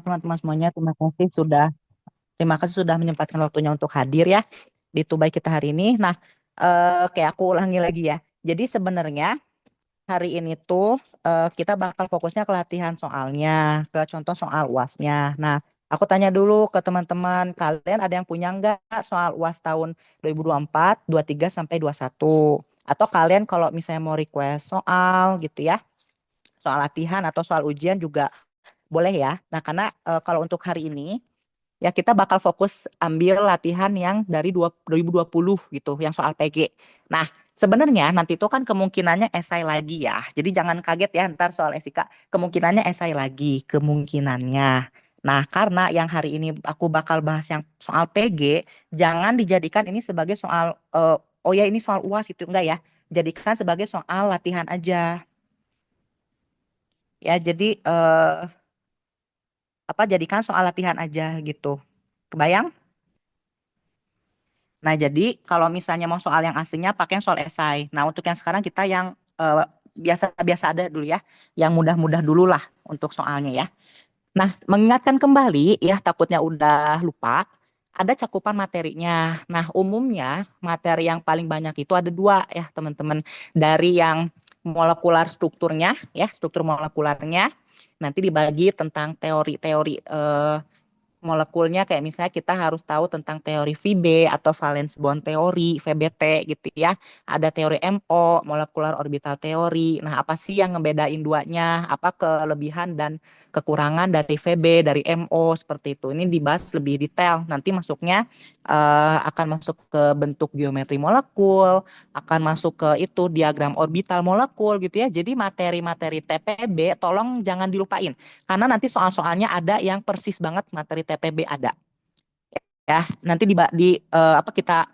teman-teman semuanya. Terima kasih sudah menyempatkan waktunya untuk hadir ya di Tubai kita hari ini. Nah, kayak aku ulangi lagi ya. Jadi sebenarnya hari ini tuh kita bakal fokusnya ke latihan soalnya, ke contoh soal UASnya. Nah, aku tanya dulu ke teman-teman, kalian ada yang punya nggak soal UAS tahun 2024, 23 sampai 21? Atau kalian kalau misalnya mau request soal gitu ya, soal latihan atau soal ujian juga boleh ya. Nah, karena kalau untuk hari ini ya kita bakal fokus ambil latihan yang dari 2020 gitu, yang soal PG. Nah, sebenarnya nanti itu kan kemungkinannya esai lagi ya. Jadi jangan kaget ya ntar soal SIK. Kemungkinannya esai lagi, kemungkinannya. Nah, karena yang hari ini aku bakal bahas yang soal PG, jangan dijadikan ini sebagai soal, oh ya ini soal UAS itu enggak ya. Jadikan sebagai soal latihan aja. Ya, jadi jadikan soal latihan aja gitu. Kebayang? Nah, jadi kalau misalnya mau soal yang aslinya pakai yang soal esai. Nah, untuk yang sekarang kita yang biasa-biasa ada dulu ya, yang mudah-mudah dulu lah untuk soalnya ya. Nah, mengingatkan kembali ya, takutnya udah lupa, ada cakupan materinya. Nah, umumnya materi yang paling banyak itu ada dua ya, teman-teman. Dari yang molekular strukturnya ya, struktur molekularnya, nanti dibagi tentang teori-teori molekulnya kayak misalnya kita harus tahu tentang teori VB atau valence bond teori, VBT gitu ya. Ada teori MO, molecular orbital theory. Nah, apa sih yang ngebedain duanya? Apa kelebihan dan kekurangan dari VB, dari MO seperti itu. Ini dibahas lebih detail. Nanti masuknya akan masuk ke bentuk geometri molekul, akan masuk ke itu diagram orbital molekul gitu ya. Jadi materi-materi TPB tolong jangan dilupain. Karena nanti soal-soalnya ada yang persis banget materi TPB ada ya. Nanti kita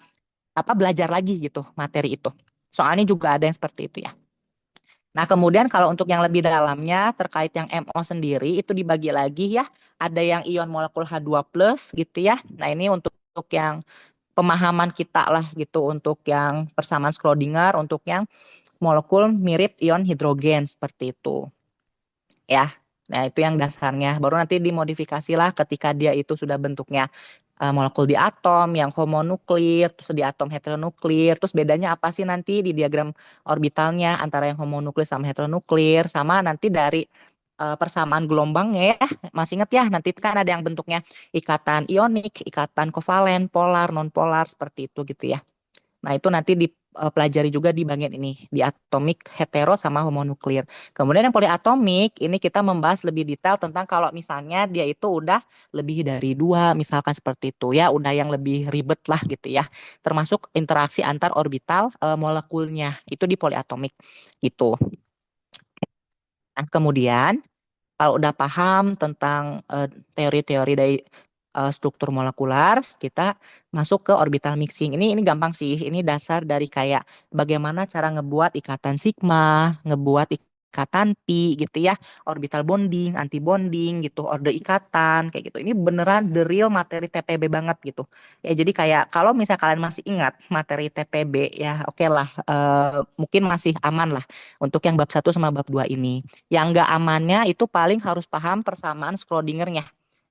belajar lagi gitu materi itu. Soalnya juga ada yang seperti itu ya. Nah, kemudian kalau untuk yang lebih dalamnya terkait yang MO sendiri itu dibagi lagi ya. Ada yang ion molekul H2+ gitu ya. Nah, ini untuk yang pemahaman kita lah gitu, untuk yang persamaan Schrödinger, untuk yang molekul mirip ion hidrogen seperti itu ya. Nah, itu yang dasarnya. Baru nanti dimodifikasi lah ketika dia itu sudah bentuknya molekul di atom, yang homonuklir, terus di atom heteronuklir. Terus bedanya apa sih nanti di diagram orbitalnya antara yang homonuklir sama heteronuklir, sama nanti dari persamaan gelombangnya ya. Masih ingat ya, nanti kan ada yang bentuknya ikatan ionik, ikatan kovalen, polar, non-polar, seperti itu gitu ya. Nah, itu nanti dipelajari juga di bagian ini, di atomik, hetero, sama homonuklir. Kemudian yang poliatomik, ini kita membahas lebih detail tentang kalau misalnya dia itu udah lebih dari dua, misalkan seperti itu ya, udah yang lebih ribet lah gitu ya. Termasuk interaksi antar orbital molekulnya, itu di poliatomik gitu. Nah, kemudian kalau udah paham tentang teori-teori dari struktur molekular, kita masuk ke orbital mixing. Ini gampang sih. Ini dasar dari kayak bagaimana cara ngebuat ikatan sigma, ngebuat ikatan pi gitu ya, orbital bonding, anti bonding gitu, orde ikatan kayak gitu. Ini beneran the real materi TPB banget gitu. Ya, jadi kayak kalau misalnya kalian masih ingat materi TPB ya, oke lah, mungkin masih aman lah untuk yang bab 1 sama bab 2 ini. Yang nggak amannya itu paling harus paham persamaan Schrödingernya.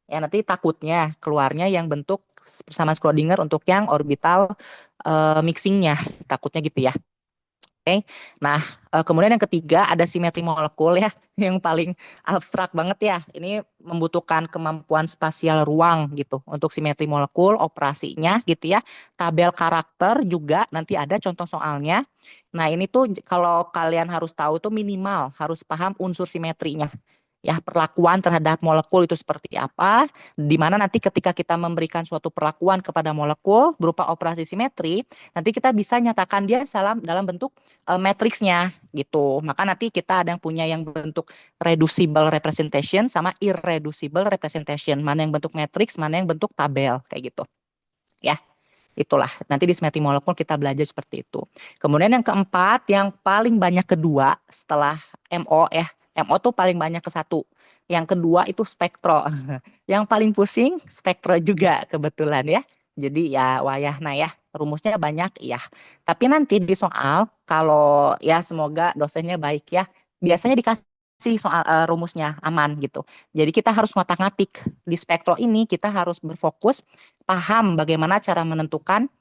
Ya, nanti takutnya keluarnya yang bentuk persamaan Schrödinger untuk yang orbital mixingnya. Takutnya gitu ya. Oke. Nah, kemudian yang ketiga ada simetri molekul ya, yang paling abstrak banget ya. Ini membutuhkan kemampuan spasial ruang gitu untuk simetri molekul, operasinya gitu ya. Tabel karakter juga nanti ada contoh soalnya. Nah, ini tuh kalau kalian harus tahu tuh minimal harus paham unsur simetrinya. Ya, perlakuan terhadap molekul itu seperti apa, di mana nanti ketika kita memberikan suatu perlakuan kepada molekul berupa operasi simetri, nanti kita bisa nyatakan dia dalam bentuk matriksnya gitu. Maka nanti kita ada yang punya yang bentuk reducible representation sama irreducible representation. Mana yang bentuk matriks, mana yang bentuk tabel kayak gitu. Ya, itulah. Nanti di simetri molekul kita belajar seperti itu. Kemudian yang keempat, yang paling banyak kedua setelah MO ya. MO tuh paling banyak ke satu. Yang kedua itu spektro. Yang paling pusing spektro juga kebetulan ya. Jadi ya wayahna ya. Rumusnya banyak ya. Tapi nanti di soal kalau ya semoga dosennya baik ya. Biasanya dikasih soal rumusnya aman gitu. Jadi kita harus ngotak-ngatik di spektro ini, kita harus berfokus paham bagaimana cara menentukan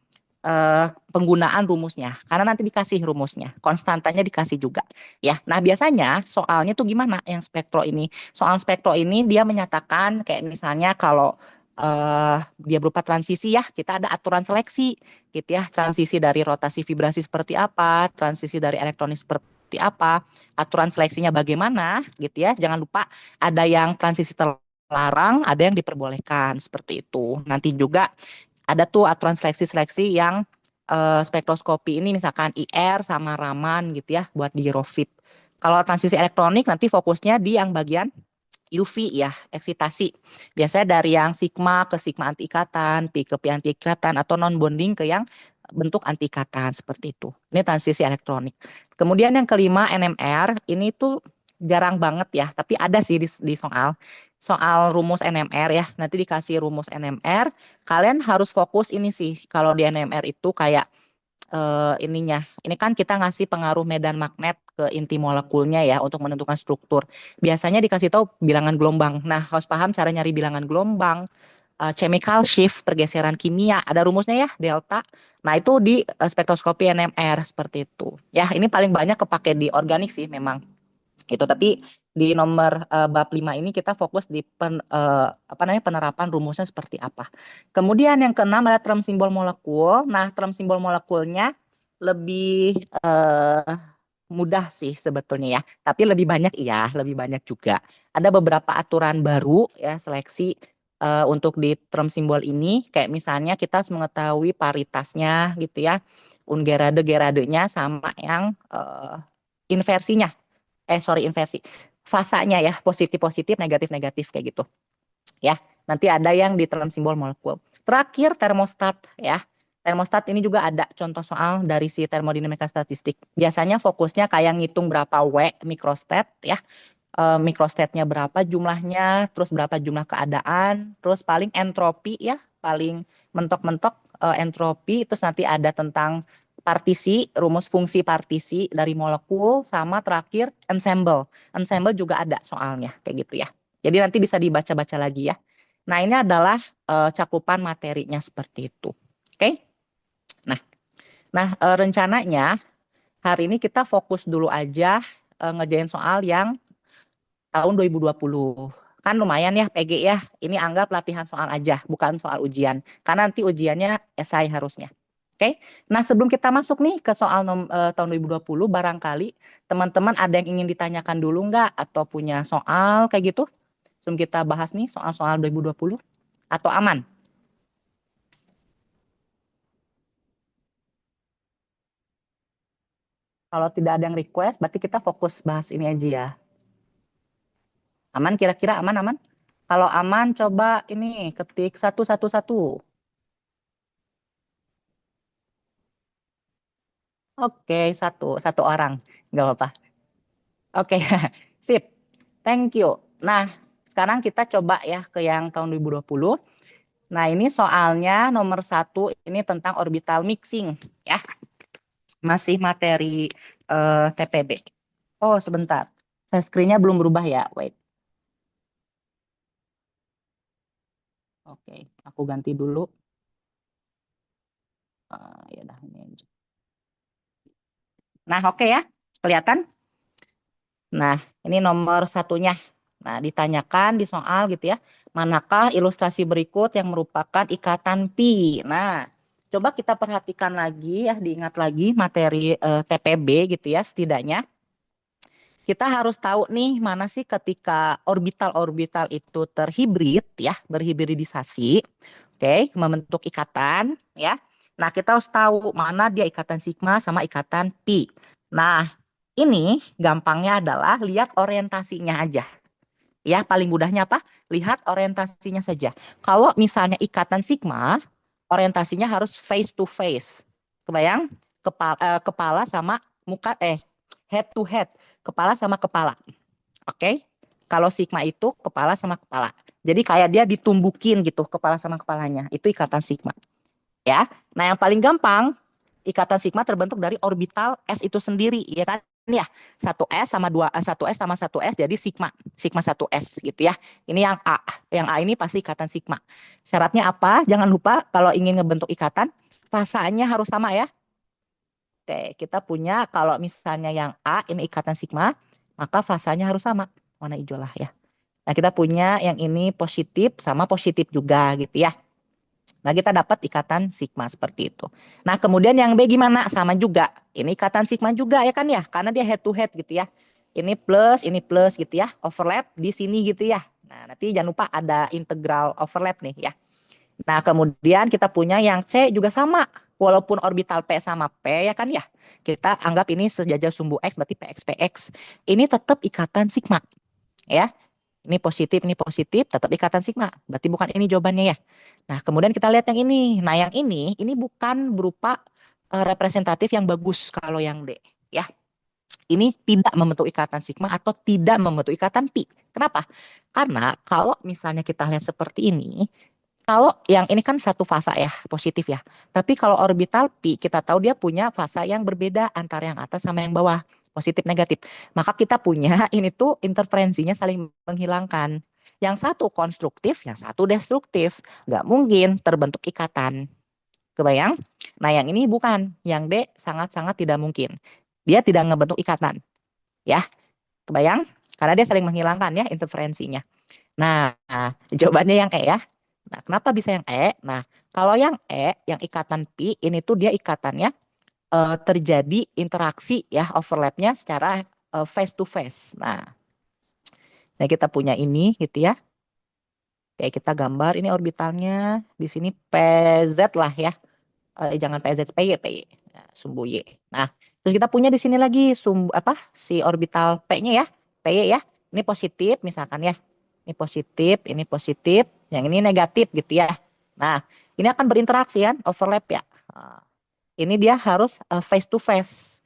penggunaan rumusnya, karena nanti dikasih rumusnya, konstantanya dikasih juga ya. Nah biasanya soalnya tuh gimana yang spektro ini? Soal spektro ini dia menyatakan kayak misalnya kalau dia berupa transisi ya, kita ada aturan seleksi gitu ya, transisi dari rotasi vibrasi seperti apa, transisi dari elektronik seperti apa, aturan seleksinya bagaimana gitu ya. Jangan lupa ada yang transisi terlarang, ada yang diperbolehkan seperti itu. Nanti juga ada tuh aturan seleksi-seleksi yang spektroskopi ini misalkan IR sama Raman gitu ya buat di Girofit. Kalau transisi elektronik nanti fokusnya di yang bagian UV ya, eksitasi. Biasanya dari yang sigma ke sigma anti ikatan, pi ke pi anti ikatan, atau non bonding ke yang bentuk anti ikatan seperti itu. Ini transisi elektronik. Kemudian yang kelima NMR, ini tuh jarang banget ya, tapi ada sih di soal rumus NMR ya. Nanti dikasih rumus NMR, kalian harus fokus ini sih. Kalau di NMR itu kayak ininya. Ini kan kita ngasih pengaruh medan magnet ke inti molekulnya ya untuk menentukan struktur. Biasanya dikasih tahu bilangan gelombang. Nah, harus paham cara nyari bilangan gelombang, chemical shift, pergeseran kimia, ada rumusnya ya, delta. Nah, itu di spektroskopi NMR seperti itu. Ya, ini paling banyak kepake di organik sih memang. Gitu, tapi di nomor bab 5 ini kita fokus di apa namanya penerapan rumusnya seperti apa. Kemudian yang keenam ada term simbol molekul. Nah, term simbol molekulnya lebih mudah sih sebetulnya ya, tapi lebih banyak iya, lebih banyak juga. Ada beberapa aturan baru ya seleksi untuk di term simbol ini, kayak misalnya kita harus mengetahui paritasnya gitu ya, ungerade-geradenya sama yang inversinya. Inversi. Fasanya ya, positif-positif, negatif-negatif kayak gitu. Ya, nanti ada yang di term simbol molekul. Terakhir termostat ya. Termostat ini juga ada contoh soal dari si termodinamika statistik. Biasanya fokusnya kayak ngitung berapa W mikrostat ya. Mikrostatnya berapa jumlahnya, terus berapa jumlah keadaan, terus paling entropi ya, paling mentok-mentok entropi, terus nanti ada tentang partisi, rumus fungsi partisi dari molekul, sama terakhir ensemble. Ensemble juga ada soalnya, kayak gitu ya. Jadi nanti bisa dibaca-baca lagi ya. Nah ini adalah cakupan materinya seperti itu. Oke? Nah, rencananya hari ini kita fokus dulu aja ngerjain soal yang tahun 2020. Kan lumayan ya PG ya. Ini anggap latihan soal aja, bukan soal ujian. Karena nanti ujiannya esai harusnya. Oke. Nah, sebelum kita masuk nih ke soal tahun 2020, barangkali teman-teman ada yang ingin ditanyakan dulu nggak? Atau punya soal kayak gitu? Sebelum kita bahas nih soal-soal 2020. Atau aman? Kalau tidak ada yang request, berarti kita fokus bahas ini aja ya. Aman kira-kira aman-aman? Kalau aman, coba ini ketik 111. Oke, satu orang, nggak apa-apa. Oke, sip. Thank you. Nah, sekarang kita coba ya ke yang tahun 2020. Nah, ini soalnya nomor 1, ini tentang orbital mixing ya. Masih materi TPB. Oh, sebentar. Saya screen-nya belum berubah ya. Wait. Oke, aku ganti dulu. Ya udah ini aja. Nah, oke ya. Kelihatan? Nah, ini nomor satunya. Nah, ditanyakan di soal gitu ya. Manakah ilustrasi berikut yang merupakan ikatan pi? Nah, coba kita perhatikan lagi ya, diingat lagi materi TPB gitu ya setidaknya. Kita harus tahu nih mana sih ketika orbital-orbital itu terhibrid ya, berhibridisasi. Oke, membentuk ikatan ya. Nah, kita harus tahu mana dia ikatan sigma sama ikatan pi. Nah, ini gampangnya adalah lihat orientasinya aja. Ya, paling mudahnya apa? Lihat orientasinya saja. Kalau misalnya ikatan sigma, orientasinya harus face to face. Kebayang? Kepala sama muka, head to head. Kepala sama kepala. Oke? Kalau sigma itu kepala sama kepala. Jadi kayak dia ditumbukin gitu, kepala sama kepalanya. Itu ikatan sigma. Ya. Nah, yang paling gampang, ikatan sigma terbentuk dari orbital S itu sendiri, ya kan? ya, 1S sama 1S sama 1S jadi sigma 1S gitu ya. Ini yang A. Yang A ini pasti ikatan sigma. Syaratnya apa? Jangan lupa kalau ingin ngebentuk ikatan, fasanya harus sama ya. Oke, kita punya kalau misalnya yang A ini ikatan sigma, maka fasanya harus sama. Warna hijau lah ya. Nah, kita punya yang ini positif sama positif juga gitu ya. Nah, kita dapat ikatan sigma seperti itu. Nah, kemudian yang B gimana? Sama juga. Ini ikatan sigma juga ya kan ya? Karena dia head to head gitu ya. Ini plus gitu ya. Overlap di sini gitu ya. Nah, nanti jangan lupa ada integral overlap nih ya. Nah, kemudian kita punya yang C juga sama. Walaupun orbital P sama P ya kan ya. Kita anggap ini sejajar sumbu X berarti PX PX. Ini tetap ikatan sigma ya. Ini positif, tetap ikatan sigma. Berarti bukan ini jawabannya ya. Nah, kemudian kita lihat yang ini. Nah, yang ini bukan berupa representatif yang bagus kalau yang D ya. Ini tidak membentuk ikatan sigma atau tidak membentuk ikatan pi. Kenapa? Karena kalau misalnya kita lihat seperti ini, kalau yang ini kan satu fasa ya, positif ya. Tapi kalau orbital pi, kita tahu dia punya fasa yang berbeda antara yang atas sama yang bawah, positif negatif. Maka kita punya ini tuh interferensinya saling menghilangkan. Yang satu konstruktif, yang satu destruktif. Nggak mungkin terbentuk ikatan. Kebayang? Nah, yang ini bukan. Yang D sangat-sangat tidak mungkin. Dia tidak ngebentuk ikatan. Ya, kebayang? Karena dia saling menghilangkan ya interferensinya. Nah, jawabannya yang E ya. Nah, kenapa bisa yang E? Nah, kalau yang E, yang ikatan pi, ini tuh dia ikatannya terjadi interaksi ya, overlapnya secara face to face. Nah, kita punya ini gitu ya. Kayak kita gambar ini orbitalnya, di sini PZ lah ya. Jangan PZ, PY. Nah, sumbu Y. Nah, terus kita punya di sini lagi sumbu apa? Si orbital P-nya ya. PY ya. Ini positif misalkan ya. Ini positif, yang ini negatif gitu ya. Nah, ini akan berinteraksi kan, overlap ya. Nah, ini dia harus face to face,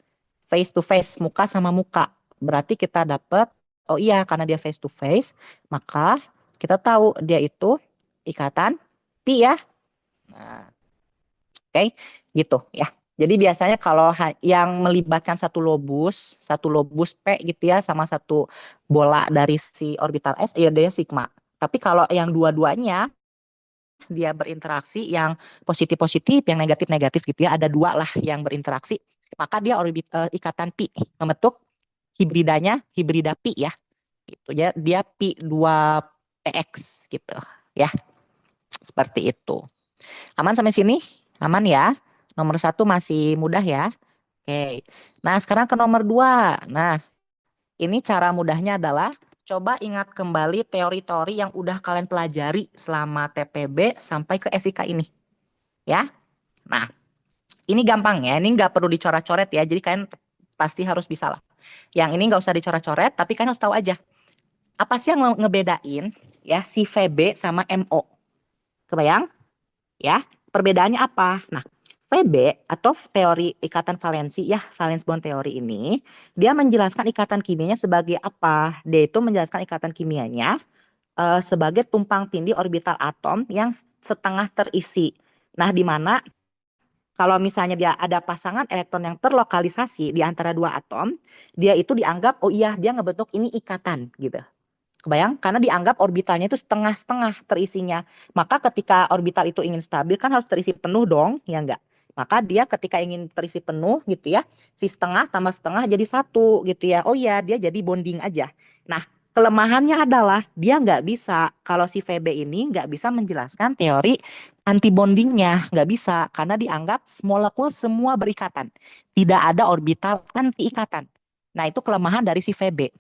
muka sama muka. Berarti kita dapat, oh iya karena dia face to face, maka kita tahu dia itu ikatan pi ya. Nah, oke, gitu ya. Jadi biasanya kalau yang melibatkan satu lobus P gitu ya sama satu bola dari si orbital S, ya dia sigma. Tapi kalau yang dua-duanya dia berinteraksi, yang positif-positif, yang negatif-negatif gitu ya, ada dua lah yang berinteraksi, maka dia ikatan pi, membentuk hibrida pi ya. Gitu ya, dia pi 2 px gitu ya. Seperti itu. Aman sampai sini? Aman ya. Nomor 1 masih mudah ya. Oke. Nah, sekarang ke nomor 2. Nah, ini cara mudahnya adalah coba ingat kembali teori-teori yang udah kalian pelajari selama TPB sampai ke SIK ini. Ya. Nah, ini gampang ya. Ini nggak perlu dicoret-coret ya. Jadi kalian pasti harus bisa lah. Yang ini nggak usah dicoret-coret, tapi kalian harus tahu aja. Apa sih yang ngebedain ya si VB sama MO? Kebayang? Ya. Perbedaannya apa? Nah, VB atau teori ikatan valensi ya, valence bond teori ini, dia menjelaskan ikatan kimianya sebagai apa? Dia itu menjelaskan ikatan kimianya sebagai tumpang tindih orbital atom yang setengah terisi. Nah, di mana kalau misalnya dia ada pasangan elektron yang terlokalisasi di antara dua atom, dia itu dianggap, oh iya dia ngebentuk ini ikatan gitu. Kebayang? Karena dianggap orbitalnya itu setengah-setengah terisinya. Maka ketika orbital itu ingin stabil kan harus terisi penuh dong, ya enggak? Maka dia ketika ingin terisi penuh gitu ya, si setengah tambah setengah jadi satu gitu ya. Oh iya, dia jadi bonding aja. Nah, kelemahannya adalah dia nggak bisa, kalau si VB ini nggak bisa menjelaskan teori anti bondingnya. Nggak bisa, karena dianggap molekul semua berikatan. Tidak ada orbital anti ikatan. Nah, itu kelemahan dari si VB.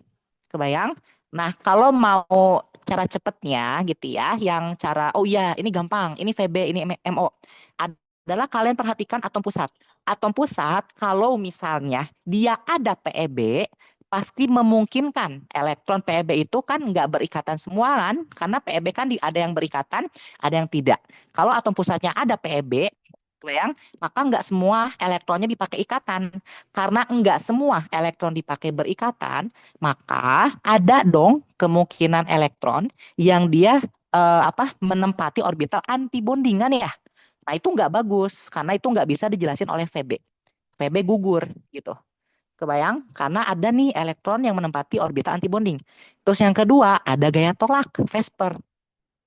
Kebayang? Nah, kalau mau cara cepatnya gitu ya, yang cara, oh iya ini gampang, ini VB, ini MO. Adalah kalian perhatikan atom pusat. Atom pusat kalau misalnya dia ada PeB, pasti memungkinkan elektron PeB itu kan nggak berikatan semua kan, karena PeB kan ada yang berikatan, ada yang tidak. Kalau atom pusatnya ada PeB, kebayang, maka nggak semua elektronnya dipakai ikatan. Karena nggak semua elektron dipakai berikatan, maka ada dong kemungkinan elektron yang dia menempati orbital anti bondingan ya. Nah itu nggak bagus karena itu nggak bisa dijelasin oleh VB. VB gugur gitu. Kebayang? Karena ada nih elektron yang menempati orbital antibonding. Terus yang kedua, ada gaya tolak, Vesper.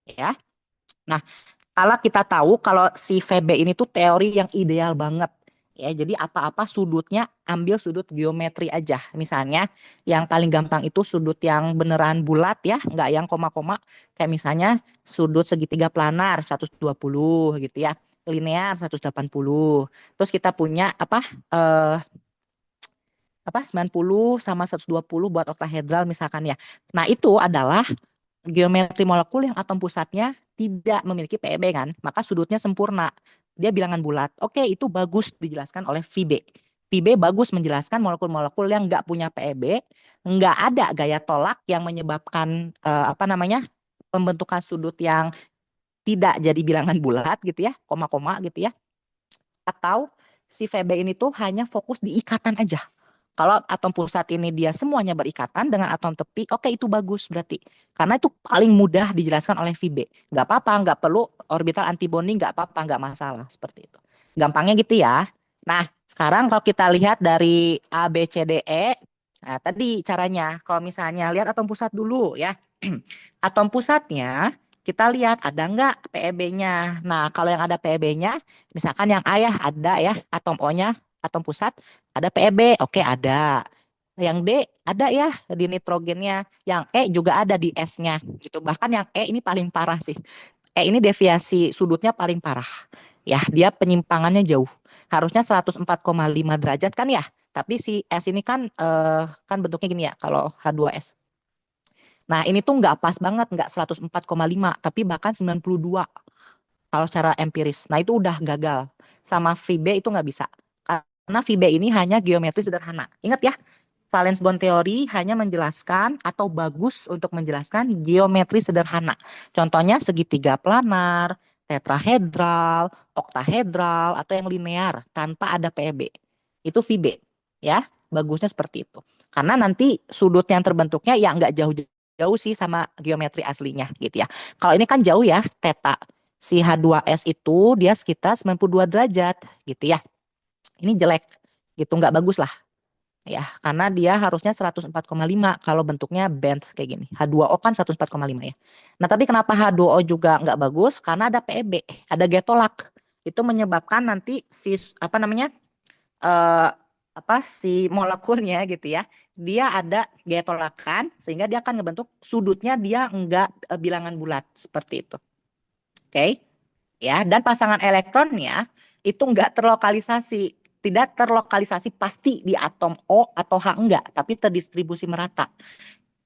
Ya. Nah, kalau kita tahu kalau si VB ini tuh teori yang ideal banget. Ya, jadi apa-apa sudutnya ambil sudut geometri aja. Misalnya yang paling gampang itu sudut yang beneran bulat ya, nggak yang koma-koma. Kayak misalnya sudut segitiga planar 120 gitu ya, linear 180. Terus kita punya eh, 90 sama 120 buat oktahedral misalkan ya. Nah, itu adalah geometri molekul yang atom pusatnya tidak memiliki PEB kan, maka sudutnya sempurna. Dia bilangan bulat. Oke, itu bagus dijelaskan oleh Vibe. Vibe bagus menjelaskan molekul-molekul yang nggak punya PEB, nggak ada gaya tolak yang menyebabkan pembentukan sudut yang tidak jadi bilangan bulat gitu ya, koma-koma gitu ya. Atau si Vibe ini tuh hanya fokus di ikatan aja. Kalau atom pusat ini dia semuanya berikatan dengan atom tepi, oke itu bagus berarti. Karena itu paling mudah dijelaskan oleh Vibe. Nggak apa-apa, nggak perlu orbital antibonding, nggak apa-apa, nggak masalah. Seperti itu. Gampangnya gitu ya. Nah, sekarang kalau kita lihat dari A, B, C, D, E, nah tadi caranya. Kalau misalnya lihat atom pusat dulu ya. Atom pusatnya, kita lihat ada nggak PEB-nya. Nah, kalau yang ada PEB-nya, misalkan yang A ya ada ya, atom O-nya, atom pusat, ada PEB, oke ada. Yang D ada ya di nitrogennya. Yang E juga ada di S-nya. Gitu. Bahkan yang E ini paling parah sih. E ini deviasi sudutnya paling parah. Ya, dia penyimpangannya jauh. Harusnya 104,5 derajat kan ya. Tapi si S ini kan bentuknya gini ya kalau H2S. Nah, ini tuh nggak pas banget, nggak 104,5, tapi bahkan 92 kalau secara empiris. Nah, itu udah gagal. Sama VB itu nggak bisa. Karena VB ini hanya geometri sederhana. Ingat ya, valence bond teori hanya menjelaskan atau bagus untuk menjelaskan geometri sederhana. Contohnya segitiga planar, tetrahedral, oktahedral, atau yang linear tanpa ada PEB. Itu VB. Ya, bagusnya seperti itu. Karena nanti sudut yang terbentuknya ya nggak jauh-jauh sih sama geometri aslinya gitu ya. Kalau ini kan jauh ya, theta. Si H2S itu dia sekitar 92 derajat gitu ya. Ini jelek gitu, nggak bagus lah ya, karena dia harusnya 104,5 kalau bentuknya band kayak gini. H2O kan 104,5 ya. Nah, tapi kenapa H2O juga nggak bagus? Karena ada PEB, ada getolak. Itu menyebabkan nanti si eh, si molekulnya gitu ya. Dia ada getolakan sehingga dia akan ngebentuk sudutnya dia nggak bilangan bulat seperti itu. Oke. Ya, dan pasangan elektronnya itu enggak terlokalisasi, tidak terlokalisasi pasti di atom O atau H enggak, tapi terdistribusi merata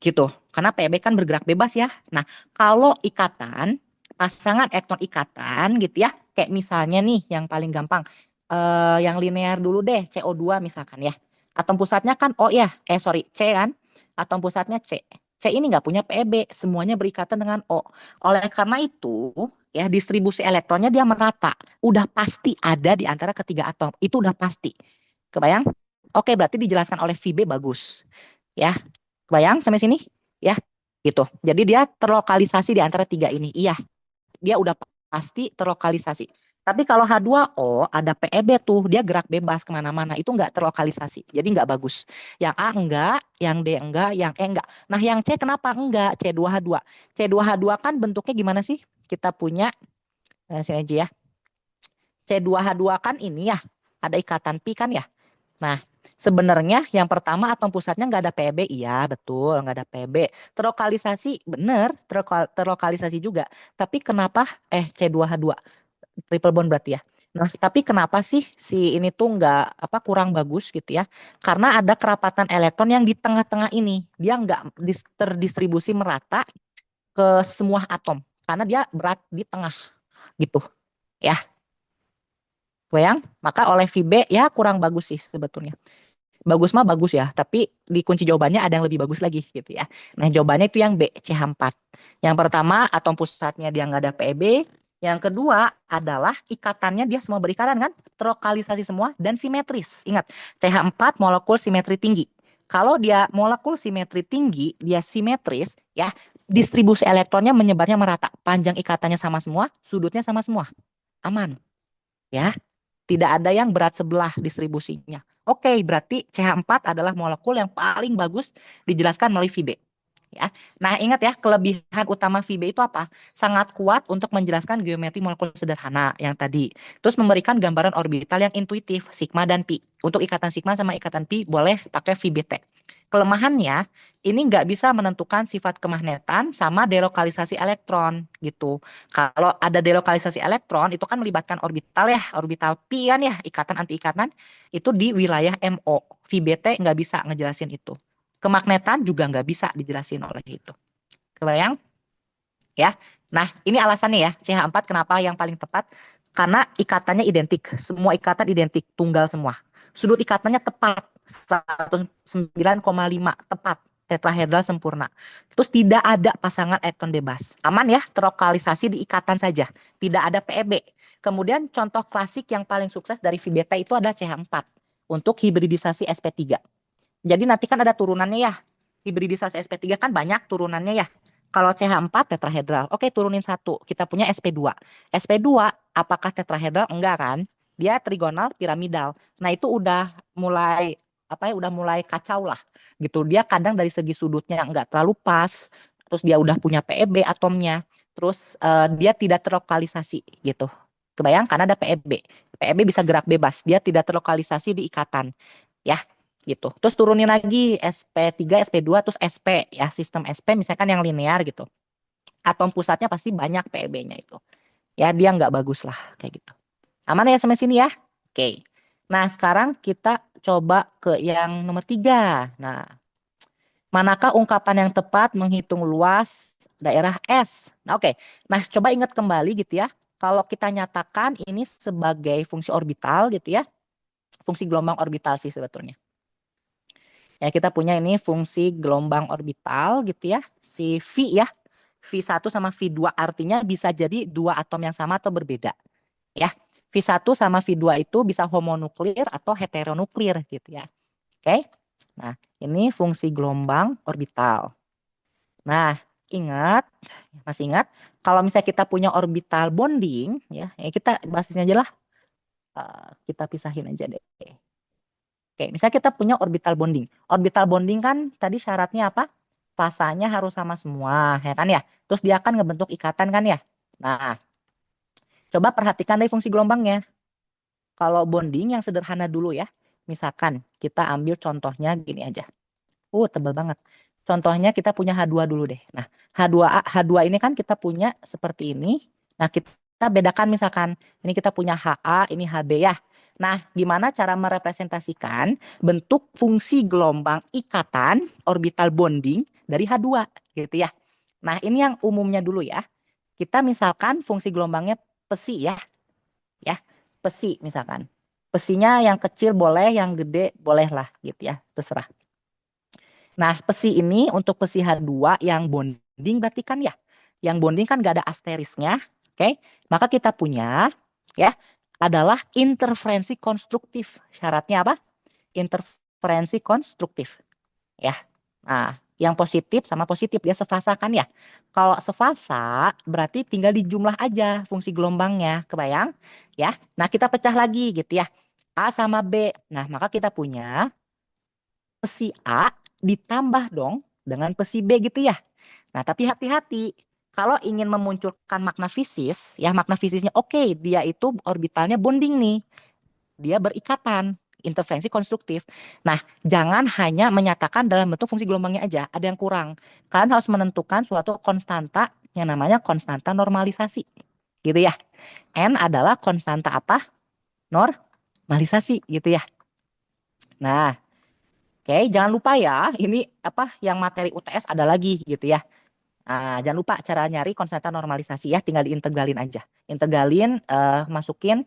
gitu. Karena PB kan bergerak bebas ya. Nah, kalau ikatan, pasangan elektron ikatan gitu ya, kayak misalnya nih yang paling gampang, yang linear dulu deh, CO2 misalkan ya. Atom pusatnya kan O ya, C kan, atom pusatnya C. C ini nggak punya PEB, semuanya berikatan dengan O. Oleh karena itu, ya distribusi elektronnya dia merata. Udah pasti ada di antara ketiga atom. Itu udah pasti. Kebayang? Oke, berarti dijelaskan oleh VB bagus. Ya, kebayang sampai sini? Ya, gitu. Jadi dia terlokalisasi di antara tiga ini. Iya, dia udah pasti terlokalisasi. Tapi kalau H2O ada PEB tuh, dia gerak bebas kemana-mana. Itu nggak terlokalisasi. Jadi nggak bagus. Yang A enggak, yang D enggak, yang E enggak. Nah yang C kenapa enggak? C2H2. C2H2 kan bentuknya gimana sih? Kita punya, sini aja ya. C2H2 kan ini ya, ada ikatan pi kan ya. Nah, sebenarnya yang pertama atom pusatnya nggak ada PB, iya betul nggak ada PB. Terlokalisasi benar, terlokalisasi juga. Tapi kenapa C2H2 triple bond berarti ya. Nah, tapi kenapa sih si ini tuh nggak kurang bagus gitu ya? Karena ada kerapatan elektron yang di tengah-tengah ini, dia nggak terdistribusi merata ke semua atom, karena dia berat di tengah gitu ya. Bayang, maka oleh VB ya kurang bagus sih sebetulnya. Bagus mah bagus ya, tapi di kunci jawabannya ada yang lebih bagus lagi gitu ya. Nah, jawabannya itu yang B, CH4. Yang pertama, atom pusatnya dia nggak ada PEB. Yang kedua adalah ikatannya dia semua berikatan kan, terlokalisasi semua dan simetris. Ingat, CH4 molekul simetri tinggi. Kalau dia molekul simetri tinggi, dia simetris ya, distribusi elektronnya menyebarnya merata. Panjang ikatannya sama semua, sudutnya sama semua. Aman ya. Tidak ada yang berat sebelah distribusinya. Oke, berarti CH4 adalah molekul yang paling bagus dijelaskan melalui Fib. Ya. Nah, ingat ya, kelebihan utama Fib itu apa? Sangat kuat untuk menjelaskan geometri molekul sederhana yang tadi. Terus memberikan gambaran orbital yang intuitif, sigma dan pi. Untuk ikatan sigma sama ikatan pi boleh pakai Fib-T. Kelemahannya, ini nggak bisa menentukan sifat kemagnetan sama delokalisasi elektron gitu. Kalau ada delokalisasi elektron, itu kan melibatkan orbital ya, orbital pi kan ya, ikatan anti-ikatan, itu di wilayah MO. Fib-T nggak bisa ngejelasin itu. Kemagnetan juga nggak bisa dijelasin oleh itu. Kebayang? Ya. Nah, ini alasannya ya, CH4 kenapa yang paling tepat? Karena ikatannya identik, semua ikatan identik, tunggal semua. Sudut ikatannya tepat, 109,5 tepat, tetrahedral sempurna. Terus tidak ada pasangan elektron bebas. Aman ya, terlokalisasi di ikatan saja, tidak ada PEB. Kemudian contoh klasik yang paling sukses dari Fib-T itu adalah CH4 untuk hibridisasi sp3. Jadi nanti kan ada turunannya ya. Hibridisasi sp3 kan banyak turunannya ya. Kalau CH4 tetrahedral, oke turunin satu. Kita punya sp2. sp2 apakah tetrahedral? Enggak kan? Dia trigonal piramidal. Nah, itu udah mulai apa ya? Udah mulai kacau lah gitu. Dia kadang dari segi sudutnya enggak terlalu pas. Terus dia udah punya PEB atomnya. Terus dia tidak terlokalisasi gitu. Kebayang karena ada PEB. PEB bisa gerak bebas. Dia tidak terlokalisasi di ikatan. Ya, gitu. Terus turunin lagi SP3, SP2, terus SP ya, sistem SP misalkan yang linear gitu. Atom pusatnya pasti banyak PEB-nya itu. Ya, dia nggak bagus lah kayak gitu. Aman ya sampai sini ya? Oke. Nah, sekarang kita coba ke yang nomor 3. Nah, manakah ungkapan yang tepat menghitung luas daerah S? Nah, oke. Nah, coba ingat kembali gitu ya. Kalau kita nyatakan ini sebagai fungsi orbital gitu ya. Fungsi gelombang orbital sih sebetulnya. Ya, kita punya ini fungsi gelombang orbital gitu ya. Si V ya. V1 sama V2 artinya bisa jadi dua atom yang sama atau berbeda. Ya. V1 sama V2 itu bisa homonuklir atau heteronuklir gitu ya. Oke. Nah, ini fungsi gelombang orbital. Nah, ingat, masih ingat kalau misalnya kita punya orbital bonding ya, kita basisnya aja lah. Kita pisahin aja deh. Oke, misalnya kita punya orbital bonding. Orbital bonding kan tadi syaratnya apa? Fasanya harus sama semua, ya kan ya? Terus dia akan ngebentuk ikatan kan ya? Nah, coba perhatikan dari fungsi gelombangnya. Kalau bonding yang sederhana dulu ya. Misalkan kita ambil contohnya gini aja. Tebal banget. Contohnya kita punya H2 dulu deh. Nah, H2A, H2 ini kan kita punya seperti ini. Nah, kita bedakan misalkan ini kita punya HA, ini HB ya. Nah, gimana cara merepresentasikan bentuk fungsi gelombang ikatan orbital bonding dari H2 gitu ya. Nah, ini yang umumnya dulu ya. Kita misalkan fungsi gelombangnya pesi ya. Ya, pesi misalkan. Pesinya yang kecil boleh, yang gede boleh lah gitu ya, terserah. Nah, pesi ini untuk pesi H2 yang bonding berarti kan ya. Yang bonding kan gak ada asterisnya. Oke. Maka kita punya ya adalah interferensi konstruktif. Syaratnya apa? Interferensi konstruktif. Ya. Nah, yang positif sama positif dia sefasa kan ya. Kalau sefasa berarti tinggal dijumlah aja fungsi gelombangnya. Kebayang? Ya. Nah, kita pecah lagi gitu ya. A sama B. Nah, maka kita punya pesi A ditambah dong dengan pesi B gitu ya. Nah, tapi hati-hati. Kalau ingin memunculkan makna fisis, ya makna fisisnya oke, dia itu orbitalnya bonding nih. Dia berikatan, interferensi konstruktif. Nah, jangan hanya menyatakan dalam bentuk fungsi gelombangnya aja, ada yang kurang. Kalian harus menentukan suatu konstanta yang namanya konstanta normalisasi. Gitu ya. N adalah konstanta apa? Normalisasi gitu ya. Nah, oke, jangan lupa ya, ini apa yang materi UTS ada lagi gitu ya. Nah, jangan lupa cara nyari konstanta normalisasi ya, tinggal diintegralin aja. Integralin, masukin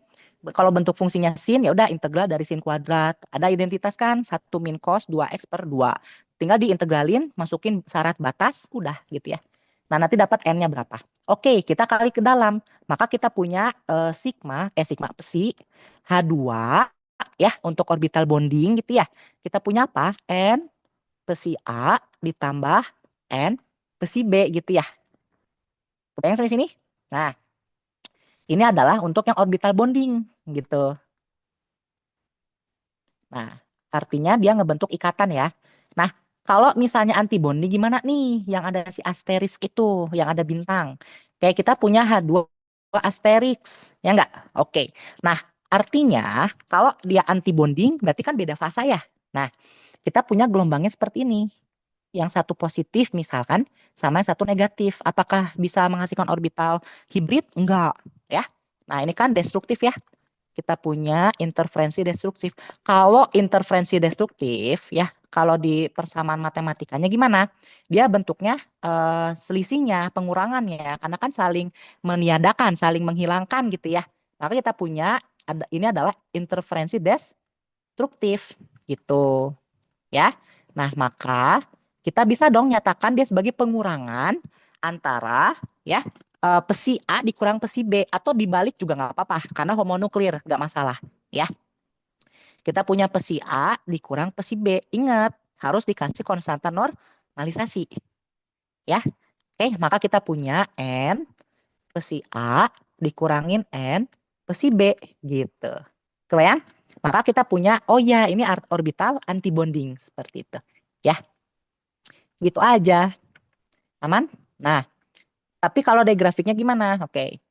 kalau bentuk fungsinya sin ya udah integral dari sin kuadrat. Ada identitas kan 1 min cos 2x per 2. Tinggal diintegralin, masukin syarat batas, udah gitu ya. Nah, nanti dapat n-nya berapa. Oke, kita kali ke dalam. Maka kita punya sigma psi H2 ya untuk orbital bonding gitu ya. Kita punya apa? N psi A ditambah N psi B gitu ya. Kebayang sampai sini? Nah, ini adalah untuk yang orbital bonding gitu. Nah, Artinya dia ngebentuk ikatan ya. Nah, kalau misalnya antibonding gimana nih? Yang ada si asterisk itu, yang ada bintang. Kayak kita punya H2 asterisk, ya enggak? Oke. Nah, artinya kalau dia antibonding berarti kan beda fasa ya. Nah, kita punya gelombangnya seperti ini. Yang satu positif misalkan sama yang satu negatif. Apakah bisa menghasilkan orbital hibrid? Enggak, ya. Nah, ini kan destruktif ya. Kita punya interferensi destruktif. Kalau interferensi destruktif ya, kalau di persamaan matematikanya gimana? Dia bentuknya selisihnya, pengurangannya, karena kan saling meniadakan, saling menghilangkan gitu ya. Maka kita punya ini adalah interferensi destruktif gitu ya. Nah, maka kita bisa dong nyatakan dia sebagai pengurangan antara ya pesi A dikurang pesi B atau dibalik juga nggak apa-apa karena homonuklir nggak masalah ya. Kita punya pesi A dikurang pesi B. Ingat, harus dikasih konstanta normalisasi ya. Oke, maka kita punya N pesi A dikurangin N pesi B gitu. Kebayang? Maka kita punya, oh ya ini orbital antibonding seperti itu. Ya, gitu aja. Aman? Nah, tapi kalau dari grafiknya gimana? Oke,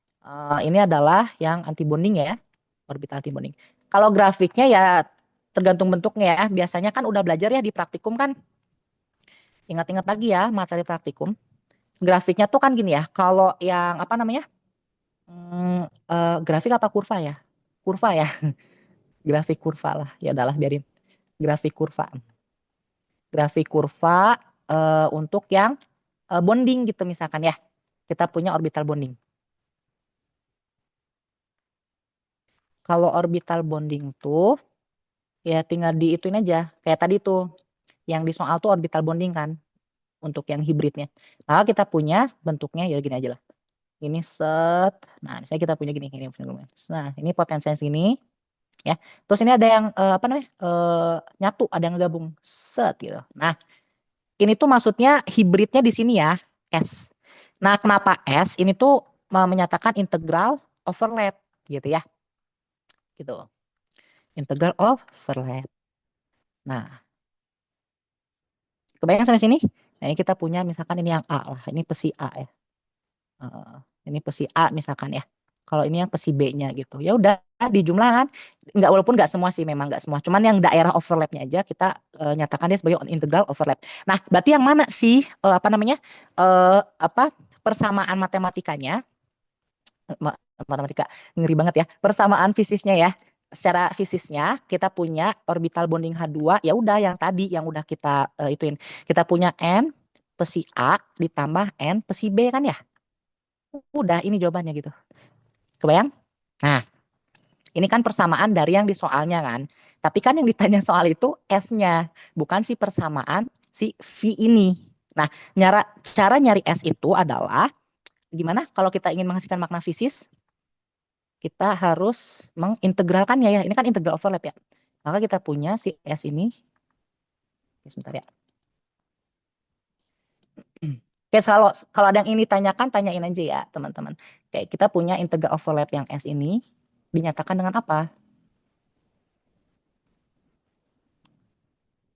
ini adalah yang antibonding ya, orbital antibonding. Kalau grafiknya ya tergantung bentuknya ya. Biasanya kan udah belajar ya di praktikum kan. Ingat-ingat lagi ya materi praktikum. Grafiknya tuh kan gini ya. Kalau yang apa namanya? Grafik apa kurva ya? Kurva ya. Grafik kurva lah. Ya adalah biarin. Grafik kurva. Grafik kurva untuk yang bonding gitu misalkan ya. Kita punya orbital bonding. Kalau orbital bonding tuh ya tinggal diituin aja. Kayak tadi tuh yang di soal tuh orbital bonding kan untuk yang hibridnya. Maka kita punya bentuknya ya gini aja lah. Ini set. Nah, misalnya kita punya gini ini. Nah, ini potensinya sini ya. Terus ini ada yang apa namanya? Nyatu, ada yang gabung. Set gitu. Nah, ini tuh maksudnya hibridnya di sini ya, S. Nah, kenapa S? Ini tuh menyatakan integral overlap gitu ya. Gitu. Integral overlap. Nah, kebayang sampai sini? Nah, ini kita punya misalkan ini yang A lah. Ini pesi A ya. Ini pesi A misalkan ya. Kalau ini yang pesi B-nya gitu. Ya udah dijumlahkan. Enggak, walaupun enggak semua sih, memang enggak semua. Cuman yang daerah overlapnya aja kita nyatakan dia sebagai integral overlap. Nah, berarti yang mana sih apa namanya? Apa persamaan matematikanya? Matematika ngeri banget ya. Persamaan fisisnya ya. Secara fisisnya kita punya orbital bonding H2 ya udah yang tadi yang udah kita ituin. Kita punya N pesi A ditambah N pesi B kan ya. Udah ini jawabannya gitu. Kebayang? Nah, ini kan persamaan dari yang di soalnya kan. Tapi kan yang ditanya soal itu S-nya, bukan si persamaan si V ini. Nah, cara nyari S itu adalah gimana kalau kita ingin menghasilkan makna fisis? Kita harus mengintegralkannya ya. Ini kan integral overlap ya. Maka kita punya si S ini. Sebentar ya. Oke, kalau ada yang ini tanyakan, tanyain aja ya teman-teman. Kayak kita punya integral overlap yang S ini dinyatakan dengan apa?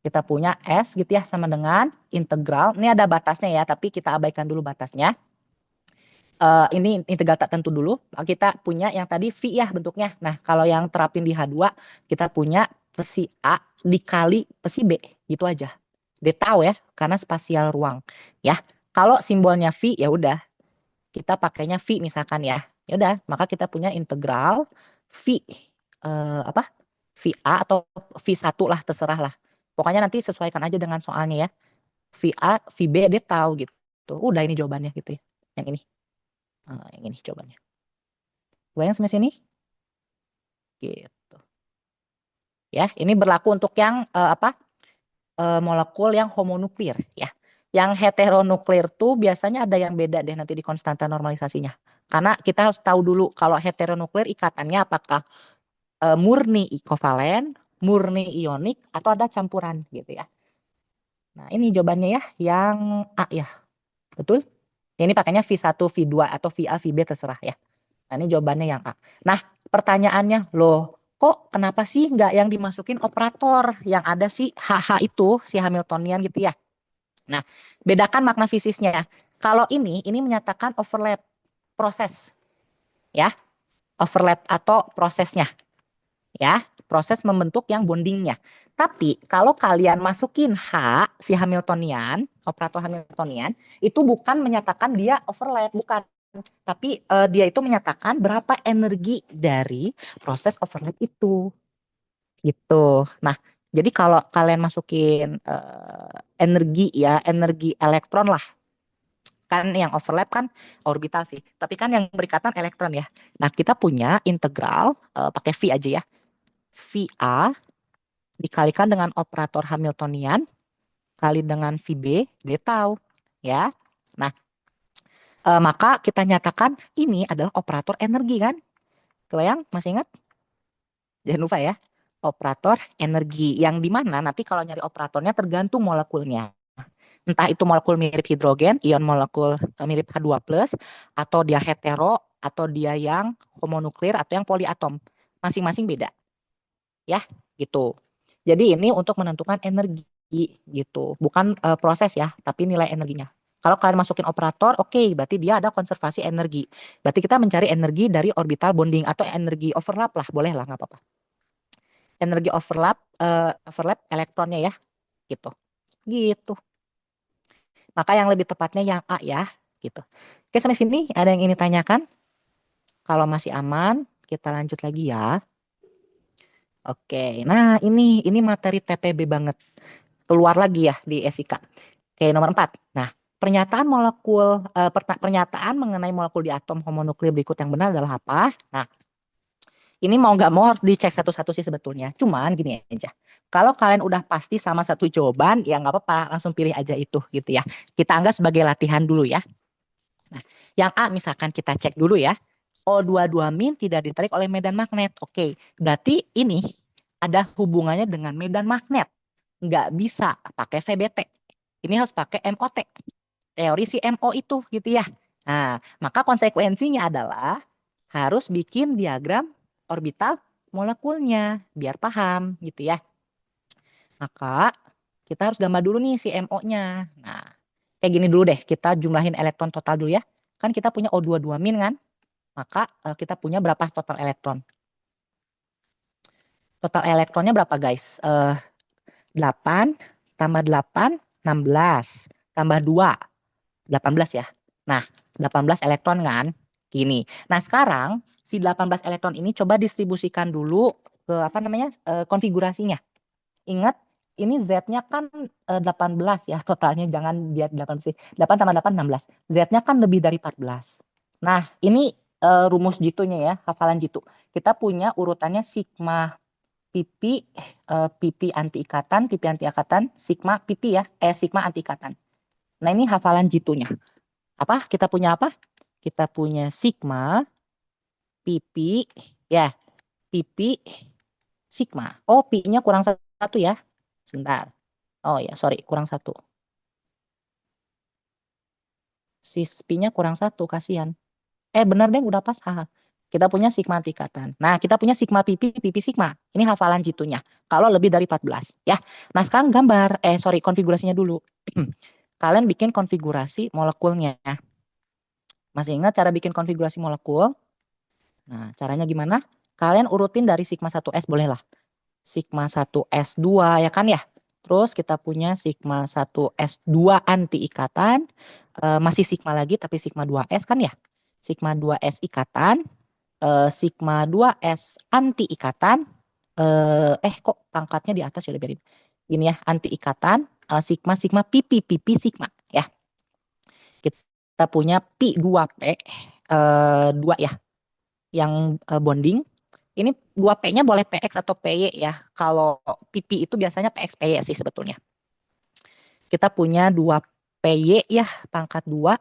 Kita punya S gitu ya sama dengan integral. Ini ada batasnya ya, tapi kita abaikan dulu batasnya. Ini integral tak tentu dulu. Kita punya yang tadi V ya bentuknya. Nah, kalau yang terapin di H2, kita punya pesi A dikali pesi B. Gitu aja. Dia tahu ya, karena spasial ruang. Ya, kalau simbolnya V ya udah. Kita pakainya V misalkan ya. Ya udah, maka kita punya integral V apa? VA atau V1 lah, terserah lah. Pokoknya nanti sesuaikan aja dengan soalnya ya. VA, VB dia tahu gitu. Udah ini jawabannya gitu ya. Yang ini. Yang ini jawabannya. Bayang sampai sini? Gitu. Ya, ini berlaku untuk yang apa? Molekul yang homonuklir ya. Yang heteronuklir tuh biasanya ada yang beda deh nanti di konstanta normalisasinya. Karena kita harus tahu dulu kalau heteronuklir ikatannya apakah murni kovalen, murni ionik atau ada campuran gitu ya. Nah, ini jawabannya ya yang A ya. Betul? Ini pakainya V1, V2 atau VA, VB terserah ya. Nah, ini jawabannya yang A. Nah, pertanyaannya loh, kok kenapa sih nggak yang dimasukin operator yang ada si HH itu, si Hamiltonian gitu ya. Nah, bedakan makna fisisnya. Kalau ini menyatakan overlap proses, ya, overlap atau prosesnya, ya, proses membentuk yang bondingnya. Tapi kalau kalian masukin H, si Hamiltonian, operator Hamiltonian, itu bukan menyatakan dia overlap, bukan. Tapi dia itu menyatakan berapa energi dari proses overlap itu, gitu. Nah, jadi kalau kalian masukin energi ya, energi elektron lah, kan yang overlap kan orbital sih, tapi kan yang berikatan elektron ya. Nah, kita punya integral pakai V aja ya. VA dikalikan dengan operator Hamiltonian kali dengan VB, dia tahu ya. Nah, maka kita nyatakan ini adalah operator energi kan? Kebayang? Masih ingat? Jangan lupa ya. Operator energi yang dimana nanti kalau nyari operatornya tergantung molekulnya. Entah itu molekul mirip hidrogen, ion molekul mirip H2+, atau dia hetero, atau dia yang homonuklir, atau yang poliatom. Masing-masing beda. Ya, gitu. Jadi ini untuk menentukan energi gitu. Bukan proses ya, tapi nilai energinya. Kalau kalian masukin operator, oke, berarti dia ada konservasi energi. Berarti kita mencari energi dari orbital bonding atau energi overlap lah, boleh lah, nggak apa-apa. Energi overlap, overlap elektronnya ya, gitu. Gitu. Maka yang lebih tepatnya yang A ya, gitu. Oke, sampai sini ada yang ini tanyakan? Kalau masih aman, kita lanjut lagi ya. Oke, nah ini materi TPB banget. Keluar lagi ya di SIK. Oke, nomor 4. Nah, pernyataan molekul pernyataan mengenai molekul di atom homonuklir berikut yang benar adalah apa? Nah, ini mau nggak mau harus dicek satu-satu sih sebetulnya. Cuman gini aja. Kalau kalian udah pasti sama satu jawaban, ya nggak apa-apa, langsung pilih aja itu gitu ya. Kita anggap sebagai latihan dulu ya. Nah, yang A misalkan kita cek dulu ya. O22- tidak ditarik oleh medan magnet. Oke, berarti ini ada hubungannya dengan medan magnet. Nggak bisa pakai VBT. Ini harus pakai MOT. Teori si MO itu gitu ya. Nah, maka konsekuensinya adalah harus bikin diagram orbital molekulnya biar paham gitu ya. Maka kita harus gambar dulu nih si MO-nya. Nah, kayak gini dulu deh. Kita jumlahin elektron total dulu ya. Kan kita punya O22- kan. Maka kita punya berapa total elektron? Total elektronnya berapa guys? 8 tambah 8, 16. Tambah 2, 18 ya. Nah, 18 elektron kan? Gini. Nah, sekarang si 18 elektron ini coba distribusikan dulu ke apa namanya? Konfigurasinya. Ingat ini Z-nya kan 18 ya totalnya, jangan lihat 8 sih. 8 tambah 8 16. Z-nya kan lebih dari 14. Nah, ini rumus jitunya ya, hafalan jitu. Kita punya urutannya sigma pipi, pipi anti ikatan, sigma pipi ya, sigma anti ikatan. Nah, ini hafalan jitunya. Apa? Kita punya apa? Kita punya sigma pipi ya, pipi sigma. Oh, pi-nya kurang satu ya. Sebentar. Oh ya, sorry, kurang satu. Pi-nya kurang satu, kasihan. Benar deh, udah pas. Kita punya sigma anti ikatan. Nah, kita punya sigma pipi, pipi sigma. Ini hafalan jitunya. Kalau lebih dari 14 ya. Nah, sekarang gambar, sorry, konfigurasinya dulu. Kalian bikin konfigurasi molekulnya. Masih ingat cara bikin konfigurasi molekul? Nah, caranya gimana? Kalian urutin dari sigma 1s boleh lah. Sigma 1s2 ya kan ya. Terus kita punya sigma 1s2 anti ikatan. Masih sigma lagi tapi sigma 2s kan ya. Sigma 2s ikatan. Sigma 2s anti ikatan. Kok pangkatnya di atas ya, biarin. Gini ya, anti ikatan. Sigma pipi pipi sigma ya. Kita punya pi 2p 2 ya. Yang bonding. Ini 2P-nya boleh PX atau PY ya. Kalau pipi itu biasanya PX PY sih sebetulnya. Kita punya 2PY ya, pangkat 2.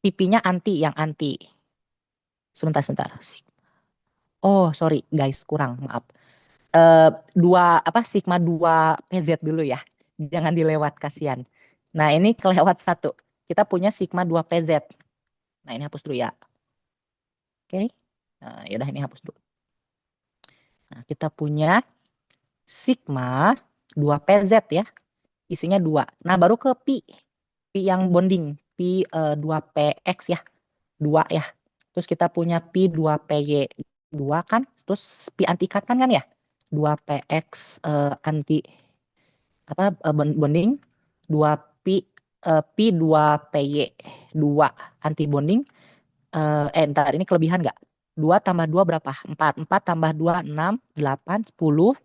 Pipinya anti, yang anti. Sebentar. Oh, sorry guys, kurang, maaf. Sigma 2 PZ dulu ya. Jangan dilewat, kasihan. Nah, ini kelewat satu. Kita punya sigma 2 PZ. Nah, ini hapus dulu ya. Oke. Nah, yaudah ini hapus dulu. Nah, kita punya sigma 2PZ ya. Isinya 2. Nah, baru ke pi. Pi yang bonding. Pi 2PX ya. 2 ya. Terus kita punya pi 2PY. 2 kan. Terus pi anti ikatan kan ya. 2PX anti apa bonding. 2 pi pi 2PY. 2 anti bonding. Ntar ini kelebihan nggak? 2 tambah 2 berapa? 4. 4 tambah 2, 6, 8, 10,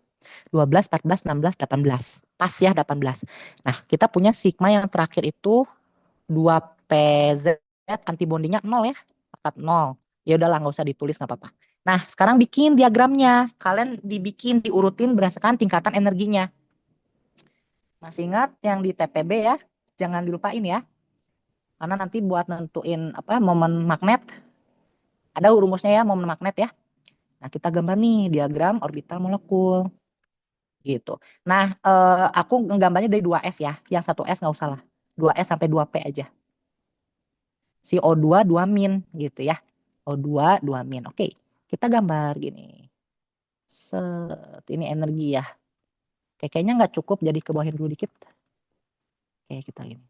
12, 14, 16, 18. Pas ya 18. Nah, kita punya sigma yang terakhir itu 2PZ anti bondingnya 0 ya. Pakat 0. Ya udahlah nggak usah ditulis nggak apa-apa. Nah, sekarang bikin diagramnya. Kalian diurutin berdasarkan tingkatan energinya. Masih ingat yang di TPB ya? Jangan dilupain ya. Karena nanti buat nentuin apa momen magnet ada rumusnya ya, momen magnet ya. Nah, kita gambar nih diagram orbital molekul. Gitu. Nah, aku nggambarnya dari 2S ya. Yang 1S nggak usah lah. 2S sampai 2P aja. Si O2 2 min gitu ya. O2 2 min. Oke, kita gambar gini. Set, ini energi ya. Oke, kayaknya nggak cukup jadi ke bawahin dulu dikit. Oke, kita gini.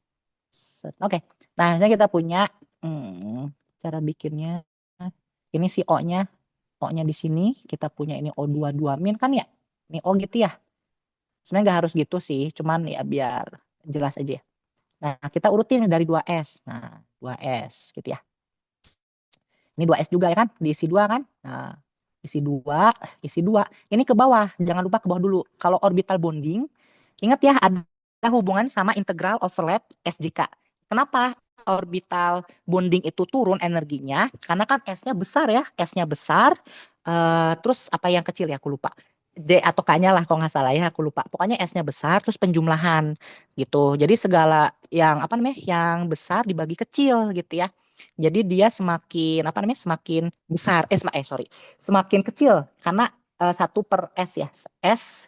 Set. Oke, nah misalnya kita punya cara bikinnya. Ini si O-nya. O-nya di sini. Kita punya ini O2 2 min kan ya. Ini O gitu ya. Sebenarnya nggak harus gitu sih. Cuman ya biar jelas aja. Nah, kita urutin dari 2S. Nah, 2S gitu ya. Ini 2S juga ya kan? Diisi 2 kan? Nah, isi 2, isi 2. Ini ke bawah. Jangan lupa ke bawah dulu. Kalau orbital bonding, ingat ya ada hubungan sama integral overlap SJK. Kenapa orbital bonding itu turun energinya? Karena kan S-nya besar ya. S-nya besar. Terus apa yang kecil ya? Aku lupa. J atau K-nya lah kalau nggak salah ya, aku lupa. Pokoknya S-nya besar, terus penjumlahan gitu. Jadi segala yang apa namanya, yang besar dibagi kecil gitu ya. Jadi dia semakin apa namanya, semakin besar. Sorry, semakin kecil karena 1/S ya. S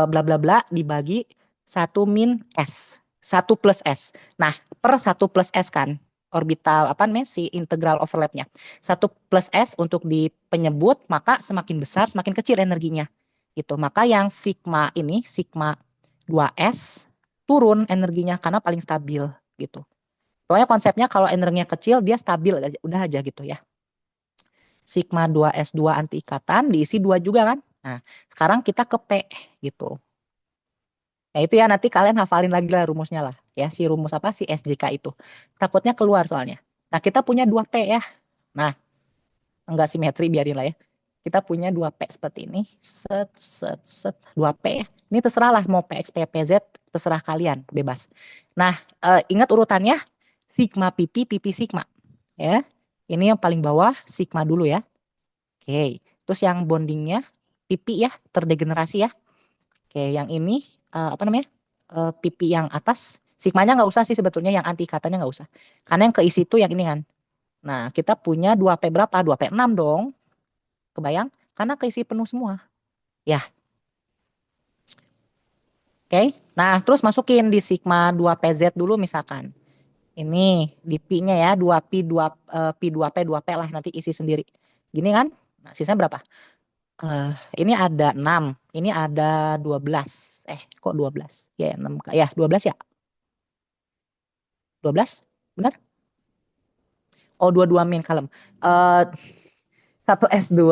bla bla bla dibagi 1 - S. 1 + S. Nah, per 1 + S kan orbital apa namanya si integral overlapnya 1 + S untuk di penyebut, maka semakin besar semakin kecil energinya gitu. Maka yang sigma ini sigma 2S turun energinya karena paling stabil gitu. Pokoknya konsepnya kalau energinya kecil dia stabil aja, udah aja gitu ya. Sigma 2S2 anti ikatan diisi 2 juga kan. Nah, sekarang kita ke P gitu. Ya itu ya nanti kalian hafalin lagi lah rumusnya lah. Ya si rumus apa si SJK itu. Takutnya keluar soalnya. Nah, kita punya 2P ya. Nah, enggak simetri biarin lah ya. Kita punya 2P seperti ini. Set set set 2P ya. Ini terserah lah mau PX, PZ terserah kalian, bebas. Nah, ingat urutannya sigma pipi pipi sigma ya. Ini yang paling bawah sigma dulu ya. Oke. Terus yang bondingnya pipi ya, terdegenerasi ya. Oke, yang ini apa namanya? Pipi yang atas, sigmanya nggak usah sih sebetulnya, yang anti ikatanya nggak usah. Karena yang keisi itu yang ini kan. Nah, kita punya 2P berapa? 2P 6 dong. Kebayang? Karena keisi penuh semua. Ya, oke. Nah, terus masukin di sigma 2PZ dulu misalkan. Ini di pi-nya ya, 2pi 2 pi 2P 2P lah nanti isi sendiri. Gini kan? Nah, sisanya berapa? Ini ada 6, ini ada 12. Kok 12? Ya, 6. Ya, 12 ya. 12? Benar? Oh, 22 min kalem. 1S2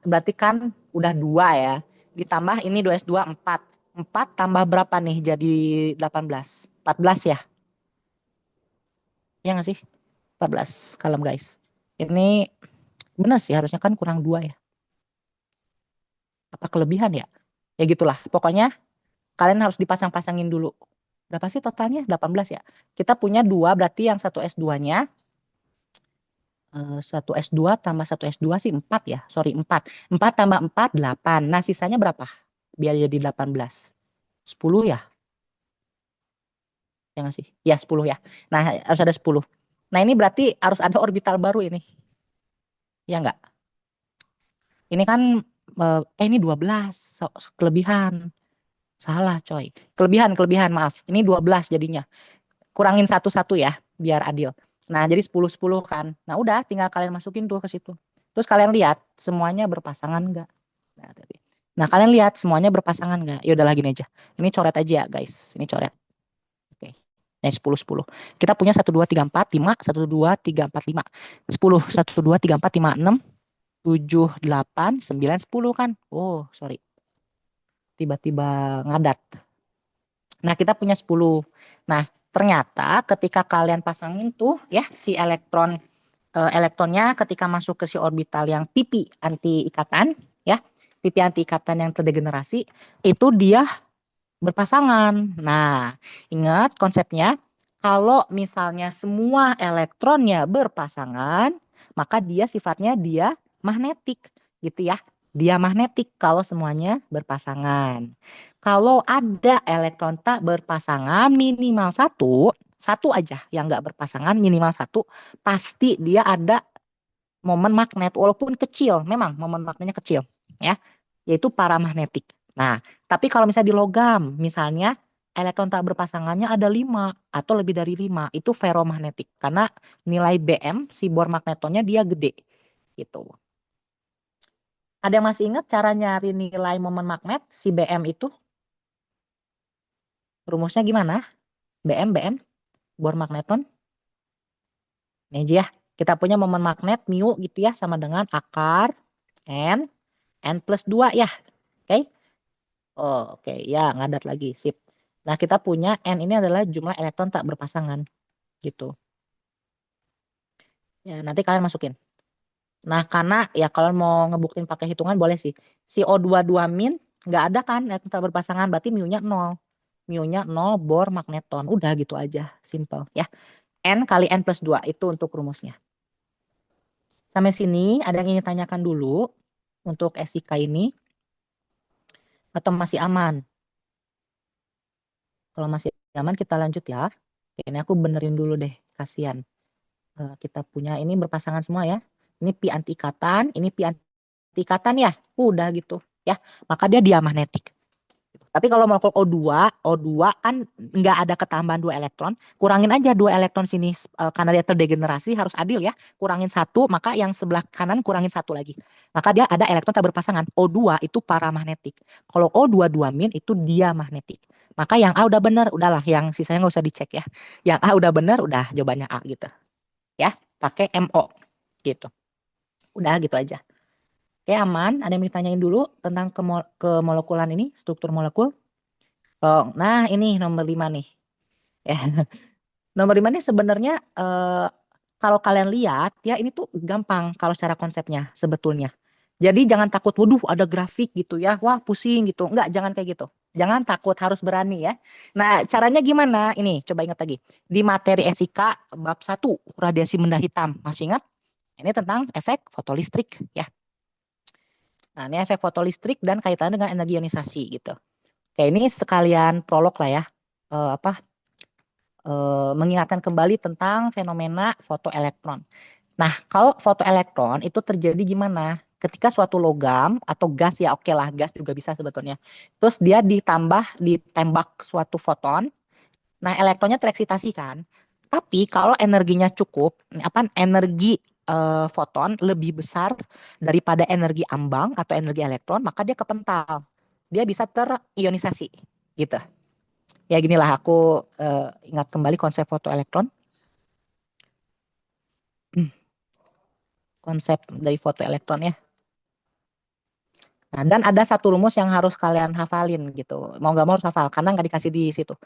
berarti kan udah 2 ya. Ditambah ini 2S2 4. 4 tambah berapa nih jadi 18? 14 ya? Ya nggak sih? 14 kalem guys. Ini benar sih harusnya kan kurang 2 ya. Apa kelebihan ya? Ya gitulah. Pokoknya kalian harus dipasang-pasangin dulu. Berapa sih totalnya? 18 ya. Kita punya 2 berarti yang 1S2-nya 1S2 tambah 1S2 sih 4 ya. Sorry 4. 4 tambah 4 8. Nah, sisanya berapa? Biar jadi 18. 10 ya? Ya nggak sih? Ya 10 ya. Nah, harus ada 10. Nah, ini berarti harus ada orbital baru ini. Ya nggak? Ini kan ini 12 kelebihan. Salah, coy. Kelebihan, maaf. Ini 12 jadinya. Kurangin 1 ya, biar adil. Nah, jadi 10 kan. Nah, udah tinggal kalian masukin tuh ke situ. Terus kalian lihat semuanya berpasangan enggak? Nah, kalian lihat semuanya berpasangan nggak? Ya udah lagi aja. Ini coret aja ya, guys. Ini coret. Oke. Nah, 10 10. Kita punya 1 2 3 4 5, 1 2 3 4 5. 10, 1 2 3 4 5 6 7 8 9 10 kan. Oh, sorry. Tiba-tiba ngadat. Nah, kita punya 10. Nah, ternyata ketika kalian pasangin tuh ya si elektronnya ketika masuk ke si orbital yang pipi anti ikatan ya, pipi anti ikatan yang terdegenerasi itu dia berpasangan. Nah, ingat konsepnya, kalau misalnya semua elektronnya berpasangan, maka dia sifatnya dia magnetik gitu ya. Dia magnetik kalau semuanya berpasangan. Kalau ada elektron tak berpasangan minimal satu, satu aja yang nggak berpasangan minimal satu, pasti dia ada momen magnet walaupun kecil, memang momen magnetnya kecil ya, yaitu paramagnetik. Nah, tapi kalau misalnya di logam, misalnya elektron tak berpasangannya ada 5 atau lebih dari 5, itu ferromagnetik karena nilai Bm si bor magnetonnya dia gede gitu. Ada yang masih ingat cara nyari nilai momen magnet si Bm itu? Rumusnya gimana? Bm bor magneton. Ini aja ya. Kita punya momen magnet mu gitu ya sama dengan akar n plus 2 ya. Oke? Oh, oke. Ya, ngadat lagi. Sip. Nah, kita punya N ini adalah jumlah elektron tak berpasangan. Gitu. Ya, nanti kalian masukin. Nah, karena ya kalau mau ngebuktiin pakai hitungan boleh sih. Si O22 min nggak ada kan elektron tak berpasangan. Berarti mu-nya 0. Mu-nya 0 bor magneton. Udah gitu aja. Simple ya. N kali N plus 2. Itu untuk rumusnya. Sampai sini ada yang ingin tanyakan dulu untuk SIK ini. Atau masih aman? Kalau masih aman kita lanjut ya. Ini aku benerin dulu deh. Kasihan. Kita punya ini berpasangan semua ya. Ini pi anti ikatan, ini pi anti ikatan ya. Udah gitu ya. Maka dia diamagnetik. Tapi kalau molekul O2 kan nggak ada ketambahan 2 elektron, kurangin aja 2 elektron sini karena dia terdegenerasi harus adil ya. Kurangin 1, maka yang sebelah kanan kurangin 1 lagi. Maka dia ada elektron tak berpasangan. O2 itu paramagnetik. Kalau O22 min itu diamagnetik. Maka yang A udah benar, udahlah yang sisanya nggak usah dicek ya. Yang A udah benar, udah jawabannya A gitu. Ya, pakai MO gitu. Udah gitu aja. Oke, aman. Ada yang ditanyain dulu tentang kemolekulan ini, struktur molekul? Oh, nah ini nomor 5 nih. Ya. Nomor 5 nih sebenarnya kalau kalian lihat ya ini tuh gampang kalau secara konsepnya sebetulnya. Jadi jangan takut, waduh ada grafik gitu ya, wah pusing gitu. Enggak, jangan kayak gitu. Jangan takut, harus berani ya. Nah, caranya gimana? Ini coba ingat lagi. Di materi SIK bab 1, radiasi benda hitam. Masih ingat? Ini tentang efek fotolistrik ya. Nah, ini efek fotolistrik dan kaitannya dengan energi ionisasi gitu. Oke, ini sekalian prolog lah ya. Mengingatkan kembali tentang fenomena fotoelektron. Nah, kalau fotoelektron itu terjadi gimana? Ketika suatu logam atau gas ya, oke lah, gas juga bisa sebetulnya. Terus dia ditembak suatu foton. Nah, elektronnya tereksitasi kan. Tapi kalau energinya cukup, energi foton lebih besar daripada energi ambang atau energi elektron, maka dia kepental. Dia bisa terionisasi gitu. Ya ginilah aku ingat kembali konsep fotoelektron. Konsep dari fotoelektron ya. Nah, dan ada satu rumus yang harus kalian hafalin gitu. Mau nggak mau harus hafal karena nggak dikasih di situ.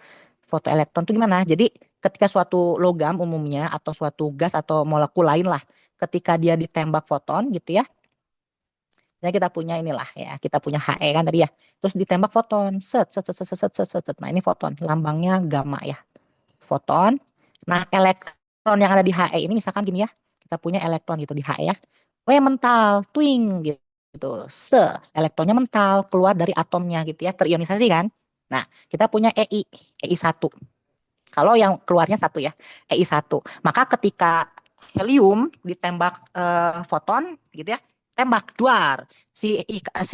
Fotoelektron itu gimana? Jadi ketika suatu logam umumnya atau suatu gas atau molekul lain lah, ketika dia ditembak foton gitu ya. Nah, kita punya inilah ya, kita punya He kan tadi ya. Terus ditembak foton, set set set set set set set. Nah, ini foton, lambangnya gamma ya. Foton. Nah, elektron yang ada di He ini misalkan gini ya. Kita punya elektron gitu di He ya. Mental, twing gitu. Elektronnya mental keluar dari atomnya gitu ya, terionisasi kan. Nah, kita punya Ei1. Kalau yang keluarnya satu ya, Ei1. Maka ketika helium ditembak foton gitu ya, tembak duar si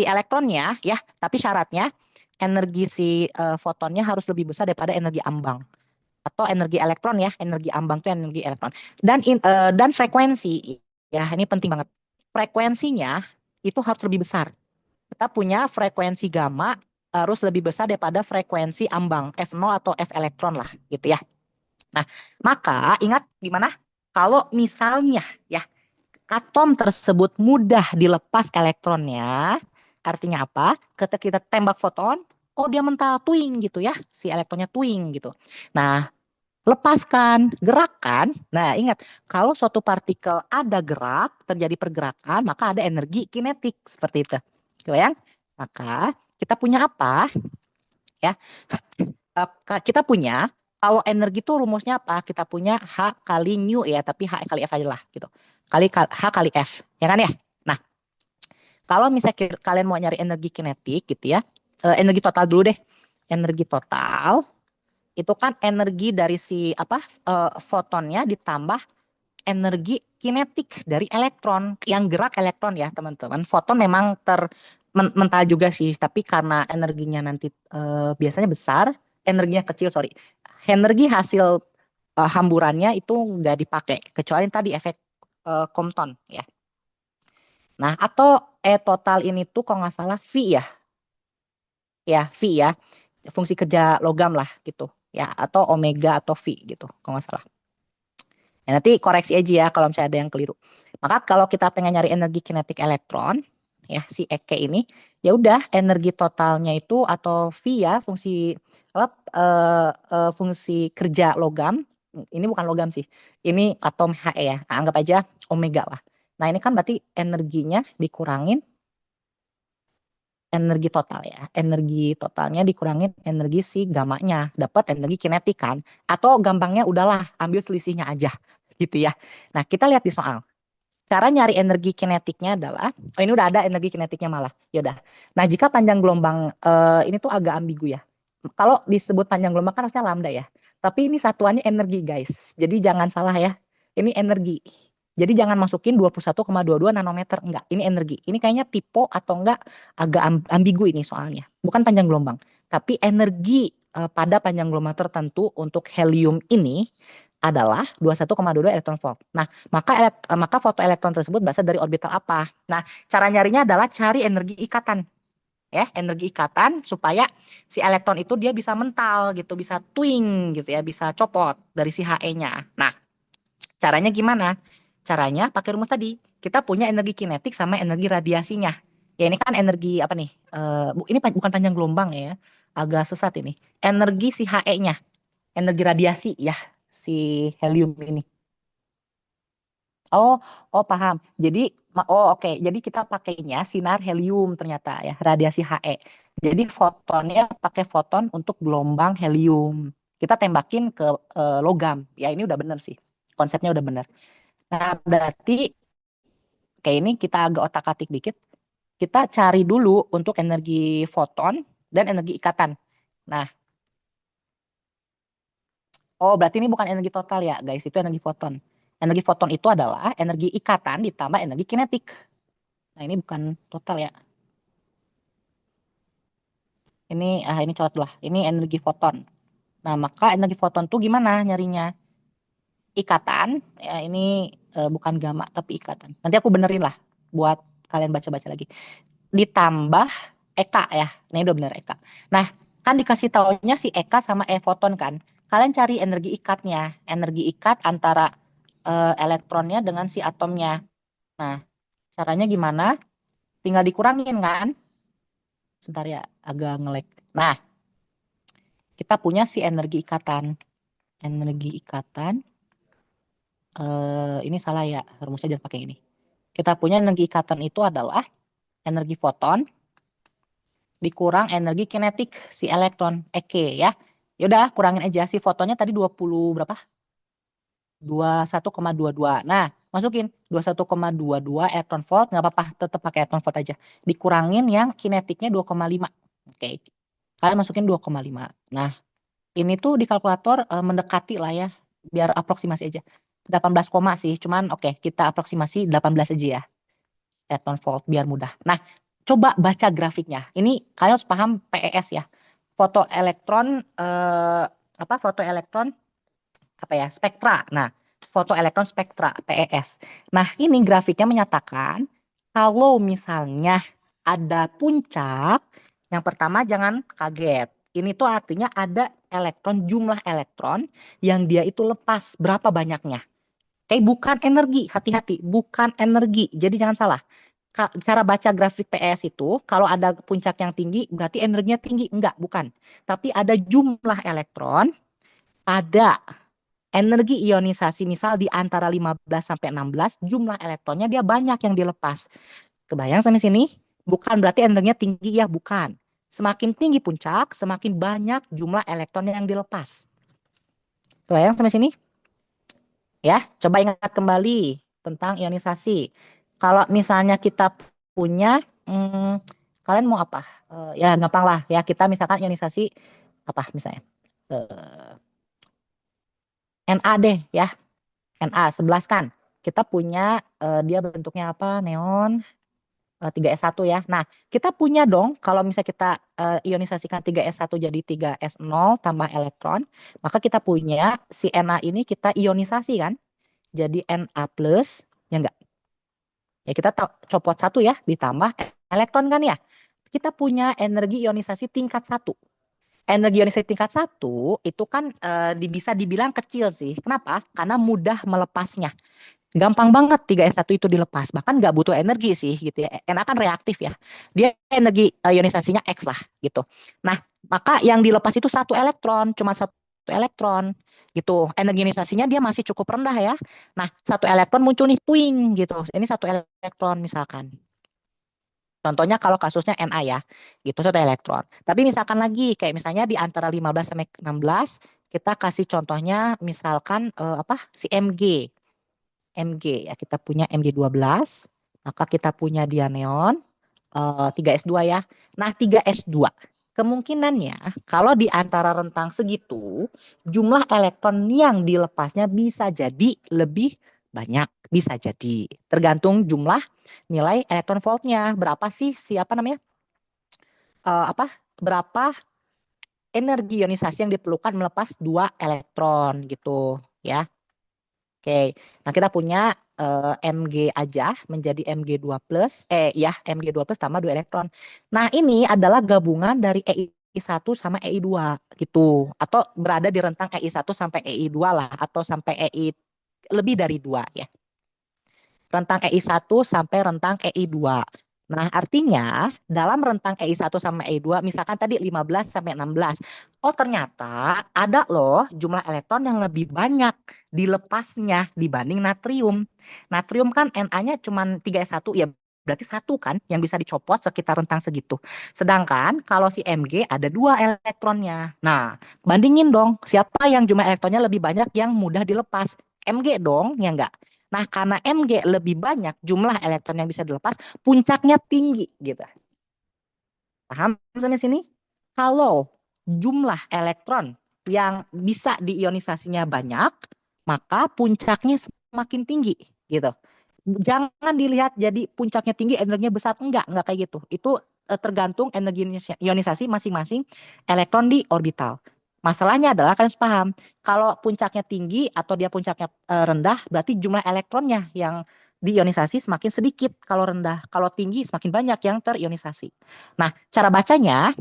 elektronnya ya, tapi syaratnya energi si fotonnya harus lebih besar daripada energi ambang atau energi elektron ya, energi ambang itu energi elektron. Dan frekuensi ya, ini penting banget. Frekuensinya itu harus lebih besar. kita punya frekuensi gamma harus lebih besar daripada frekuensi ambang F0 atau F elektron lah gitu ya. Nah, maka ingat gimana? Kalau misalnya ya atom tersebut mudah dilepas elektronnya, artinya apa? Ketika kita tembak foton, oh dia mental twing gitu ya, si elektronnya twing gitu. Nah, lepaskan gerakan. Nah, ingat, kalau suatu partikel ada gerak, terjadi pergerakan, maka ada energi kinetik seperti itu. Kebayang? Maka kita punya apa? Ya, kita punya kalau energi itu rumusnya apa? Kita punya H kali nu ya, tapi H kali F aja lah gitu. H kali F, ya kan ya? Nah, kalau misalnya kalian mau nyari energi kinetik gitu ya, energi total dulu deh. Energi total itu kan energi dari si fotonnya ditambah energi kinetik dari elektron yang gerak elektron ya teman-teman. Foton memang mental juga sih, tapi karena energinya nanti biasanya besar, energinya kecil sorry. Energi hasil hamburannya itu nggak dipakai kecuali tadi efek Compton ya. Nah atau total ini tuh kalau nggak salah V V ya fungsi kerja logam lah gitu ya atau omega atau V gitu kalau nggak salah. Ya, nanti koreksi aja ya kalau misalnya ada yang keliru. Maka kalau kita pengen nyari energi kinetik elektron, ya si Eke ini, ya udah energi totalnya itu atau V ya fungsi apa fungsi kerja logam. Ini bukan logam sih. Ini atom He ya. Nah, anggap aja omega lah. Nah, ini kan berarti energinya dikurangin energi total ya. Energi totalnya dikurangin energi si gamanya. Dapat energi kinetik kan. Atau gampangnya udahlah ambil selisihnya aja gitu ya. Nah, kita lihat di soal. Cara nyari energi kinetiknya adalah, oh ini udah ada energi kinetiknya malah. Ya udah. Nah, jika panjang gelombang ini tuh agak ambigu ya. Kalau disebut panjang gelombang kan harusnya lambda ya. Tapi ini satuannya energi, guys. Jadi jangan salah ya. Ini energi. Jadi jangan masukin 21,22 nanometer. Enggak, ini energi. Ini kayaknya pipo atau enggak agak ambigu ini soalnya. Bukan panjang gelombang. Tapi energi pada panjang gelombang tertentu untuk helium ini adalah 21,22 elektron volt. Nah, maka fotoelektron tersebut berasal dari orbital apa? Nah, cara nyarinya adalah cari energi ikatan. Ya, energi ikatan supaya si elektron itu dia bisa mental gitu, bisa twing gitu ya, bisa copot dari si He-nya. Nah, caranya gimana? Caranya pakai rumus tadi. Kita punya energi kinetik sama energi radiasinya. Ya ini kan energi apa nih? Ini bukan panjang gelombang ya. Agak sesat ini. Energi si He-nya. Energi radiasi ya si helium ini. Oh, oh paham. Jadi, oke. Jadi kita pakainya sinar helium ternyata ya, radiasi He. Jadi fotonnya pakai foton untuk gelombang helium. Kita tembakin ke logam. Ya ini udah bener sih. Konsepnya udah bener. Nah, berarti kayak ini kita agak otak-atik dikit. Kita cari dulu untuk energi foton dan energi ikatan. Nah, oh berarti ini bukan energi total ya guys, itu energi foton. Energi foton itu adalah energi ikatan ditambah energi kinetik. Nah, ini bukan total ya. Ini colot lah. Ini energi foton. Nah, maka energi foton tuh gimana nyarinya? Ikatan, ya ini bukan gamma tapi ikatan. Nanti aku benerin lah buat kalian baca-baca lagi. Ditambah Eka ya. Ini udah bener Eka. Nah, kan dikasih taunya si Eka sama E foton kan. Kalian cari energi ikatnya. Energi ikat antara elektronnya dengan si atomnya. Nah, caranya gimana? Tinggal dikurangin kan? Sebentar ya, agak ngelek. Nah, kita punya si energi ikatan. Energi ikatan, ini salah ya, rumusnya jangan pakai ini. Kita punya energi ikatan itu adalah energi foton dikurang energi kinetik si elektron, Eke ya. Yaudah, kurangin aja si fotonnya tadi 20 berapa? 21,22. Nah, masukin 21,22 elektron volt, nggak apa-apa, tetap pakai elektron volt aja. Dikurangin yang kinetiknya 2,5. Oke. Kalian masukin 2,5. Nah, ini tuh di kalkulator mendekati lah ya, biar aproksimasi aja. 18 koma sih, cuman oke, kita aproksimasi 18 aja ya. Elektron volt biar mudah. Nah, coba baca grafiknya. Ini kalian harus paham PES ya. Foto elektron foto elektron apa ya? Spektra. Nah, foto elektron spektra PES. Nah, ini grafiknya menyatakan kalau misalnya ada puncak, yang pertama jangan kaget. Ini tuh artinya ada elektron, jumlah elektron yang dia itu lepas. Berapa banyaknya? Oke, bukan energi. Hati-hati, bukan energi. Jadi jangan salah. Cara baca grafik PS itu, kalau ada puncak yang tinggi, berarti energinya tinggi. Enggak, bukan. Tapi ada jumlah elektron, ada energi ionisasi, misal di antara 15 sampai 16, jumlah elektronnya dia banyak yang dilepas. Kebayang sampai sini? Bukan berarti energinya tinggi, ya bukan. Semakin tinggi puncak, semakin banyak jumlah elektron yang dilepas. Kebayang sampai sini? Ya, coba ingat kembali tentang ionisasi. Kalau misalnya kita punya, kalian mau apa? Ya gampang lah ya, kita misalkan ionisasi apa misalnya? Na deh ya, Na11 kan. Kita punya dia bentuknya apa? Neon 3s1 ya. Nah, kita punya dong kalau misalnya kita ionisasikan 3s1 jadi 3s0 tambah elektron, maka kita punya si Na ini kita ionisasi kan jadi Na plus, ya enggak? Ya kita copot satu ya, ditambah elektron kan ya. Kita punya energi ionisasi tingkat 1. Energi ionisasi tingkat 1 itu kan bisa dibilang kecil sih. Kenapa? Karena mudah melepasnya. Gampang banget 3s1 itu dilepas. Bahkan nggak butuh energi sih gitu ya. Na kan reaktif ya. Dia energi ionisasinya X lah gitu. Nah, maka yang dilepas itu satu elektron, cuma satu elektron gitu. Energi ionisasinya dia masih cukup rendah ya. Nah, satu elektron muncul nih puing gitu. Ini satu elektron misalkan. Contohnya kalau kasusnya Na ya, gitu satu elektron. Tapi misalkan lagi kayak misalnya di antara 15 sampai 16 kita kasih contohnya misalkan apa si Mg. Mg ya, kita punya Mg12, maka kita punya dia neon 3s2 ya. Nah, 3s2 kemungkinannya kalau di antara rentang segitu jumlah elektron yang dilepasnya bisa jadi lebih banyak, bisa jadi tergantung jumlah nilai elektron voltnya. Berapa sih siapa namanya? Apa? Berapa energi ionisasi yang diperlukan melepas 2 elektron gitu ya. Oke, nah kita punya Mg aja menjadi Mg2 plus, ya Mg2 plus tambah 2 elektron. Nah ini adalah gabungan dari EI1 sama EI2 gitu. Atau berada di rentang EI1 sampai EI2 lah. Atau sampai EI lebih dari 2 ya. Rentang EI1 sampai rentang EI2. Nah, artinya dalam rentang EI1 sampai EI2, misalkan tadi 15 sampai 16. Oh, ternyata ada loh jumlah elektron yang lebih banyak dilepasnya dibanding natrium. Natrium kan Na-nya cuma 3s1, ya berarti satu kan yang bisa dicopot sekitar rentang segitu. Sedangkan kalau si Mg ada 2 elektronnya. Nah, bandingin dong siapa yang jumlah elektronnya lebih banyak yang mudah dilepas. Mg dong, ya enggak? Nah, karena Mg lebih banyak jumlah elektron yang bisa dilepas, puncaknya tinggi gitu. Paham sampai sini? Kalau jumlah elektron yang bisa diionisasinya banyak, maka puncaknya semakin tinggi gitu. Jangan dilihat jadi puncaknya tinggi energinya besar, enggak kayak gitu. Itu tergantung energi ionisasi masing-masing elektron di orbital. Masalahnya adalah kalian harus paham, kalau puncaknya tinggi atau dia puncaknya rendah, berarti jumlah elektronnya yang diionisasi semakin sedikit kalau rendah. Kalau tinggi semakin banyak yang terionisasi. Nah, cara bacanya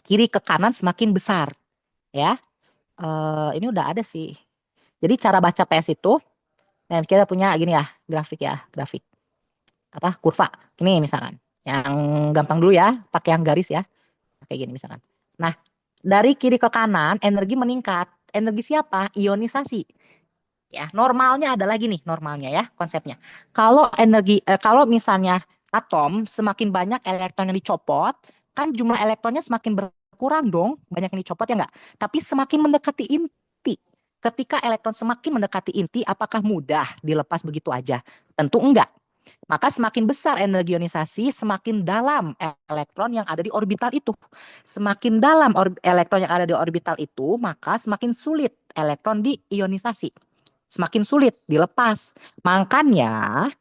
kiri ke kanan semakin besar, ya. Ini udah ada sih. Jadi cara baca PS itu, nah kita punya gini ya, grafik apa kurva. Ini misalkan, yang gampang dulu ya, pakai yang garis ya, kayak gini misalkan. Nah, dari kiri ke kanan energi meningkat. Energi siapa? Ionisasi. Ya, normalnya adalah gini, normalnya ya konsepnya. Kalau misalnya atom semakin banyak elektron yang dicopot, kan jumlah elektronnya semakin berkurang dong, banyak yang dicopot ya enggak? Tapi semakin mendekati inti. Ketika elektron semakin mendekati inti, apakah mudah dilepas begitu aja? Tentu enggak. Maka semakin besar energi ionisasi, semakin dalam elektron yang ada di orbital itu. Semakin dalam elektron yang ada di orbital itu, maka semakin sulit elektron diionisasi. Semakin sulit dilepas. Makanya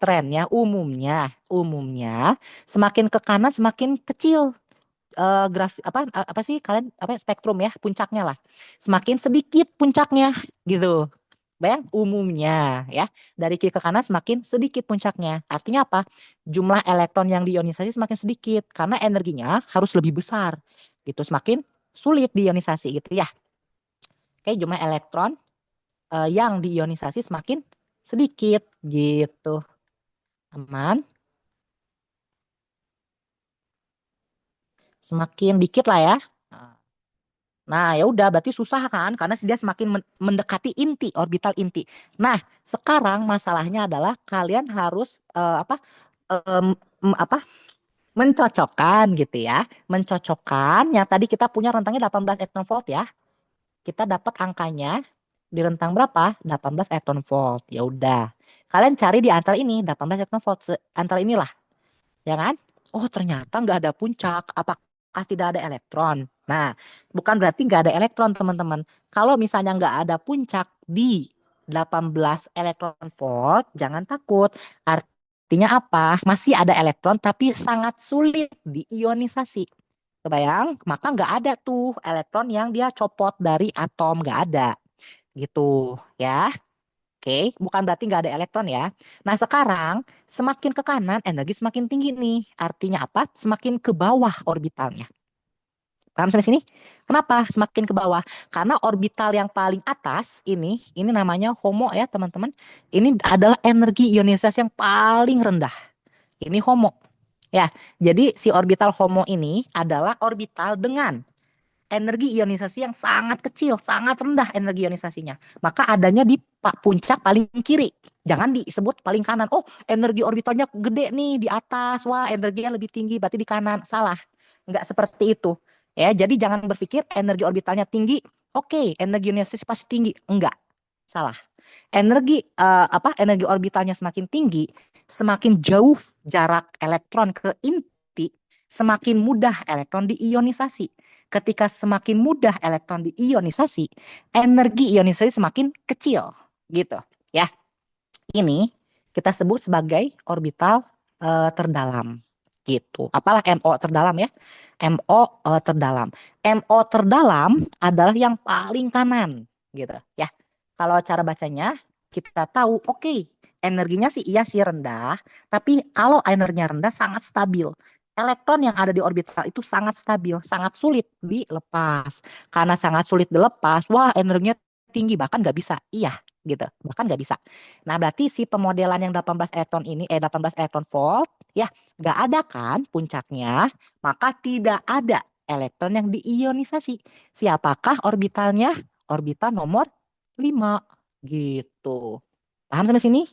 trennya umumnya semakin ke kanan semakin kecil grafik apa sih kalian apa spektrum ya puncaknya lah. Semakin sedikit puncaknya gitu. Bayang umumnya ya, dari kiri ke kanan semakin sedikit puncaknya. Artinya apa? Jumlah elektron yang diionisasi semakin sedikit karena energinya harus lebih besar. Gitu, semakin sulit diionisasi gitu ya. Oke, jumlah elektron yang diionisasi semakin sedikit gitu. Aman? Semakin dikit lah ya. Nah, ya udah berarti susah kan karena dia semakin mendekati inti, orbital inti. Nah, sekarang masalahnya adalah kalian harus em, apa mencocokkan gitu ya. Mencocokkan yang tadi kita punya rentangnya 18 electron volt ya. Kita dapat angkanya di rentang berapa? 18 electron volt. Ya udah. Kalian cari di antara ini 18 electron volt antara inilah, ya kan? Oh, ternyata nggak ada puncak. Apakah tidak ada elektron? Nah, bukan berarti nggak ada elektron, teman-teman. Kalau misalnya nggak ada puncak di 18 elektron volt, jangan takut. Artinya apa? Masih ada elektron, tapi sangat sulit diionisasi. Kebayang? Maka nggak ada tuh elektron yang dia copot dari atom, nggak ada. Gitu, ya. Oke, bukan berarti nggak ada elektron ya. Nah, sekarang semakin ke kanan energi semakin tinggi nih. Artinya apa? Semakin ke bawah orbitalnya. Paham sampai sini? Kenapa semakin ke bawah? Karena orbital yang paling atas ini namanya HOMO ya teman-teman. Ini adalah energi ionisasi yang paling rendah. Ini HOMO. Ya, jadi si orbital HOMO ini adalah orbital dengan energi ionisasi yang sangat kecil, sangat rendah energi ionisasinya. Maka adanya di puncak paling kiri. Jangan disebut paling kanan. Oh, energi orbitalnya gede nih di atas. Wah, energinya lebih tinggi, berarti di kanan. Salah. Enggak seperti itu. Ya, jadi jangan berpikir energi orbitalnya tinggi. Oke, energi ionisasi pasti tinggi. Enggak. Salah. Energi orbitalnya semakin tinggi, semakin jauh jarak elektron ke inti, semakin mudah elektron diionisasi. Ketika semakin mudah elektron diionisasi, energi ionisasi semakin kecil, gitu. Ya, ini kita sebut sebagai orbital terdalam, gitu. Apalah MO terdalam ya? MO terdalam. MO terdalam adalah yang paling kanan, gitu. Ya, kalau cara bacanya kita tahu, oke, energinya sih iya sih rendah, tapi kalau energinya rendah sangat stabil. Elektron yang ada di orbital itu sangat stabil, sangat sulit dilepas. Karena sangat sulit dilepas, wah energinya tinggi, bahkan nggak bisa. Iya, gitu. Bahkan nggak bisa. Nah, berarti si pemodelan yang 18 elektron ini, 18 elektron volt, ya nggak ada kan puncaknya, maka tidak ada elektron yang diionisasi. Siapakah orbitalnya? Orbital nomor 5 gitu. Paham sampai sini?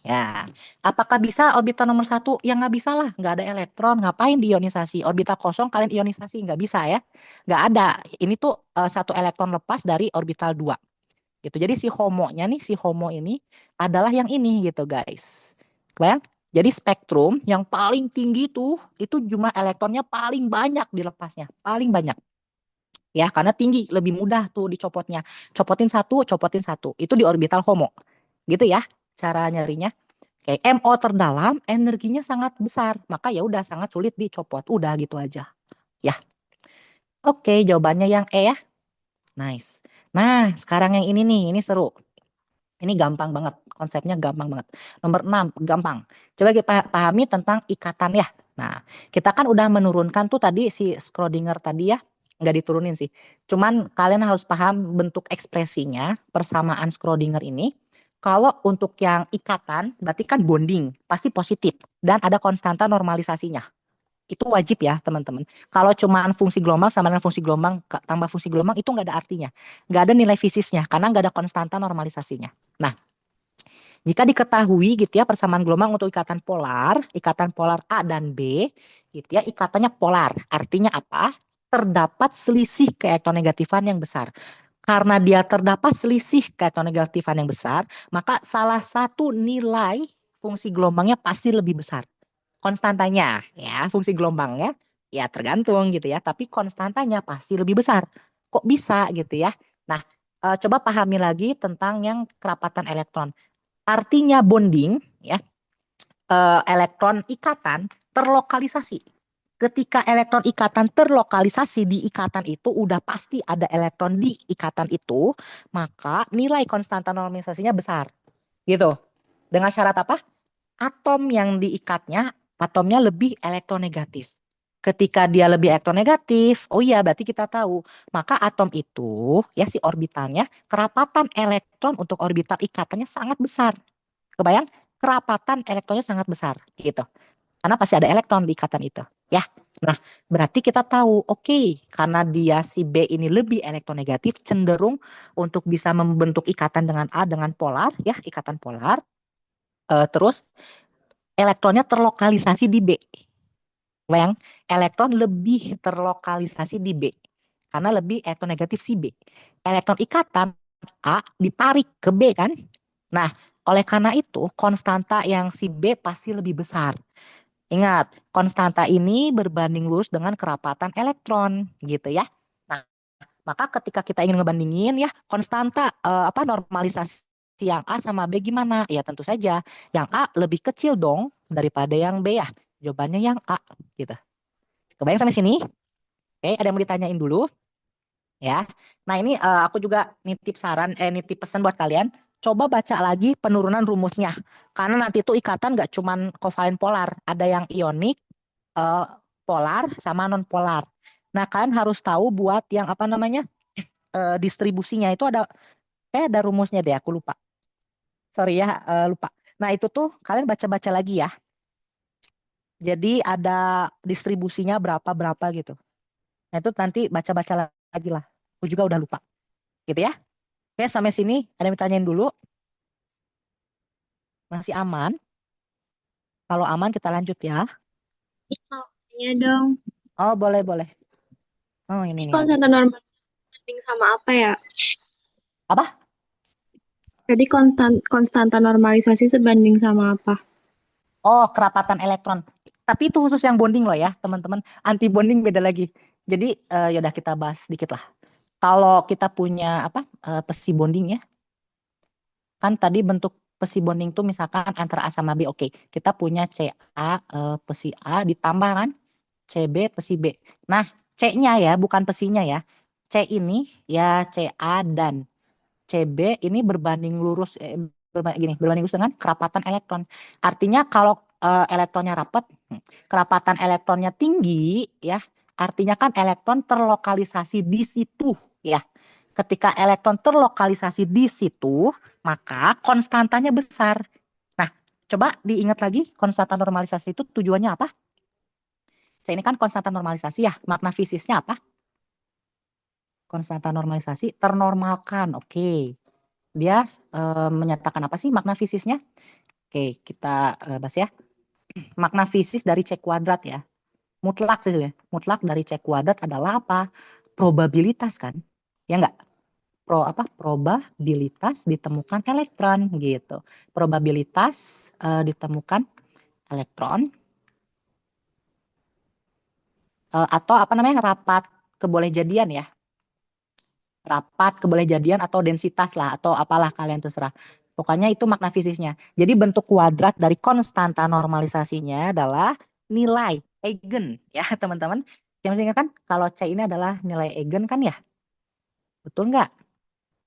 Ya, apakah bisa orbital nomor satu? Ya nggak bisa lah, nggak ada elektron. Ngapain diionisasi? Orbital kosong kalian ionisasi? Nggak bisa ya. Nggak ada. Ini tuh satu elektron lepas dari orbital 2. Gitu. Jadi si homonya nih, si homo ini adalah yang ini gitu guys. Kebayang? Jadi spektrum yang paling tinggi tuh, itu jumlah elektronnya paling banyak dilepasnya. Paling banyak. Ya, karena tinggi, lebih mudah tuh dicopotnya. Copotin satu. Itu di orbital HOMO. Gitu ya, cara nyarinya. Oke, MO terdalam energinya sangat besar, maka ya udah sangat sulit dicopot. Udah gitu aja. Ya. Oke, jawabannya yang E ya. Nice. Nah, sekarang yang ini nih, ini seru. Ini gampang banget, konsepnya gampang banget. Nomor 6, gampang. Coba kita pahami tentang ikatan ya. Nah, kita kan udah menurunkan tuh tadi si Schrödinger tadi ya. Nggak diturunin sih. Cuman kalian harus paham bentuk ekspresinya, persamaan Schrödinger ini. Kalau untuk yang ikatan, berarti kan bonding, pasti positif. Dan ada konstanta normalisasinya. Itu wajib ya teman-teman. Kalau cuma fungsi gelombang sama dengan fungsi gelombang tambah fungsi gelombang itu nggak ada artinya. Nggak ada nilai fisisnya karena nggak ada konstanta normalisasinya. Nah, jika diketahui gitu ya persamaan gelombang untuk ikatan polar A dan B gitu ya, ikatannya polar. Artinya apa? Terdapat selisih keelektronegatifan yang besar. Karena dia terdapat selisih keelektronegatifan yang besar, maka salah satu nilai fungsi gelombangnya pasti lebih besar. Konstantanya ya, fungsi gelombangnya ya tergantung gitu ya, tapi konstantanya pasti lebih besar. Kok bisa gitu ya? Nah, coba pahami lagi tentang yang kerapatan elektron. Artinya bonding ya, elektron ikatan terlokalisasi. Ketika elektron ikatan terlokalisasi di ikatan itu, udah pasti ada elektron di ikatan itu, maka nilai konstanta normalisasinya besar. Gitu. Dengan syarat apa? Atom yang diikatnya, atomnya lebih elektronegatif. Ketika dia lebih elektronegatif, oh iya berarti kita tahu, maka atom itu, ya si orbitalnya, kerapatan elektron untuk orbital ikatannya sangat besar. Kebayang? Kerapatan elektronnya sangat besar, gitu. Karena pasti ada elektron di ikatan itu, ya. Nah, berarti kita tahu, oke, karena dia si B ini lebih elektronegatif, cenderung untuk bisa membentuk ikatan dengan A dengan polar, ya, ikatan polar. Terus elektronnya terlokalisasi di B. Yang elektron lebih terlokalisasi di B karena lebih elektronegatif si B. Elektron ikatan A ditarik ke B kan. Nah, oleh karena itu konstanta yang si B pasti lebih besar. Ingat, konstanta ini berbanding lurus dengan kerapatan elektron gitu ya. Nah, maka ketika kita ingin ngebandingin ya konstanta normalisasi yang A sama B gimana? Ya tentu saja yang A lebih kecil dong daripada yang B ya. Jawabannya yang A gitu. Kebayang sampai sini? Oke, ada yang mau ditanyain dulu ya. Nah, ini aku juga nitip pesan buat kalian. Coba baca lagi penurunan rumusnya. Karena nanti itu ikatan nggak cuman kovalen polar, ada yang ionik, eh, polar sama non polar. Nah, kalian harus tahu buat yang apa namanya distribusinya itu ada rumusnya deh, aku lupa. Sorry ya, lupa. Nah, itu tuh kalian baca-baca lagi ya. Jadi ada distribusinya berapa-berapa gitu. Nah, itu nanti baca-baca lagi lah. Aku juga udah lupa. Gitu ya. Oke, sampai sini ada yang ditanyain dulu. Masih aman? Kalau aman kita lanjut ya. Iya dong. Oh, boleh, boleh. Oh, ini Ini nih. konstanta normal banding sama apa ya? Apa? Jadi konstanta normalisasi sebanding sama apa? Oh, kerapatan elektron. Tapi itu khusus yang bonding loh ya, teman-teman. Anti bonding beda lagi. Jadi, yaudah kita bahas sedikit lah. Kalau kita punya pesi bonding ya, kan tadi bentuk pesi bonding tuh misalkan antara A sama B. Oke, kita punya Ca pesi A ditambah kan Cb pesi B. Nah, C-nya ya, bukan pesinya ya. C ini ya Ca dan Cb ini berbanding lurus dengan kerapatan elektron. Artinya kalau elektronnya rapat, kerapatan elektronnya tinggi ya, artinya kan elektron terlokalisasi di situ ya. Ketika elektron terlokalisasi di situ, maka konstantanya besar. Nah, coba diingat lagi konstanta normalisasi itu tujuannya apa? C ini kan konstanta normalisasi ya. Makna fisisnya apa? Konstanta normalisasi ternormalkan. Oke. Dia menyatakan apa sih makna fisisnya? Oke, kita bahas ya. Makna fisis dari C kuadrat ya. Mutlak sih ya. Mutlak dari C kuadrat adalah apa? Probabilitas kan? Ya enggak? Probabilitas ditemukan elektron gitu. Probabilitas ditemukan elektron atau apa namanya? Rapat kebolehjadian ya. Rapat kebolehjadian atau densitas lah atau apalah kalian terserah. Pokoknya itu makna fisisnya. Jadi bentuk kuadrat dari konstanta normalisasinya adalah nilai eigen ya teman-teman. Yang masih ingat kan kalau C ini adalah nilai eigen kan ya? Betul nggak?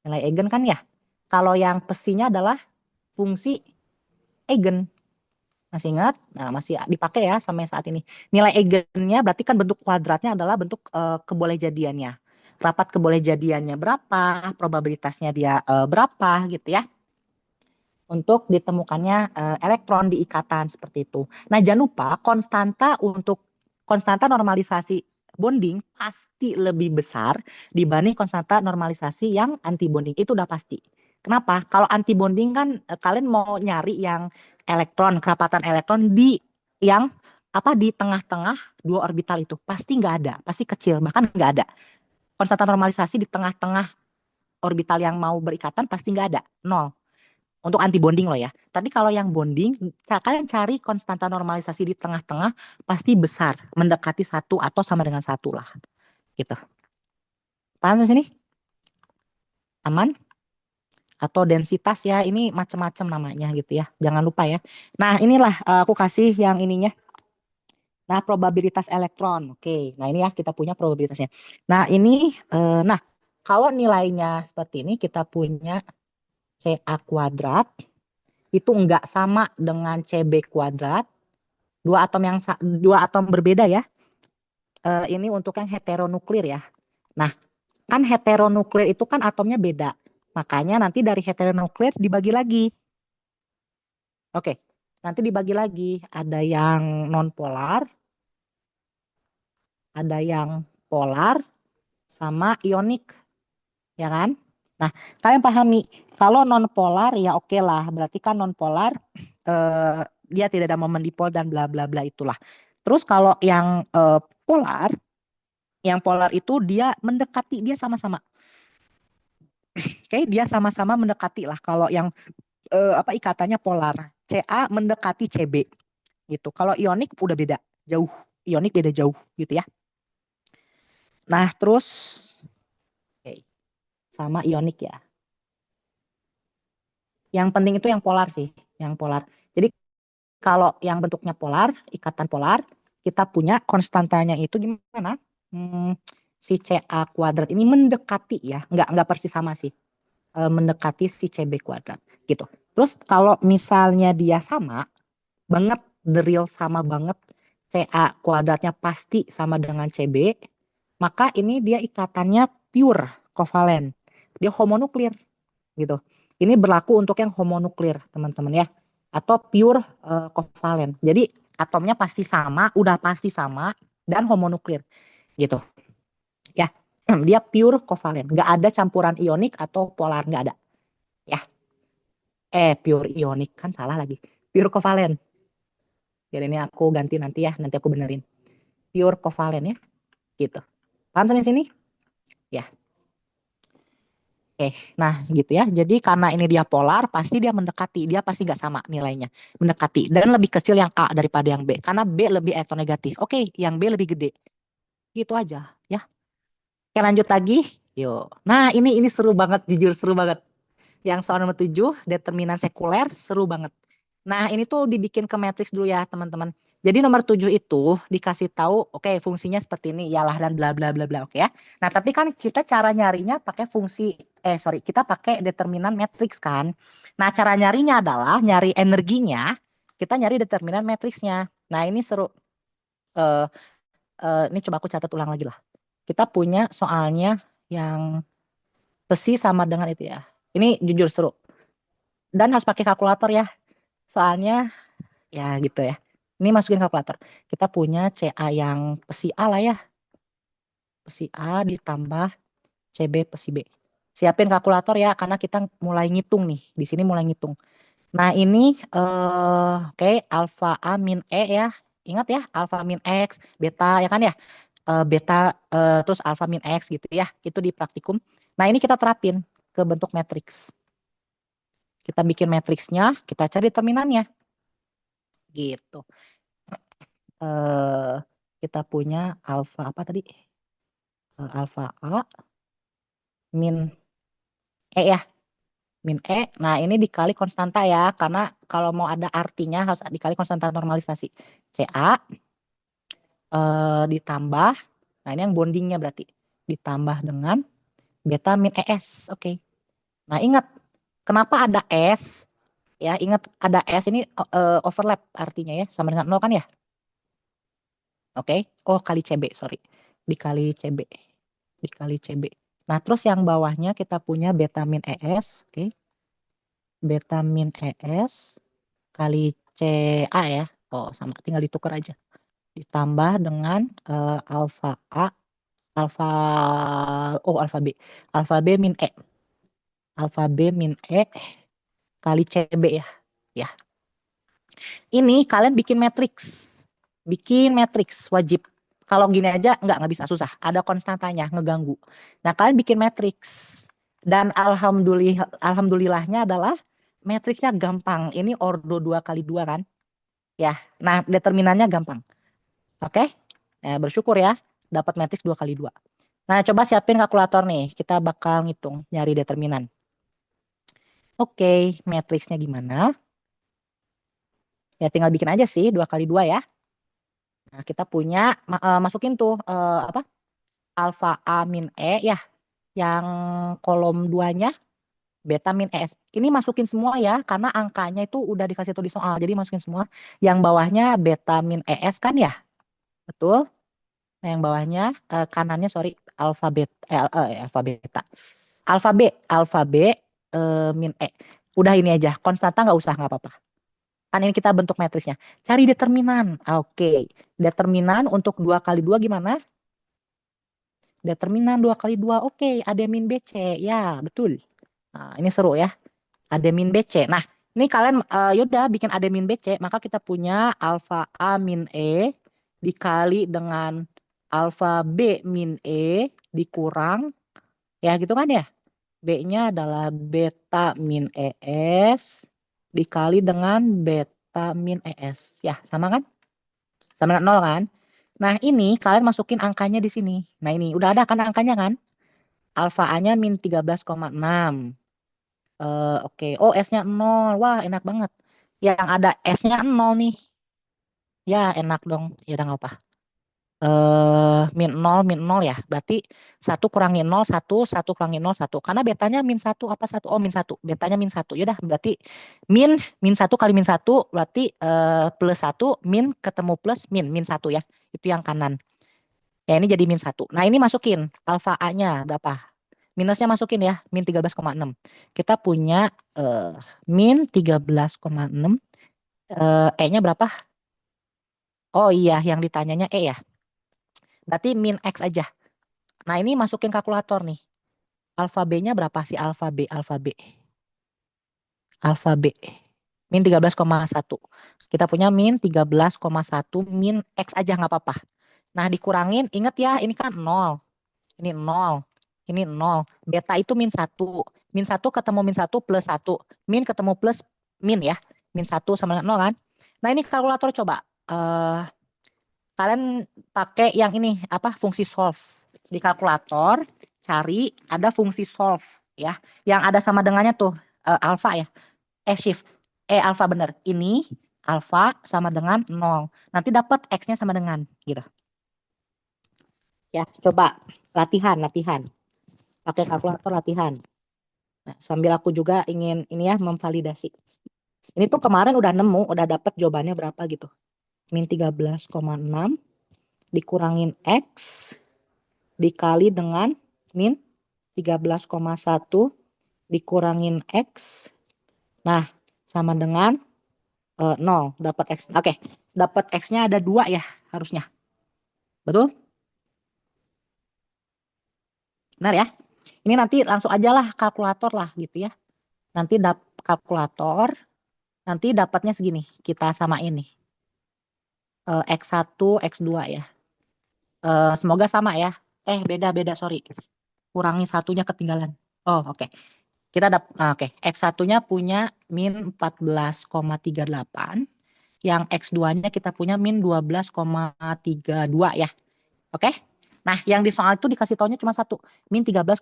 Nilai eigen kan ya? Kalau yang pesinya adalah fungsi eigen. Masih ingat? Nah, masih dipakai ya sampai saat ini. Nilai eigennya berarti kan bentuk kuadratnya adalah bentuk kebolehjadiannya. Rapat kebolehjadiannya berapa, probabilitasnya dia berapa gitu ya. Untuk ditemukannya elektron di ikatan seperti itu. Nah, jangan lupa konstanta normalisasi bonding pasti lebih besar dibanding konstanta normalisasi yang anti bonding. Itu udah pasti. Kenapa? Kalau anti bonding kan kalian mau nyari yang kerapatan elektron di yang di tengah-tengah dua orbital itu pasti nggak ada, pasti kecil, bahkan nggak ada. Konstanta normalisasi di tengah-tengah orbital yang mau berikatan pasti nggak ada, nol. Untuk anti bonding loh ya. Tapi kalau yang bonding, kalian cari konstanta normalisasi di tengah-tengah pasti besar, mendekati satu atau sama dengan satu lah, gitu. Paham di sini? Aman? Atau densitas ya, ini macam-macam namanya gitu ya. Jangan lupa ya. Nah inilah aku kasih yang ininya. Nah, probabilitas elektron. Oke, nah ini ya kita punya probabilitasnya. Nah, ini, nah kalau nilainya seperti ini, kita punya CA kuadrat, itu enggak sama dengan CB kuadrat. Dua atom berbeda ya. Ini untuk yang heteronuklir ya. Nah, kan heteronuklir itu kan atomnya beda. Makanya nanti dari heteronuklir dibagi lagi. Oke, nanti dibagi lagi. Ada yang nonpolar, ada yang polar, sama ionik, ya kan? Nah, kalian pahami, kalau nonpolar ya oke lah. Berarti kan nonpolar dia tidak ada momen dipol dan bla bla bla itulah. Terus kalau yang polar, yang polar itu dia mendekati, dia sama-sama. Oke, dia sama-sama mendekati lah. Kalau yang apa ikatannya polar, Ca mendekati Cb gitu. Kalau ionik udah beda jauh, ionik beda jauh gitu ya. Nah terus oke, sama ionik ya. Yang penting itu yang polar sih, yang polar. Jadi kalau yang bentuknya polar, ikatan polar, kita punya konstantanya itu gimana? Si Ca kuadrat ini mendekati ya, nggak persis sama sih, mendekati si Cb kuadrat gitu. Terus kalau misalnya dia sama banget, the real sama banget, Ca kuadratnya pasti sama dengan Cb, maka ini dia ikatannya pure kovalen. Dia homonuklir gitu. Ini berlaku untuk yang homonuklir, teman-teman ya. Atau pure kovalen. Jadi atomnya pasti sama, udah pasti sama dan homonuklir gitu. Ya. Dia pure kovalen, nggak ada campuran ionik atau polar, nggak ada. Ya. Pure ionik kan salah lagi. Pure kovalen. Jadi ini aku ganti nanti ya, nanti aku benerin. Pure kovalen ya, gitu. Paham sampai sini? Ya. Oke, nah gitu ya. Jadi karena ini dia polar, pasti dia mendekati, dia pasti nggak sama nilainya, mendekati dan lebih kecil yang A daripada yang B, karena B lebih elektronegatif. Oke, yang B lebih gede. Gitu aja, ya. Oke, lanjut lagi. Yuk. Nah ini seru banget, jujur seru banget. Yang soal nomor 7, determinan sekuler, seru banget. Nah, ini tuh dibikin ke matriks dulu ya, teman-teman. Jadi nomor 7 itu dikasih tahu, oke, fungsinya seperti ini, ialah dan bla bla bla bla, oke ya. Nah, tapi kan kita cara nyarinya pakai kita pakai determinan matriks kan. Nah, cara nyarinya adalah nyari energinya, kita nyari determinan matriksnya. Nah, ini seru. Eh, ini coba aku catat ulang lagi lah. Kita punya soalnya yang besi sama dengan itu ya. Ini jujur seru. Dan harus pakai kalkulator ya. Soalnya ya gitu ya. Ini masukin kalkulator. Kita punya CA yang pesi A lah ya. Pesi A ditambah CB pesi B. Siapin kalkulator ya karena kita mulai ngitung nih. Di sini mulai ngitung. Nah ini oke, alfa A min E ya. Ingat ya, alfa min X, beta ya kan ya. Beta terus alfa min X gitu ya. Itu di praktikum. Nah ini kita terapin ke bentuk matriks. Kita bikin matriksnya, kita cari determinannya. Gitu. eh Kita punya alfa apa tadi? Alfa A min E ya, min E. Nah, ini dikali konstanta ya, karena kalau mau ada artinya harus dikali konstanta normalisasi. Ca ditambah, nah ini yang bondingnya berarti, ditambah dengan beta min ES. Oke. Nah, ingat kenapa ada S? Ya, ingat ada S ini overlap artinya ya, sama dengan 0 kan ya? Oke. Oh, kali CB, sorry. Dikali CB. Dikali CB. Nah, terus yang bawahnya kita punya beta min ES. Oke. Beta min ES kali CA ya. Oh, sama. Tinggal ditukar aja. Ditambah dengan alfa A. Alfa, alfa B. Alfa B min E. Alfa B min E kali CB ya. Ya. Ini kalian bikin matriks. Bikin matriks wajib. Kalau gini aja nggak bisa, susah. Ada konstantanya ngeganggu. Nah kalian bikin matriks. Dan alhamdulillahnya adalah matriksnya gampang. Ini ordo 2 kali 2 kan. Ya, nah determinannya gampang. Oke, nah, bersyukur ya dapat matriks 2 kali 2. Nah coba siapin kalkulator nih. Kita bakal ngitung nyari determinan. Oke, matriksnya gimana? Ya tinggal bikin aja sih 2 kali 2 ya. Nah, kita punya masukin tuh apa? Alfa A min E ya, yang kolom 2-nya beta min ES. Ini masukin semua ya, karena angkanya itu udah dikasih tuh di soal. Jadi masukin semua. Yang bawahnya beta min ES kan ya? Betul? Nah, yang bawahnya kanannya sorry alfabet alfabeta. Alfa B min E. Udah ini aja, konstanta nggak usah, nggak apa-apa. Kan ini kita bentuk matriksnya. Cari determinan. Oke. Determinan untuk 2 kali 2 gimana? Determinan 2 kali 2. Oke, ada min BC. Ya, betul. Nah, ini seru ya. Ada min BC. Nah, ini kalian yaudah bikin ada min BC, maka kita punya alfa A min E dikali dengan alfa B min E dikurang, ya gitu kan ya. B-nya adalah beta min ES dikali dengan beta min ES. Ya, sama kan? Sama dengan 0 kan? Nah, ini kalian masukin angkanya di sini. Nah, ini udah ada kan angkanya kan? Alfa A-nya min 13,6. Oke. Oh, S-nya 0. Wah, enak banget. Yang ada S-nya 0 nih. Ya, enak dong. Ya udah nggak apa. Min 0 ya. Berarti 1 kurangi 0, 1, 1 kurangi 0, 1. Karena betanya min 1 apa 1? Oh, min 1. Betanya min 1. Ya udah, berarti min 1 kali min 1 berarti plus 1 min ketemu plus min 1 ya. Itu yang kanan. Ya, ini jadi min 1. Nah, ini masukin alfa A-nya berapa? Minusnya masukin ya, min 13,6. Kita punya eh, min 13,6. E-nya berapa? Oh iya, yang ditanyanya E ya. Berarti min X aja. Nah, ini masukin kalkulator nih. Alfa B-nya berapa sih alfa B? Alfa B. Alfa B. Min 13,1. Kita punya min 13,1 min X aja nggak apa-apa. Nah, dikurangin, ingat ya, ini kan 0. Ini 0. Ini 0. Beta itu min 1. Min 1 ketemu min 1 plus 1. Min ketemu plus min ya. Min 1 sama dengan 0 kan. Nah, ini kalkulator coba. Kalian pakai yang ini, apa, fungsi solve. Di kalkulator, cari ada fungsi solve ya. Yang ada sama dengannya tuh, alfa ya. Shift. Alfa bener. Ini alfa sama dengan 0. Nanti dapat X-nya sama dengan gitu. Ya, coba latihan. Pakai kalkulator latihan. Nah, sambil aku juga ingin ini ya memvalidasi. Ini tuh kemarin udah nemu, udah dapat jawabannya berapa gitu. Min 13,6 dikurangin X dikali dengan min 13,1 dikurangin X. Nah, sama dengan 0. Dapat X. Oke, dapat X-nya ada 2 ya harusnya. Betul? Benar ya? Ini nanti langsung aja lah kalkulator lah gitu ya. Nanti kalkulator, nanti dapatnya segini. Kita samain nih. X1, X2 ya. Semoga sama ya. Beda, sorry. Kurangi satunya ketinggalan. Oh, oke. Kita oke. X1-nya punya min 14,38. Yang X2-nya kita punya min 12,32 ya. Oke? Nah, yang di soal itu dikasih taunya cuma satu. Min 13,32.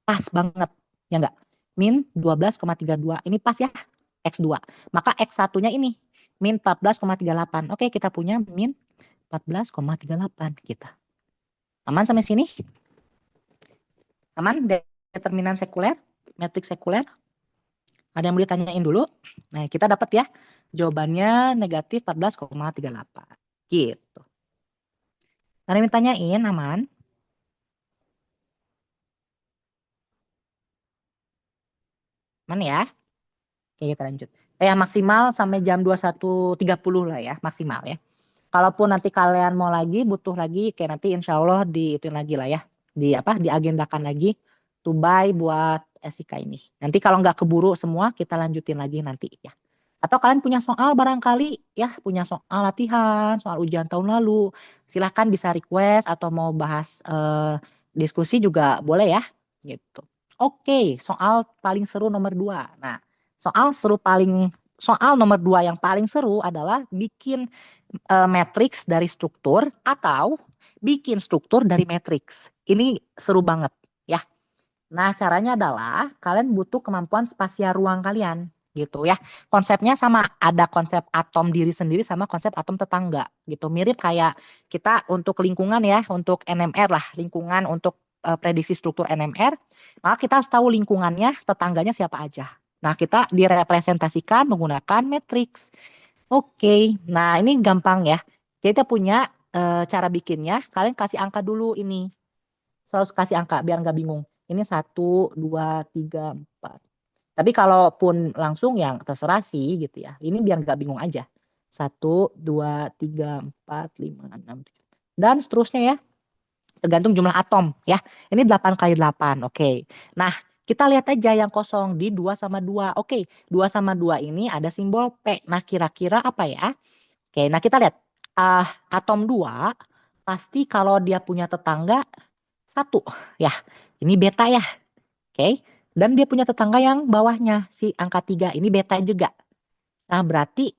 Pas banget. Ya enggak? Min 12,32. Ini pas ya. X2. Maka X1-nya ini. Min 14,38. Oke, kita punya min 14,38 kita. Aman sampai sini? Aman? Determinan sekuler? Matriks sekuler? Ada yang mau ditanyain dulu? Nah, kita dapat ya. Jawabannya negatif 14,38. Gitu. Ada yang ditanyain, aman? Aman ya? Oke, kita lanjut. Maksimal sampai jam 21.30 lah ya, maksimal ya. Kalaupun nanti kalian mau lagi, butuh lagi, kayak nanti insya Allah diituin lagi lah ya. Diagendakan lagi to buy buat SIK ini. Nanti kalau nggak keburu semua, kita lanjutin lagi nanti ya. Atau kalian punya soal barangkali ya, punya soal latihan, soal ujian tahun lalu. Silahkan bisa request atau mau bahas diskusi juga boleh ya. Gitu. Oke, soal paling seru nomor 2. Nah, soal nomor 2 yang paling seru adalah bikin matriks dari struktur atau bikin struktur dari matriks. Ini seru banget ya. Nah, caranya adalah kalian butuh kemampuan spasial ruang kalian. gitu ya. Konsepnya sama, ada konsep atom diri sendiri sama konsep atom tetangga gitu. Mirip kayak kita untuk lingkungan ya, untuk NMR lah, lingkungan untuk prediksi struktur NMR, maka kita harus tahu lingkungannya, tetangganya siapa aja. Nah, kita direpresentasikan menggunakan matriks. Oke, nah ini gampang ya. Kita punya cara bikinnya, kalian kasih angka dulu ini. Selalu kasih angka biar nggak bingung. Ini 1, 2, 3, 4. Tapi kalaupun langsung yang terserah sih gitu ya. Ini biar nggak bingung aja. 1, 2, 3, 4, 5, 6, 7. Dan seterusnya ya. Tergantung jumlah atom ya. Ini 8 kali 8. Oke. Nah, kita lihat aja yang kosong di 2 sama 2. Oke, 2 sama 2 ini ada simbol P. Nah, kira-kira apa ya? Oke, nah kita lihat. Atom 2 pasti kalau dia punya tetangga satu. Ya, ini beta ya. Oke. Dan dia punya tetangga yang bawahnya, si angka 3. Ini beta juga. Nah, berarti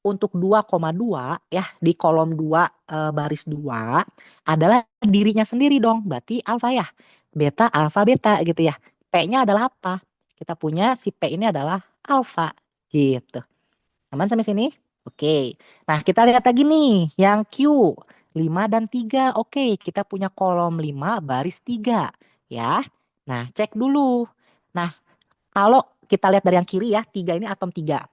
untuk 2,2 ya, di kolom 2 baris 2 adalah dirinya sendiri dong. Berarti alfa ya. Beta, alfa, beta gitu ya. P-nya adalah apa? Kita punya si P ini adalah alfa gitu. Aman sampai sini? Oke. Nah, kita lihat lagi nih yang Q. 5 dan 3. Oke, kita punya kolom 5 baris 3 ya. Nah, cek dulu. Nah, kalau kita lihat dari yang kiri ya, 3 ini atom 3.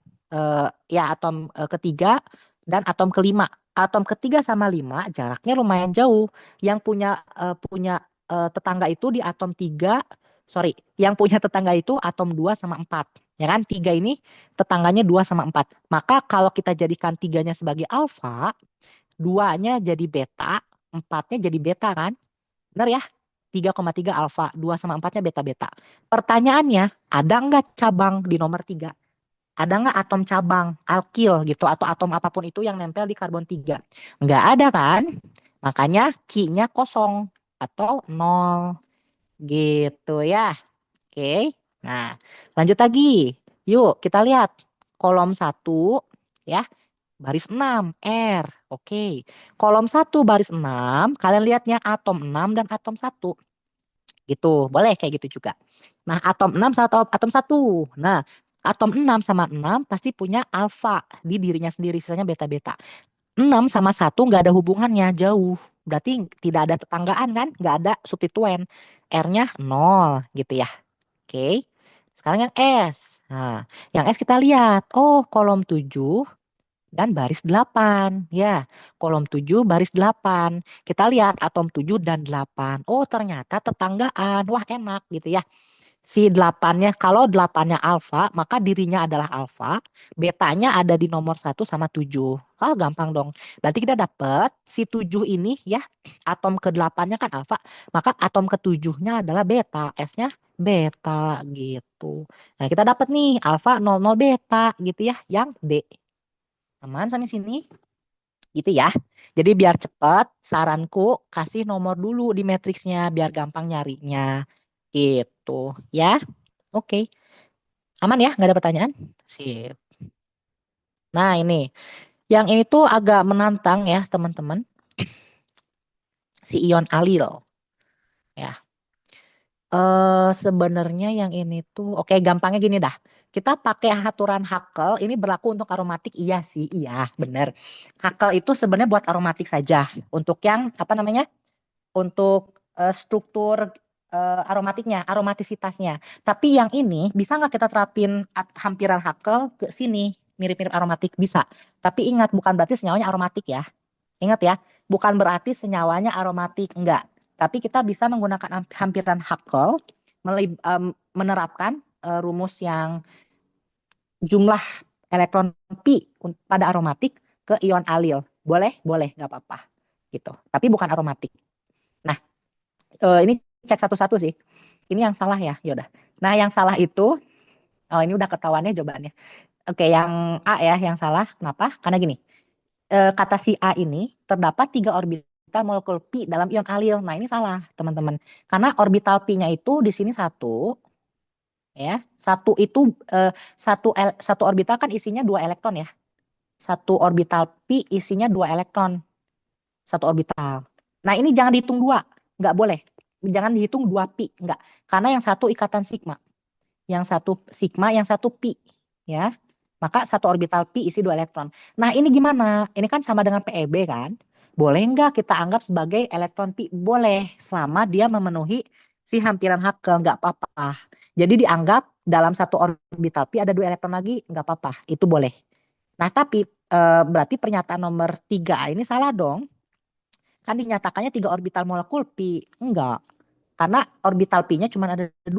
Ya, atom ketiga dan atom kelima. Atom ketiga sama 5 jaraknya lumayan jauh. Yang punya tetangga itu di atom 3, sorry, yang punya tetangga itu atom 2 sama 4. Ya kan? 3 ini tetangganya 2 sama 4. Maka kalau kita jadikan tiganya sebagai alfa, 2-nya jadi beta, 4-nya jadi beta kan? Benar ya? 3,3 alfa, 2 sama 4-nya beta-beta. Pertanyaannya, ada nggak cabang di nomor 3? Ada nggak atom cabang, alkil gitu, atau atom apapun itu yang nempel di karbon 3? Nggak ada kan? Makanya Ki-nya kosong atau 0 gitu ya. Oke, nah lanjut lagi. Yuk kita lihat kolom 1 ya, baris 6, R. Oke, kolom 1 baris 6, kalian lihatnya atom 6 dan atom 1. Gitu, boleh kayak gitu juga. Nah, atom 6 sama atom 1. Nah, atom 6 sama 6 pasti punya alfa di dirinya sendiri, sisanya beta-beta. 6 sama 1 nggak ada hubungannya, jauh. Berarti tidak ada tetanggaan kan? Nggak ada substituen. R-nya 0 gitu ya. Oke. Sekarang yang S. Nah, yang S kita lihat. Oh, kolom 7 dan baris 8. Ya, kolom 7 baris 8. Kita lihat atom 7 dan 8. Oh, ternyata tetanggaan. Wah, enak gitu ya. Si 8-nya, kalau 8-nya alfa, maka dirinya adalah alfa. Betanya ada di nomor 1 sama 7. Ah, gampang dong. Berarti kita dapat si 7 ini ya, atom ke-8-nya kan alfa, maka atom ke-7-nya adalah beta. S-nya beta gitu. Nah, kita dapat nih alfa 00 beta gitu ya, yang D. Aman sampai sini? Gitu ya. Jadi biar cepat, saranku kasih nomor dulu di matriksnya biar gampang nyarinya. Gitu ya. Oke. Aman ya? Nggak ada pertanyaan? Sip. Nah ini. Yang ini tuh agak menantang ya teman-teman. Si ion alil. Ya. Sebenarnya yang ini tuh, oke gampangnya gini dah. Kita pakai aturan Haskell, ini berlaku untuk aromatik, iya sih, iya bener. Haskell itu sebenarnya buat aromatik saja. Untuk yang, apa namanya, untuk struktur aromatiknya, aromatisitasnya. Tapi yang ini, bisa nggak kita terapin hampiran Haskell ke sini, mirip-mirip aromatik? Bisa. Tapi ingat, bukan berarti senyawanya aromatik ya. Ingat ya, bukan berarti senyawanya aromatik, enggak. Tapi kita bisa menggunakan hampiran Haskell, menerapkan rumus yang jumlah elektron pi pada aromatik ke ion alil. Boleh? Boleh, nggak apa-apa. Gitu. Tapi bukan aromatik. Nah, ini cek satu-satu sih. Ini yang salah ya, yaudah. Nah, yang salah itu, oh ini udah ketahuannya jawabannya. Oke, yang A ya, yang salah. Kenapa? Karena gini, kata si A ini terdapat 3 orbital molekul pi dalam ion alil. Nah, ini salah, teman-teman. Karena orbital pi-nya itu di sini 1, ya. Satu orbital kan isinya 2 elektron ya. Satu orbital pi isinya 2 elektron. Satu orbital. Nah, ini jangan dihitung 2. Nggak boleh. Jangan dihitung 2 pi. Nggak. Karena yang satu ikatan sigma. Yang satu sigma, yang satu pi. ya. Maka satu orbital pi isi 2 elektron. Nah, ini gimana? Ini kan sama dengan PeB kan? Boleh nggak kita anggap sebagai elektron pi? Boleh, selama dia memenuhi si hampiran Hubble, nggak apa-apa. Jadi dianggap dalam satu orbital pi ada 2 elektron lagi, nggak apa-apa. Itu boleh. Nah, tapi berarti pernyataan nomor 3 ini salah dong. Kan dinyatakannya 3 orbital molekul pi. Enggak. Karena orbital pi-nya cuma ada 2.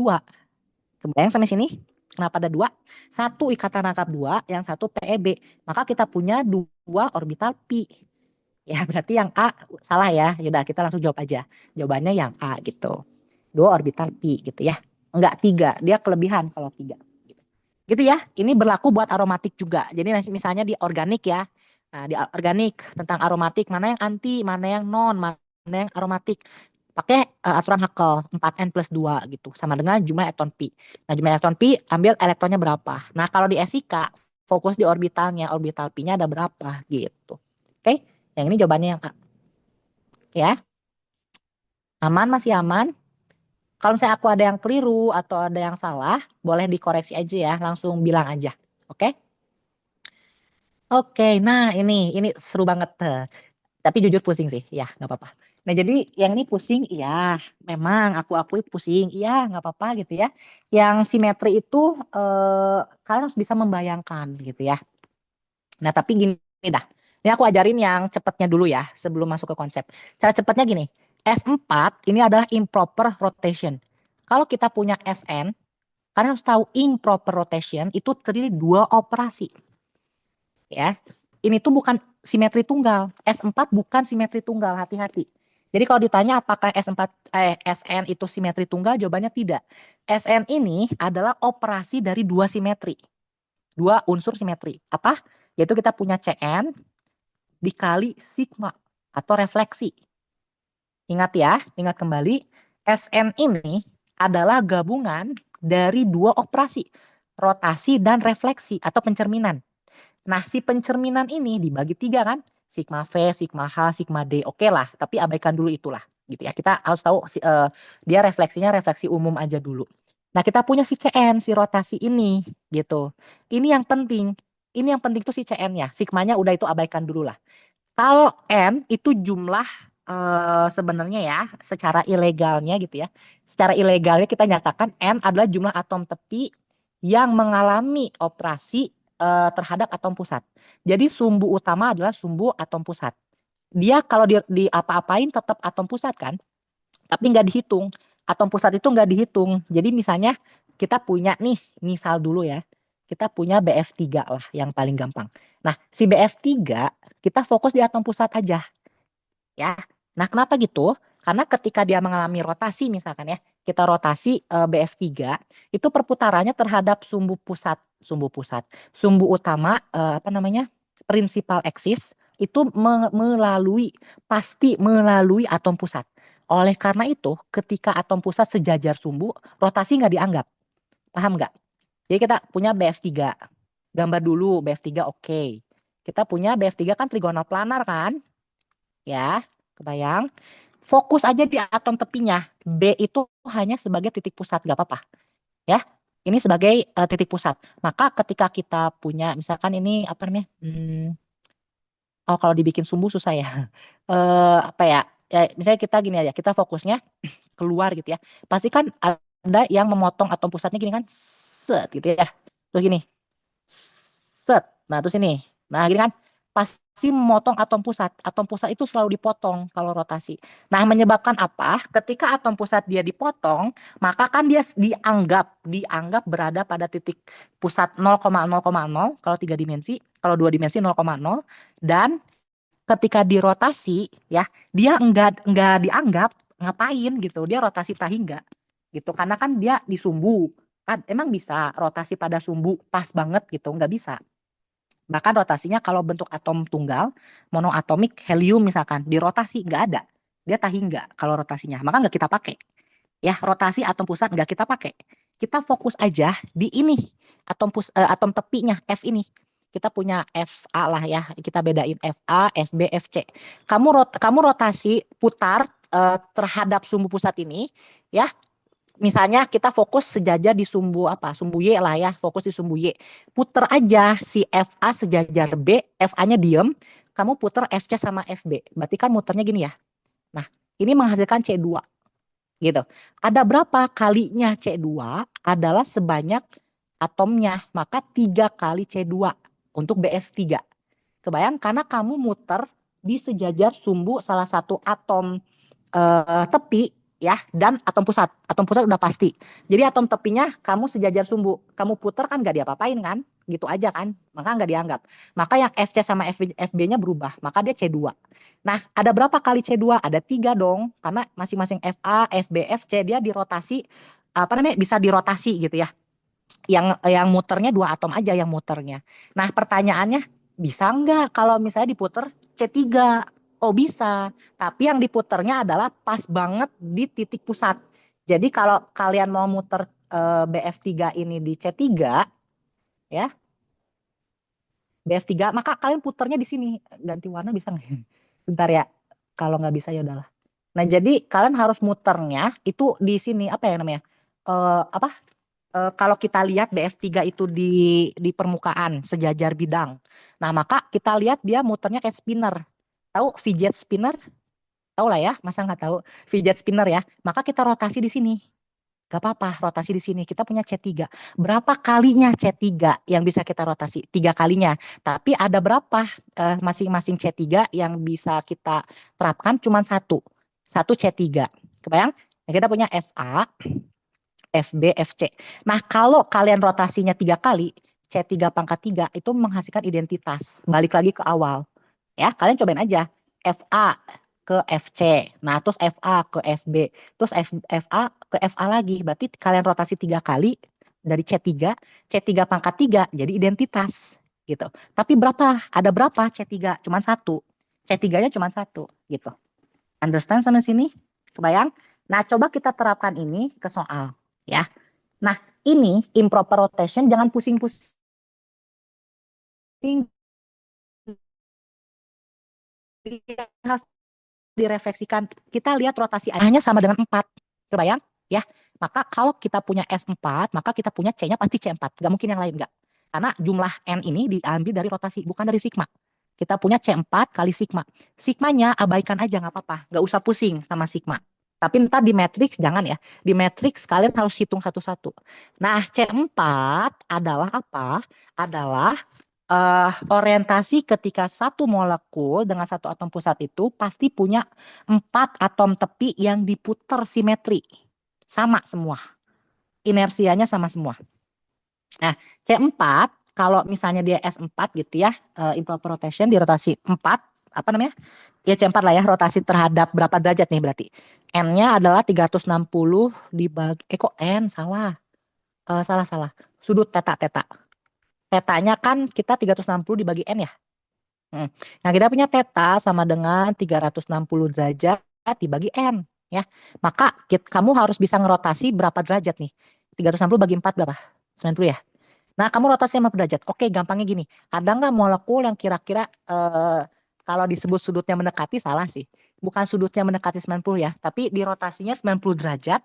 Kebayang sampai sini? Kenapa ada 2? Satu ikatan rangkap 2, yang satu PeB. Maka kita punya 2 orbital pi. Ya berarti yang A salah ya. Yaudah kita langsung jawab aja. Jawabannya yang A gitu. 2 orbital pi gitu ya. Enggak 3, dia kelebihan kalau 3. Gitu ya. Ini berlaku buat aromatik juga. Jadi misalnya di organik ya. Nah, di organik tentang aromatik mana yang anti, mana yang non, mana yang aromatik. Pakai aturan Haskell 4n+2 gitu. Sama dengan jumlah elektron pi. Nah, jumlah elektron pi ambil elektronnya berapa. Nah, kalau di SIK fokus di orbitalnya, orbital pi-nya ada berapa gitu. Oke, yang ini jawabannya yang A. Ya, aman, masih aman. Kalau misalnya aku ada yang keliru atau ada yang salah, boleh dikoreksi aja ya, langsung bilang aja. Oke? Oke, nah ini seru banget. Tapi jujur pusing sih, ya nggak apa-apa. Nah jadi yang ini pusing, iya memang aku akui pusing, iya nggak apa-apa gitu ya. Yang simetri itu kalian harus bisa membayangkan gitu ya. Nah tapi gini dah, ini aku ajarin yang cepatnya dulu ya sebelum masuk ke konsep. Cara cepatnya gini, S4 ini adalah improper rotation. Kalau kita punya SN, kalian harus tahu improper rotation itu terdiri 2 operasi. Ya, ini tuh bukan simetri tunggal. S4 bukan simetri tunggal, hati-hati. Jadi kalau ditanya apakah SN itu simetri tunggal, jawabannya tidak. SN ini adalah operasi dari 2 simetri. 2 unsur simetri. Apa? Yaitu kita punya CN dikali sigma atau refleksi. Ingat ya, ingat kembali. SN ini adalah gabungan dari 2 operasi. Rotasi dan refleksi atau pencerminan. Nah, si pencerminan ini dibagi 3 kan? Sigma V, sigma H, sigma D. Oke lah, tapi abaikan dulu itulah. Gitu ya. Kita harus tahu dia refleksinya refleksi umum aja dulu. Nah, kita punya si CN, si rotasi ini gitu. Ini yang penting. Ini yang penting tuh si CN-nya. Sigmanya udah itu abaikan dulu lah. Kalau N itu jumlah sebenarnya ya, secara ilegalnya gitu ya. Secara ilegalnya kita nyatakan N adalah jumlah atom tepi yang mengalami operasi terhadap atom pusat. Jadi sumbu utama adalah sumbu atom pusat. Dia kalau di apa-apain tetap atom pusat kan, tapi nggak dihitung. Atom pusat itu nggak dihitung. Jadi misalnya kita punya nih, misal dulu ya, kita punya BF3 lah yang paling gampang. Nah, si BF3 kita fokus di atom pusat aja ya. Nah, kenapa gitu? Karena ketika dia mengalami rotasi misalkan ya, kita rotasi BF3 itu perputarannya terhadap sumbu utama apa namanya? Principal axis itu pasti melalui atom pusat. Oleh karena itu, ketika atom pusat sejajar sumbu, rotasi nggak dianggap. Paham nggak? Jadi kita punya BF3. Gambar dulu BF3 oke. Kita punya BF3 kan trigonal planar kan? Ya, kebayang. Fokus aja di atom tepinya. B itu hanya sebagai titik pusat, gak apa-apa. Ya, ini sebagai titik pusat. Maka ketika kita punya, misalkan ini apa namanya? Oh, kalau dibikin sumbu susah ya. Apa ya? Ya, misalnya kita gini aja, kita fokusnya keluar gitu ya. Pasti kan ada yang memotong atom pusatnya gini kan, set gitu ya. Terus gini, set. Nah, terus ini. Nah, gini kan pasti memotong atom pusat. Atom pusat itu selalu dipotong kalau rotasi. Nah, menyebabkan apa? Ketika atom pusat dia dipotong, maka kan dia dianggap berada pada titik pusat 0,0,0 kalau 3 dimensi, kalau 2 dimensi 0,0 dan ketika dirotasi ya, dia enggak dianggap ngapain gitu. Dia rotasi tahi enggak gitu. Karena kan dia di sumbu. Kan emang bisa rotasi pada sumbu pas banget gitu, enggak bisa. Bahkan rotasinya kalau bentuk atom tunggal, monoatomik helium misalkan, dirotasi nggak ada. Dia tahi nggak kalau rotasinya. Maka nggak kita pakai. Ya, rotasi atom pusat nggak kita pakai. Kita fokus aja di ini, atom tepinya, F ini. Kita punya FA lah ya, kita bedain FA, FB, FC. Kamu rotasi putar terhadap sumbu pusat ini, ya misalnya kita fokus sejajar di sumbu apa? Sumbu Y lah ya, fokus di sumbu Y. Puter aja si FA sejajar B, FA-nya diem, kamu puter FC sama FB. Berarti kan muternya gini ya. Nah, ini menghasilkan C2 gitu. Ada berapa kalinya C2 adalah sebanyak atomnya, maka 3 kali C2 untuk BF3. Kebayang karena kamu muter di sejajar sumbu salah satu atom tepi ya dan atom pusat. Atom pusat udah pasti. Jadi atom tepinya kamu sejajar sumbu, kamu puter kan nggak diapa-apain kan? Gitu aja kan, maka nggak dianggap. Maka yang FC sama FB-nya berubah, maka dia C2. Nah, ada berapa kali C2? Ada 3 dong, karena masing-masing FA, FB, FC dia dirotasi, apa namanya, bisa dirotasi gitu ya. Yang muternya 2 atom aja yang muternya. Nah, pertanyaannya, bisa nggak kalau misalnya diputer C3? Oh bisa, tapi yang diputernya adalah pas banget di titik pusat. Jadi kalau kalian mau muter BF3 ini di C3 ya, BF3 maka kalian puternya di sini. Ganti warna bisa nggak? Bentar ya. Kalau nggak bisa ya udahlah. Nah, jadi kalian harus muternya itu di sini apa ya namanya? Apa? Kalau kita lihat BF3 itu di permukaan sejajar bidang. Nah, maka kita lihat dia muternya kayak spinner. Tahu fidget spinner? Tahu lah ya, masa nggak tahu fidget spinner ya. Maka kita rotasi di sini. Gak apa-apa, rotasi di sini. Kita punya C3. Berapa kalinya C3 yang bisa kita rotasi? 3 kalinya. Tapi ada berapa masing-masing C3 yang bisa kita terapkan? Cuma satu. Satu C3. Kebayang? Nah, kita punya FA, FB, FC. Nah, kalau kalian rotasinya 3 kali, C3 pangkat 3 itu menghasilkan identitas. Balik lagi ke awal. Ya, kalian cobain aja. FA ke FC. Nah, terus FA ke FB. Terus FA ke FA lagi. Berarti kalian rotasi 3 kali dari C3. C3 pangkat 3 jadi identitas. Gitu. Tapi berapa? Ada berapa C3? Cuman satu. C3-nya cuma satu. Gitu. Understand sampai sini? Kebayang? Nah, coba kita terapkan ini ke soal. Ya. Nah, ini improper rotation jangan pusing-pusing direfleksikan. Kita lihat rotasi hanya sama dengan 4. Kebayang? Ya. Maka kalau kita punya S4, maka kita punya C-nya pasti C4. Gak mungkin yang lain, enggak. Karena jumlah N ini diambil dari rotasi, bukan dari sigma. Kita punya C4 kali sigma. Sigmanya abaikan aja, nggak apa-apa. Nggak usah pusing sama sigma. Tapi ntar di matriks, jangan ya. Di matriks kalian harus hitung satu-satu. Nah, C4 adalah apa? Adalah orientasi ketika satu molekul dengan satu atom pusat itu pasti punya 4 atom tepi yang diputar simetri. Sama semua. Inersianya sama semua. Nah, C4 kalau misalnya dia S4 gitu ya, improper rotation di rotasi 4, apa namanya? Ya C4 lah ya, rotasi terhadap berapa derajat nih berarti? N-nya adalah 360 dibagi, kok N? Salah. Salah. Sudut teta. Tetanya kan kita 360 dibagi N ya. Nah, kita punya teta sama dengan 360 derajat dibagi N. Ya. Maka kamu harus bisa ngerotasi berapa derajat nih? 360 bagi 4 berapa? 90 ya? Nah, kamu rotasi sama derajat. Oke, gampangnya gini. Ada nggak molekul yang kira-kira kalau disebut sudutnya mendekati, salah sih. Bukan sudutnya mendekati 90 ya, tapi di rotasinya 90 derajat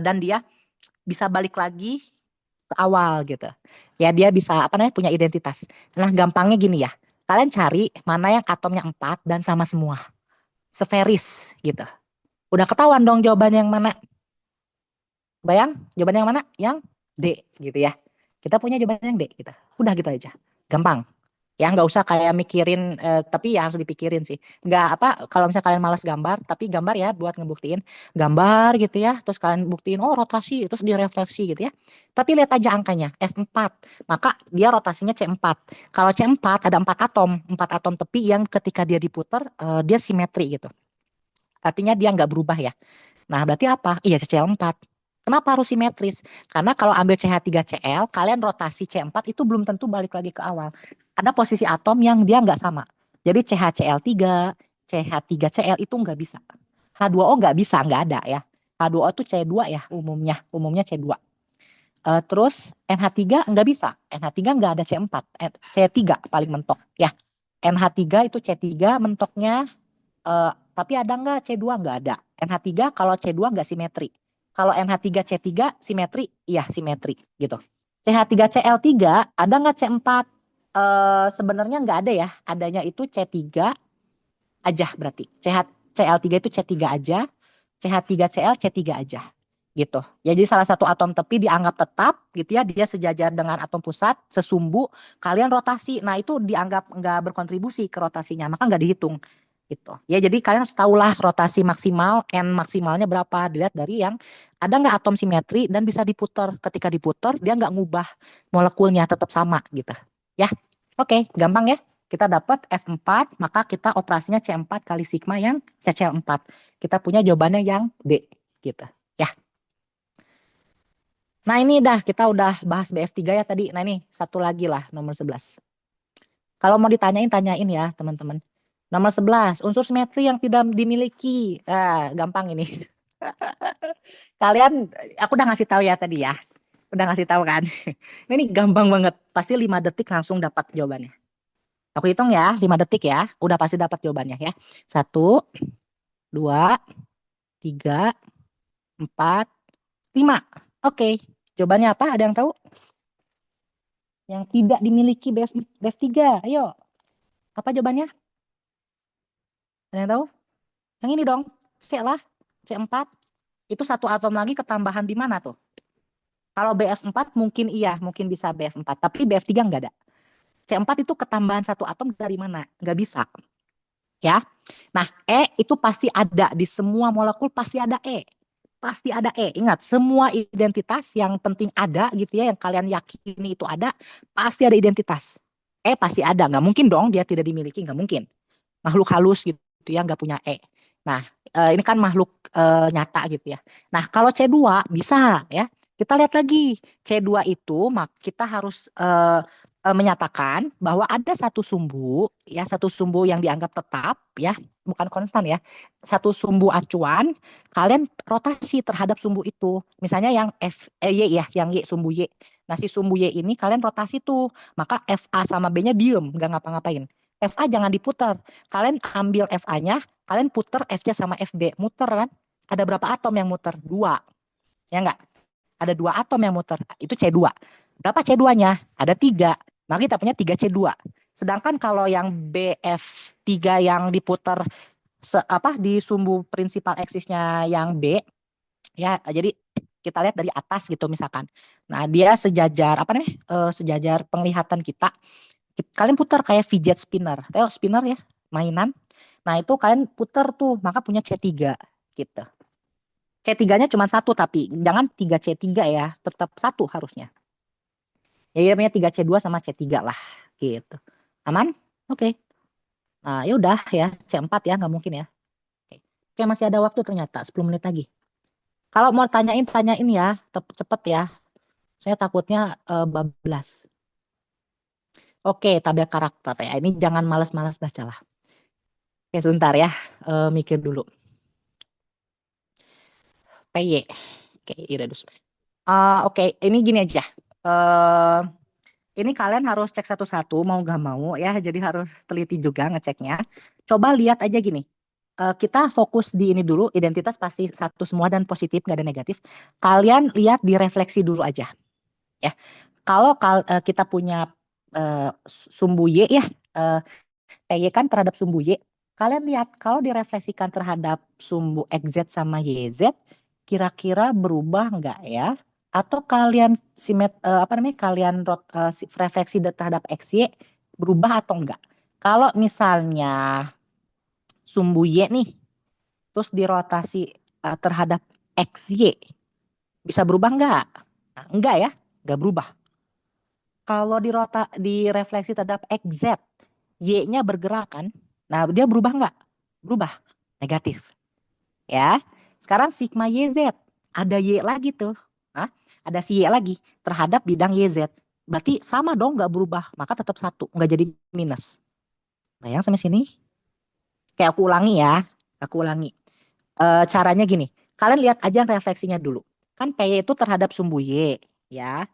dan dia bisa balik lagi ke awal gitu. Ya, dia bisa apa namanya punya identitas. Nah, gampangnya gini ya. Kalian cari mana yang atomnya 4 dan sama semua. Sferis gitu. Udah ketahuan dong jawabannya yang mana? Bayang, jawabannya yang mana? Yang D gitu ya. Kita punya jawaban yang D gitu. Udah gitu aja. Gampang. Ya nggak usah kayak mikirin, tapi ya harus dipikirin sih. Nggak apa, kalau misalnya kalian malas gambar, tapi gambar ya buat ngebuktiin. Gambar gitu ya, terus kalian buktiin, oh rotasi, terus direfleksi gitu ya. Tapi lihat aja angkanya, S4. Maka dia rotasinya C4. Kalau C4 ada 4 atom. 4 atom tepi yang ketika dia diputar, dia simetri gitu. Artinya dia nggak berubah ya. Nah, berarti apa? Iya, CCl4. Kenapa harus simetris? Karena kalau ambil CH3Cl, kalian rotasi C4 itu belum tentu balik lagi ke awal. Ada posisi atom yang dia nggak sama. Jadi CHCl3, CH3Cl itu nggak bisa. H2O nggak bisa, nggak ada ya. H2O itu C2 ya umumnya C2. Terus NH3 nggak bisa. NH3 nggak ada C4, C3 paling mentok ya. NH3 itu C3 mentoknya, tapi ada nggak C2? Nggak ada. NH3 kalau C2 nggak simetri. Kalau NH3C3 simetri? Iya, simetri gitu. CH3Cl3 ada nggak C4? Sebenarnya nggak ada ya. Adanya itu C3 aja berarti. CH, Cl3 itu C3 aja. CH3Cl C3 aja gitu. Ya, jadi salah satu atom tepi dianggap tetap gitu ya, dia sejajar dengan atom pusat, sesumbu, kalian rotasi. Nah, itu dianggap nggak berkontribusi ke rotasinya, maka nggak dihitung gitu. Ya, jadi kalian harus tahulah rotasi maksimal, N maksimalnya berapa, dilihat dari yang ada nggak atom simetri dan bisa diputar. Ketika diputar dia nggak ngubah molekulnya, tetap sama gitu. Ya, oke, gampang ya. Kita dapat F4, maka kita operasinya C4 kali sigma yang CCl4. Kita punya jawabannya yang D gitu. Ya. Nah, ini kita udah bahas BF3 ya tadi. Nah, ini satu lagi lah, nomor 11. Kalau mau ditanyain, tanyain ya teman-teman. Nomor 11, unsur simetri yang tidak dimiliki. Gampang ini. Kalian, aku udah ngasih tahu ya tadi ya. Udah ngasih tahu kan. Ini gampang banget. Pasti 5 detik langsung dapat jawabannya. Aku hitung ya, 5 detik ya. Udah pasti dapat jawabannya ya. 1, 2, 3, 4, 5. Oke. Jawabannya apa? Ada yang tahu? Yang tidak dimiliki BF3. Ayo. Apa jawabannya? Ada yang tahu? Yang ini dong. C lah. C4. Itu satu atom lagi ketambahan di mana tuh? Kalau BF4 mungkin iya. Mungkin bisa BF4. Tapi BF3 nggak ada. C4 itu ketambahan satu atom dari mana? Nggak bisa. Ya. Nah, E itu pasti ada. Di semua molekul pasti ada E. Pasti ada E. Ingat, semua identitas yang penting ada gitu ya, yang kalian yakini itu ada, pasti ada identitas. E pasti ada, nggak mungkin dong dia tidak dimiliki, nggak mungkin. Makhluk halus gitu ya, nggak punya E. Nah, ini kan makhluk nyata gitu ya. Nah, kalau C2 bisa ya. Kita lihat lagi, C2 itu kita harus menyatakan bahwa ada satu sumbu ya, satu sumbu yang dianggap tetap ya, bukan konstan ya. Satu sumbu acuan, kalian rotasi terhadap sumbu itu. Misalnya yang Y ya, yang Y sumbu Y. Nah, si sumbu Y ini kalian rotasi tuh, maka FA sama B-nya diem, nggak ngapa-ngapain. FA jangan diputar. Kalian ambil FA-nya, kalian puter FC sama FB, muter kan? Ada berapa atom yang muter? 2. Ya enggak? Ada 2 atom yang muter. Itu C2. Berapa C2-nya? Ada 3. Maka kita punya 3C2. Sedangkan kalau yang BF3 yang diputer di sumbu prinsipal eksisnya yang B, ya jadi kita lihat dari atas gitu misalkan. Nah, dia sejajar sejajar penglihatan kita. Kalian putar kayak fidget spinner. Tahu spinner ya, mainan. Nah, itu kalian putar tuh, maka punya C3 gitu. C3-nya cuma satu, tapi jangan 3C3 ya, tetap satu harusnya. Ya, punya 3C2 sama C3 lah gitu. Aman? Oke. Nah, ya udah ya, C4 ya, nggak mungkin ya. Oke, masih ada waktu ternyata 10 menit lagi. Kalau mau tanyain ya, cepet ya. Saya takutnya bablas. Oke, tabel karakter ya. Ini jangan malas-malas baca lah. Oke, sebentar ya. Mikir dulu. PY. Oke, Iredus. Oke, ini gini aja. Ini kalian harus cek satu-satu, mau gak mau ya. Jadi harus teliti juga ngeceknya. Coba lihat aja gini. Kita fokus di ini dulu. Identitas pasti satu semua dan positif, gak ada negatif. Kalian lihat di refleksi dulu aja. Ya, kalau kita punya sumbu Y ya, PY kan terhadap sumbu Y. Kalian lihat kalau direfleksikan terhadap sumbu XZ sama YZ, kira-kira berubah nggak ya? Atau kalian kalian refleksi terhadap XY berubah atau enggak? Kalau misalnya sumbu Y nih, terus dirotasi terhadap XY, bisa berubah enggak? Nah, enggak ya, enggak berubah. Kalau direfleksi terhadap XZ, Y-nya bergerak kan? Nah, dia berubah enggak? Berubah, negatif. Ya, sekarang sigma YZ, ada Y lagi tuh. Hah? Ada si Y lagi terhadap bidang YZ. Berarti sama dong, nggak berubah. Maka tetap satu, nggak jadi minus. Bayang sampai sini? Kayak aku ulangi ya. Aku ulangi. Caranya gini. Kalian lihat aja refleksinya dulu. Kan PY itu terhadap sumbu Y. Ya.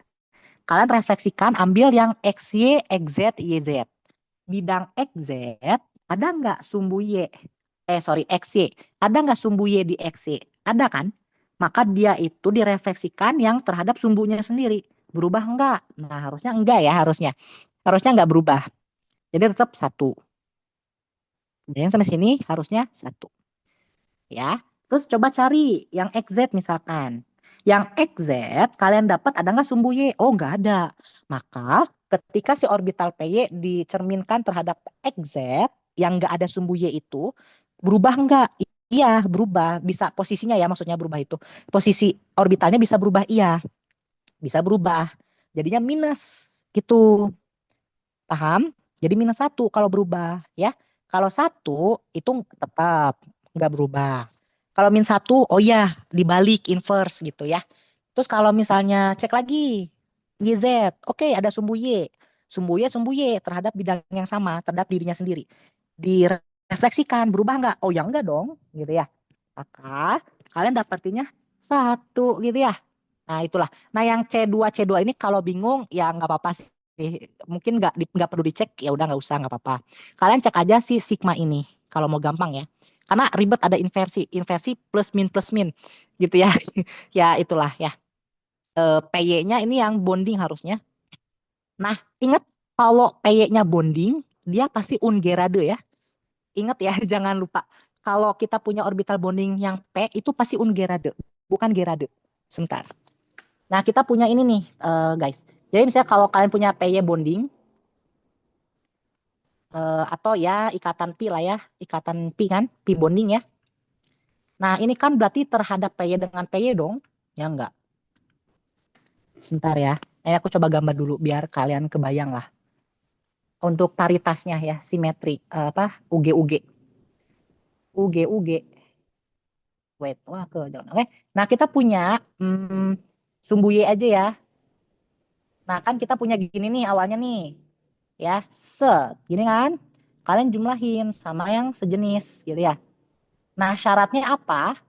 Kalian refleksikan, ambil yang XY, XZ, YZ. Bidang XZ, ada nggak sumbu Y? XY. Ada nggak sumbu Y di XY? Ada kan? maka dia itu direfleksikan yang terhadap sumbunya sendiri. Berubah enggak? Nah, harusnya enggak ya, harusnya. Harusnya enggak berubah. Jadi tetap 1. Kemudian sampai sini harusnya 1. Ya. Terus coba cari yang XZ misalkan. Yang XZ kalian dapat ada nggak sumbu Y? Oh, nggak ada. Maka ketika si orbital PY dicerminkan terhadap XZ yang nggak ada sumbu Y itu, berubah nggak? Iya, berubah. Bisa posisinya ya, maksudnya berubah itu. Posisi orbitalnya bisa berubah, iya. Bisa berubah. Jadinya minus gitu. Paham? Jadi -1 kalau berubah ya. Kalau 1 itu tetap nggak berubah. Kalau -1, oh ya dibalik inverse gitu ya. Terus kalau misalnya cek lagi YZ, oke ada sumbu Y. Sumbu Y terhadap bidang yang sama, terhadap dirinya sendiri. Direfleksikan, berubah nggak? Oh ya enggak dong, gitu ya. Maka kalian dapetinnya 1 gitu ya. Nah, itulah. Nah, yang C2 ini kalau bingung ya nggak apa-apa sih. Mungkin nggak perlu dicek, ya udah nggak usah, nggak apa-apa. Kalian cek aja si sigma ini kalau mau gampang ya. Karena ribet ada inversi plus min gitu ya. Ya itulah ya. PY-nya ini yang bonding harusnya. Nah, ingat kalau PY-nya bonding, dia pasti ungerade ya. Ingat ya, jangan lupa. Kalau kita punya orbital bonding yang P itu pasti ungerade, bukan gerade. Sebentar. Nah, kita punya ini nih, guys. Jadi misalnya kalau kalian punya PY bonding, atau ya ikatan pi lah ya, ikatan pi kan, pi bonding ya. Nah, ini kan berarti terhadap PY dengan PY dong, ya enggak? Sebentar ya. Ini aku coba gambar dulu biar kalian kebayang lah. Untuk paritasnya ya, simetri, apa, UG. Wait, wah ke jangan. Oke. Nah, kita punya sumbu Y aja ya. Nah, kan kita punya gini nih awalnya nih. Ya, gini kan? Kalian jumlahin sama yang sejenis gitu ya. Nah, syaratnya apa?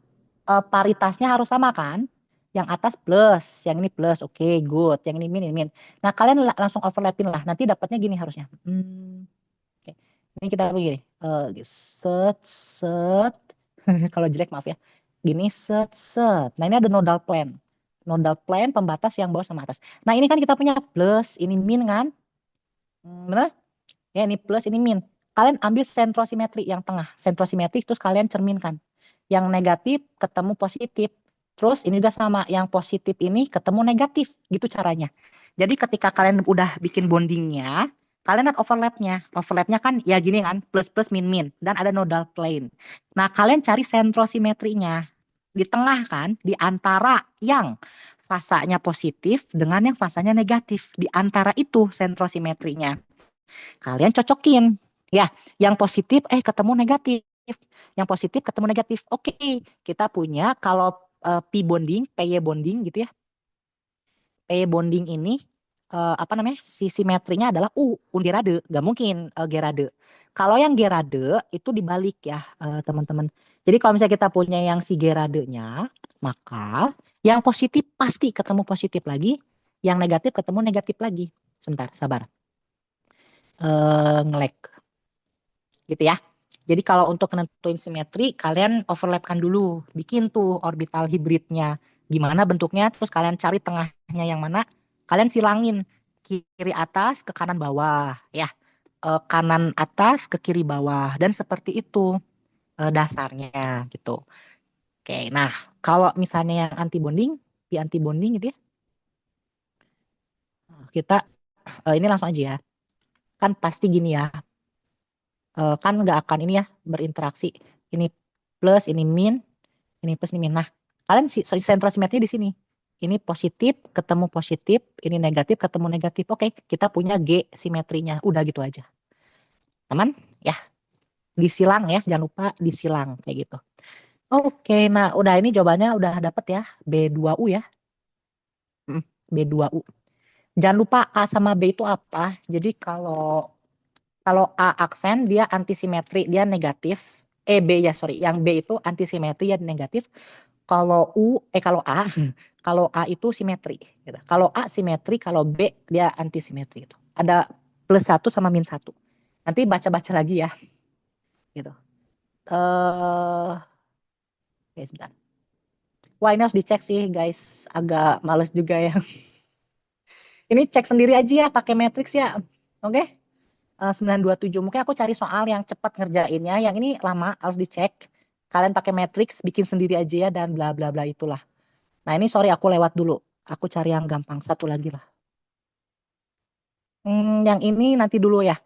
Paritasnya harus sama kan? Yang atas plus, yang ini plus, oke, good. Yang ini min, ini min. Nah, kalian langsung overlapping lah. Nanti dapatnya gini harusnya. Oke. Ini kita begini. Set, set. Kalau jelek maaf ya. Gini, set, set. Nah, ini ada nodal plane. Nodal plane pembatas yang bawah sama atas. Nah, ini kan kita punya plus, ini min kan? Benar? Ya, ini plus, ini min. Kalian ambil sentrosimetri yang tengah. Sentrosimetri terus kalian cerminkan. Yang negatif ketemu positif. Terus ini juga sama. Yang positif ini ketemu negatif. Gitu caranya. Jadi ketika kalian udah bikin bondingnya, kalian lihat overlapnya. Overlapnya kan ya gini kan. Plus plus min min. Dan ada nodal plane. Nah, kalian cari sentrosimetrinya. Di tengah kan. Di antara yang fasanya positif dengan yang fasanya negatif. Di antara itu sentrosimetrinya. Kalian cocokin. Ya, yang positif ketemu negatif. Yang positif ketemu negatif. Oke, kita punya kalau pi bonding, PY bonding gitu ya. PY bonding ini apa namanya? Si simetrinya adalah undirade, nggak mungkin gerade. Kalau yang gerade itu dibalik ya, teman-teman. Jadi kalau misalnya kita punya yang si geradenya, maka yang positif pasti ketemu positif lagi, yang negatif ketemu negatif lagi. Sebentar, sabar. Ngelek gitu ya. Jadi kalau untuk nentuin simetri, kalian overlapkan dulu, bikin tuh orbital hibridnya, gimana bentuknya, terus kalian cari tengahnya yang mana, kalian silangin kiri atas ke kanan bawah, ya, kanan atas ke kiri bawah, dan seperti itu dasarnya gitu. Oke, nah kalau misalnya yang anti bonding, di anti bonding gitu ya, kita ini langsung aja ya, kan pasti gini ya. Kan nggak akan ini ya berinteraksi. Ini plus, ini min, ini plus, ini min. Nah, kalian sentrosimetrinya di sini. Ini positif ketemu positif, ini negatif ketemu negatif. Oke, kita punya G simetrinya. Udah gitu aja. Teman, ya, disilang ya, jangan lupa disilang kayak gitu. Oke, nah udah ini jawabannya udah dapet ya, B2U ya. B2U. Jangan lupa A sama B itu apa. Jadi kalau A aksen dia antisimetri, dia negatif. B ya sorry, yang B itu antisimetri ya negatif. Kalau kalau A, kalau A itu simetri. Gitu. Kalau A simetri, kalau B dia antisimetri gitu. Ada +1 sama -1. Nanti baca-baca lagi ya. Gitu. Oke, sebentar. Wah, ini harus dicek sih, guys. Agak males juga ya. Ini cek sendiri aja ya, pakai matriks ya. Oke? 927. Mungkin aku cari soal yang cepat ngerjainnya. Yang ini lama, harus dicek. Kalian pakai matriks, bikin sendiri aja ya, dan bla bla bla itulah. Nah, ini sorry aku lewat dulu. Aku cari yang gampang. Satu lagi lah. Yang ini nanti dulu ya.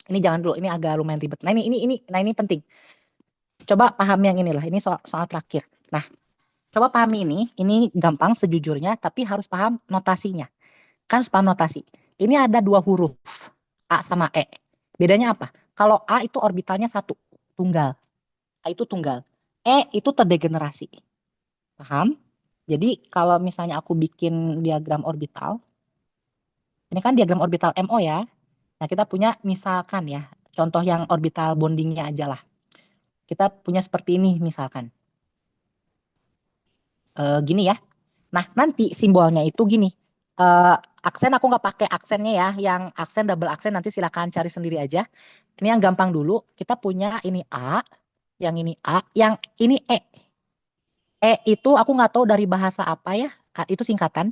Ini jangan dulu. Ini agak lumayan ribet. Nah, ini penting. Coba pahami yang inilah. Ini soal terakhir. Nah, coba pahami ini. Ini gampang sejujurnya, tapi harus paham notasinya. Kan harus paham notasi. Ini ada dua huruf. A sama E. Bedanya apa? Kalau A itu orbitalnya satu. Tunggal. A itu tunggal. E itu terdegenerasi. Paham? Jadi kalau misalnya aku bikin diagram orbital. Ini kan diagram orbital MO ya. Nah, kita punya misalkan ya, contoh yang orbital bondingnya aja lah. Kita punya seperti ini misalkan. Gini ya. Nah, nanti simbolnya itu gini. Eh, aksen aku nggak pakai aksennya ya. Yang aksen double aksen nanti silakan cari sendiri aja. Ini yang gampang dulu. Kita punya ini A, yang ini A, yang ini E. E itu aku nggak tahu dari bahasa apa ya. Itu singkatan.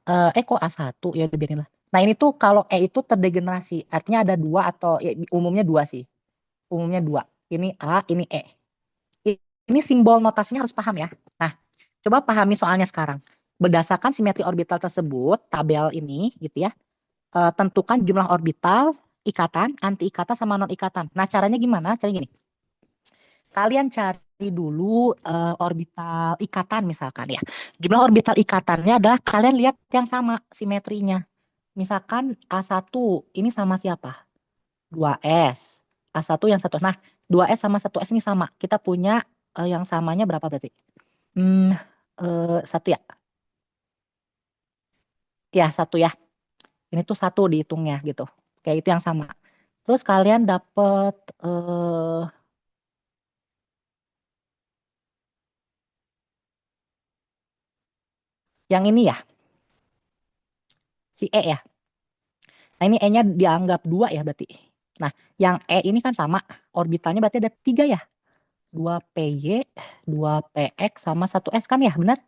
Kok A1 ya biarin lah. Nah, ini tuh kalau E itu terdegenerasi. Artinya ada dua atau ya, umumnya dua sih. Umumnya dua. Ini A, ini E. Ini simbol notasinya harus paham ya. Nah, coba pahami soalnya sekarang. Berdasarkan simetri orbital tersebut, tabel ini gitu ya, tentukan jumlah orbital, ikatan, anti ikatan sama non ikatan. Nah, caranya gimana? Caranya gini. Kalian cari dulu orbital ikatan misalkan ya. Jumlah orbital ikatannya adalah kalian lihat yang sama simetrinya. Misalkan A1 ini sama siapa? 2S. A1 yang satu. Nah, 2S sama 1S ini sama. Kita punya yang samanya berapa berarti? Hmm, satu ya. Ya, satu ya. Ini tuh satu dihitungnya gitu. Kayak itu yang sama. Terus kalian dapet yang ini ya, si E ya. Nah, ini E-nya dianggap dua ya berarti. Nah, yang E ini kan sama. Orbitalnya berarti ada tiga ya. 2PY, 2PX sama 1S kan ya, benar?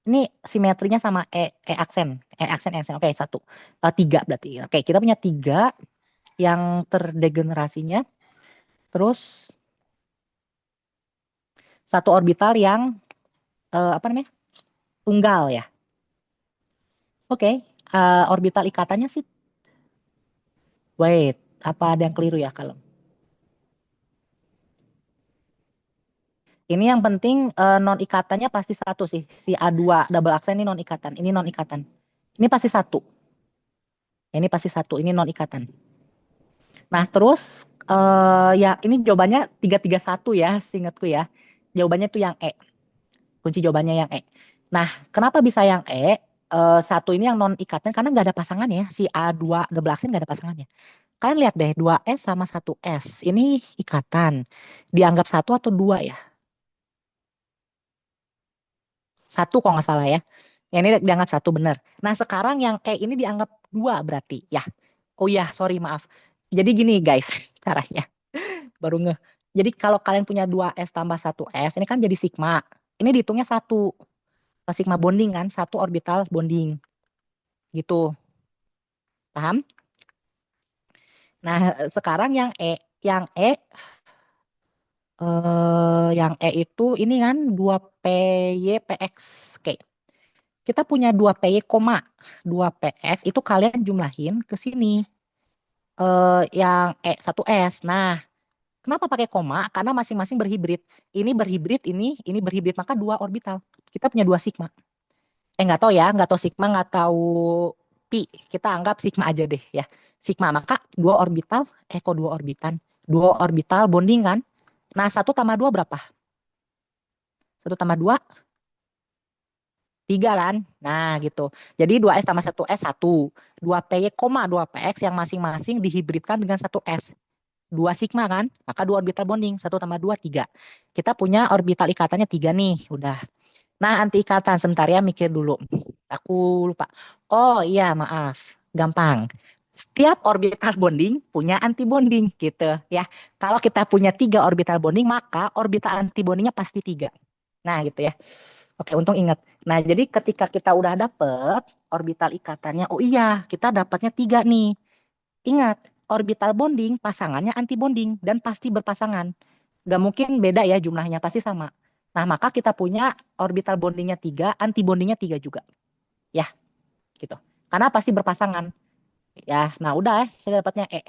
Ini simetrinya sama E aksen. E aksen. Oke, satu. Tiga berarti. Oke, kita punya tiga yang terdegenerasinya. Terus satu orbital yang apa namanya? Tunggal ya. Oke, orbital ikatannya sih. Wait, apa ada yang keliru ya kalau? Ini yang penting non ikatannya pasti satu sih. Si A2 double aksen ini non ikatan. Ini non ikatan. Ini pasti satu. Ini pasti satu. Ini non ikatan. Nah, terus ya ini jawabannya 331 ya, seingatku ya. Jawabannya itu yang E. Kunci jawabannya yang E. Nah, kenapa bisa yang E? Satu ini yang non ikatan karena nggak ada pasangan ya. Si A2 double aksen nggak ada pasangannya. Kalian lihat deh, 2S sama 1S. Ini ikatan. Dianggap satu atau dua ya? Satu kok nggak salah ya. Yang ini dianggap satu benar. Nah, sekarang yang E ini dianggap dua berarti ya. Oh ya, sorry maaf. Jadi gini guys, caranya. Baru ngeh. Jadi kalau kalian punya 2S tambah 1S, ini kan jadi sigma. Ini dihitungnya satu. Sigma bonding kan, satu orbital bonding. Gitu. Paham? Nah, sekarang yang E itu ini kan 2PY/PX. Oke. Kita punya 2PY, 2PX itu kalian jumlahin ke sini. Yang E1S. Nah, kenapa pakai koma? Karena masing-masing berhibrid. Ini berhibrid, ini berhibrid. Maka dua orbital. Kita punya dua sigma. Nggak tahu ya, nggak tahu sigma, nggak tahu pi. Kita anggap sigma aja deh ya. Sigma, maka dua orbital, kok dua orbitan? Dua orbital bonding kan? Nah, satu tambah dua berapa? Satu tambah dua, tiga kan? Nah, gitu. Jadi 2S tambah 1S, 1. 2PY, 2PX yang masing-masing dihibridkan dengan 1S. 2 sigma kan? Maka dua orbital bonding. Satu tambah dua, tiga. Kita punya orbital ikatannya tiga nih. Udah. Nah, anti ikatan. Sebentar ya, mikir dulu. Aku lupa. Oh iya, maaf. Gampang. Setiap orbital bonding punya anti bonding gitu ya. Kalau kita punya tiga orbital bonding, maka orbital anti bondingnya pasti tiga. Nah, gitu ya. Oke, untung ingat. Nah, jadi ketika kita udah dapet orbital ikatannya, oh iya, kita dapatnya 3 nih. Ingat, orbital bonding pasangannya anti bonding dan pasti berpasangan. Gak mungkin beda ya jumlahnya, pasti sama. Nah, maka kita punya orbital bondingnya 3, anti bondingnya 3 juga. Ya, gitu. Karena pasti berpasangan. Ya, nah udah kita dapatnya E.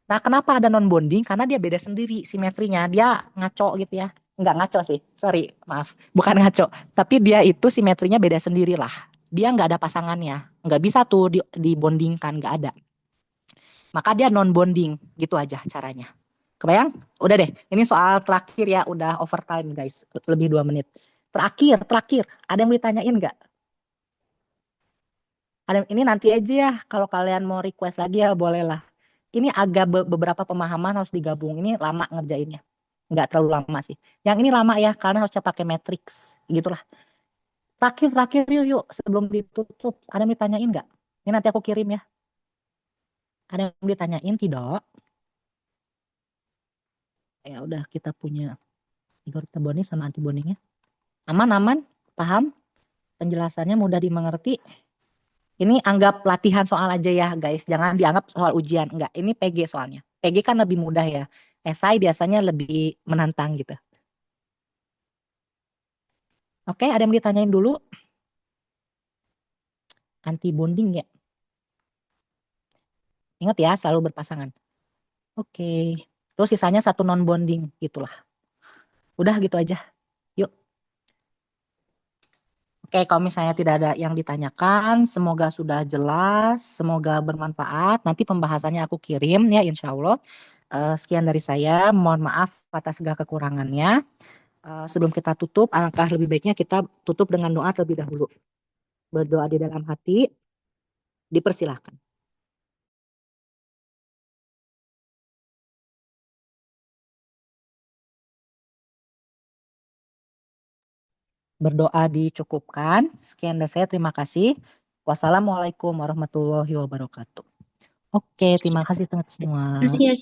Nah, kenapa ada non bonding? Karena dia beda sendiri simetrinya. Dia ngaco gitu ya. Enggak ngaco sih, sorry, maaf. Bukan ngaco. Tapi dia itu simetrinya beda sendiri lah. Dia nggak ada pasangannya. Nggak bisa tuh dibondingkan, nggak ada. Maka dia non bonding, gitu aja caranya. Kebayang? Udah deh, ini soal terakhir ya, udah overtime guys, lebih 2 menit. Terakhir, ada yang mau ditanyain nggak? Ini nanti aja ya, kalau kalian mau request lagi ya boleh lah. Ini agak beberapa pemahaman harus digabung, ini lama ngerjainnya. Nggak terlalu lama sih. Yang ini lama ya, karena harusnya pakai matrix, gitulah. Terakhir yuk, yuk, sebelum ditutup. Ada yang ditanyain nggak? Ini nanti aku kirim ya. Ada yang ditanyain tidak? Ya udah kita punya Igor Teboni sama antibodinya. Aman, paham? Penjelasannya mudah dimengerti. Ini anggap latihan soal aja ya guys. Jangan dianggap soal ujian. Enggak, ini PG soalnya. PG kan lebih mudah ya. Esai biasanya lebih menantang gitu. Oke, ada yang ditanyain dulu? Anti bonding ya. Ingat ya, selalu berpasangan. Oke. Terus sisanya satu non bonding gitulah. Udah gitu aja. Yuk. Oke, kalau misalnya tidak ada yang ditanyakan, semoga sudah jelas, semoga bermanfaat. Nanti pembahasannya aku kirim ya, insya Allah. Sekian dari saya, mohon maaf atas segala kekurangannya. Sebelum kita tutup, alangkah lebih baiknya kita tutup dengan doa terlebih dahulu. Berdoa di dalam hati, dipersilahkan. Berdoa dicukupkan. Sekian dari saya, terima kasih. Wassalamualaikum warahmatullahi wabarakatuh. Oke, terima kasih teman-teman semua. Makasih ya.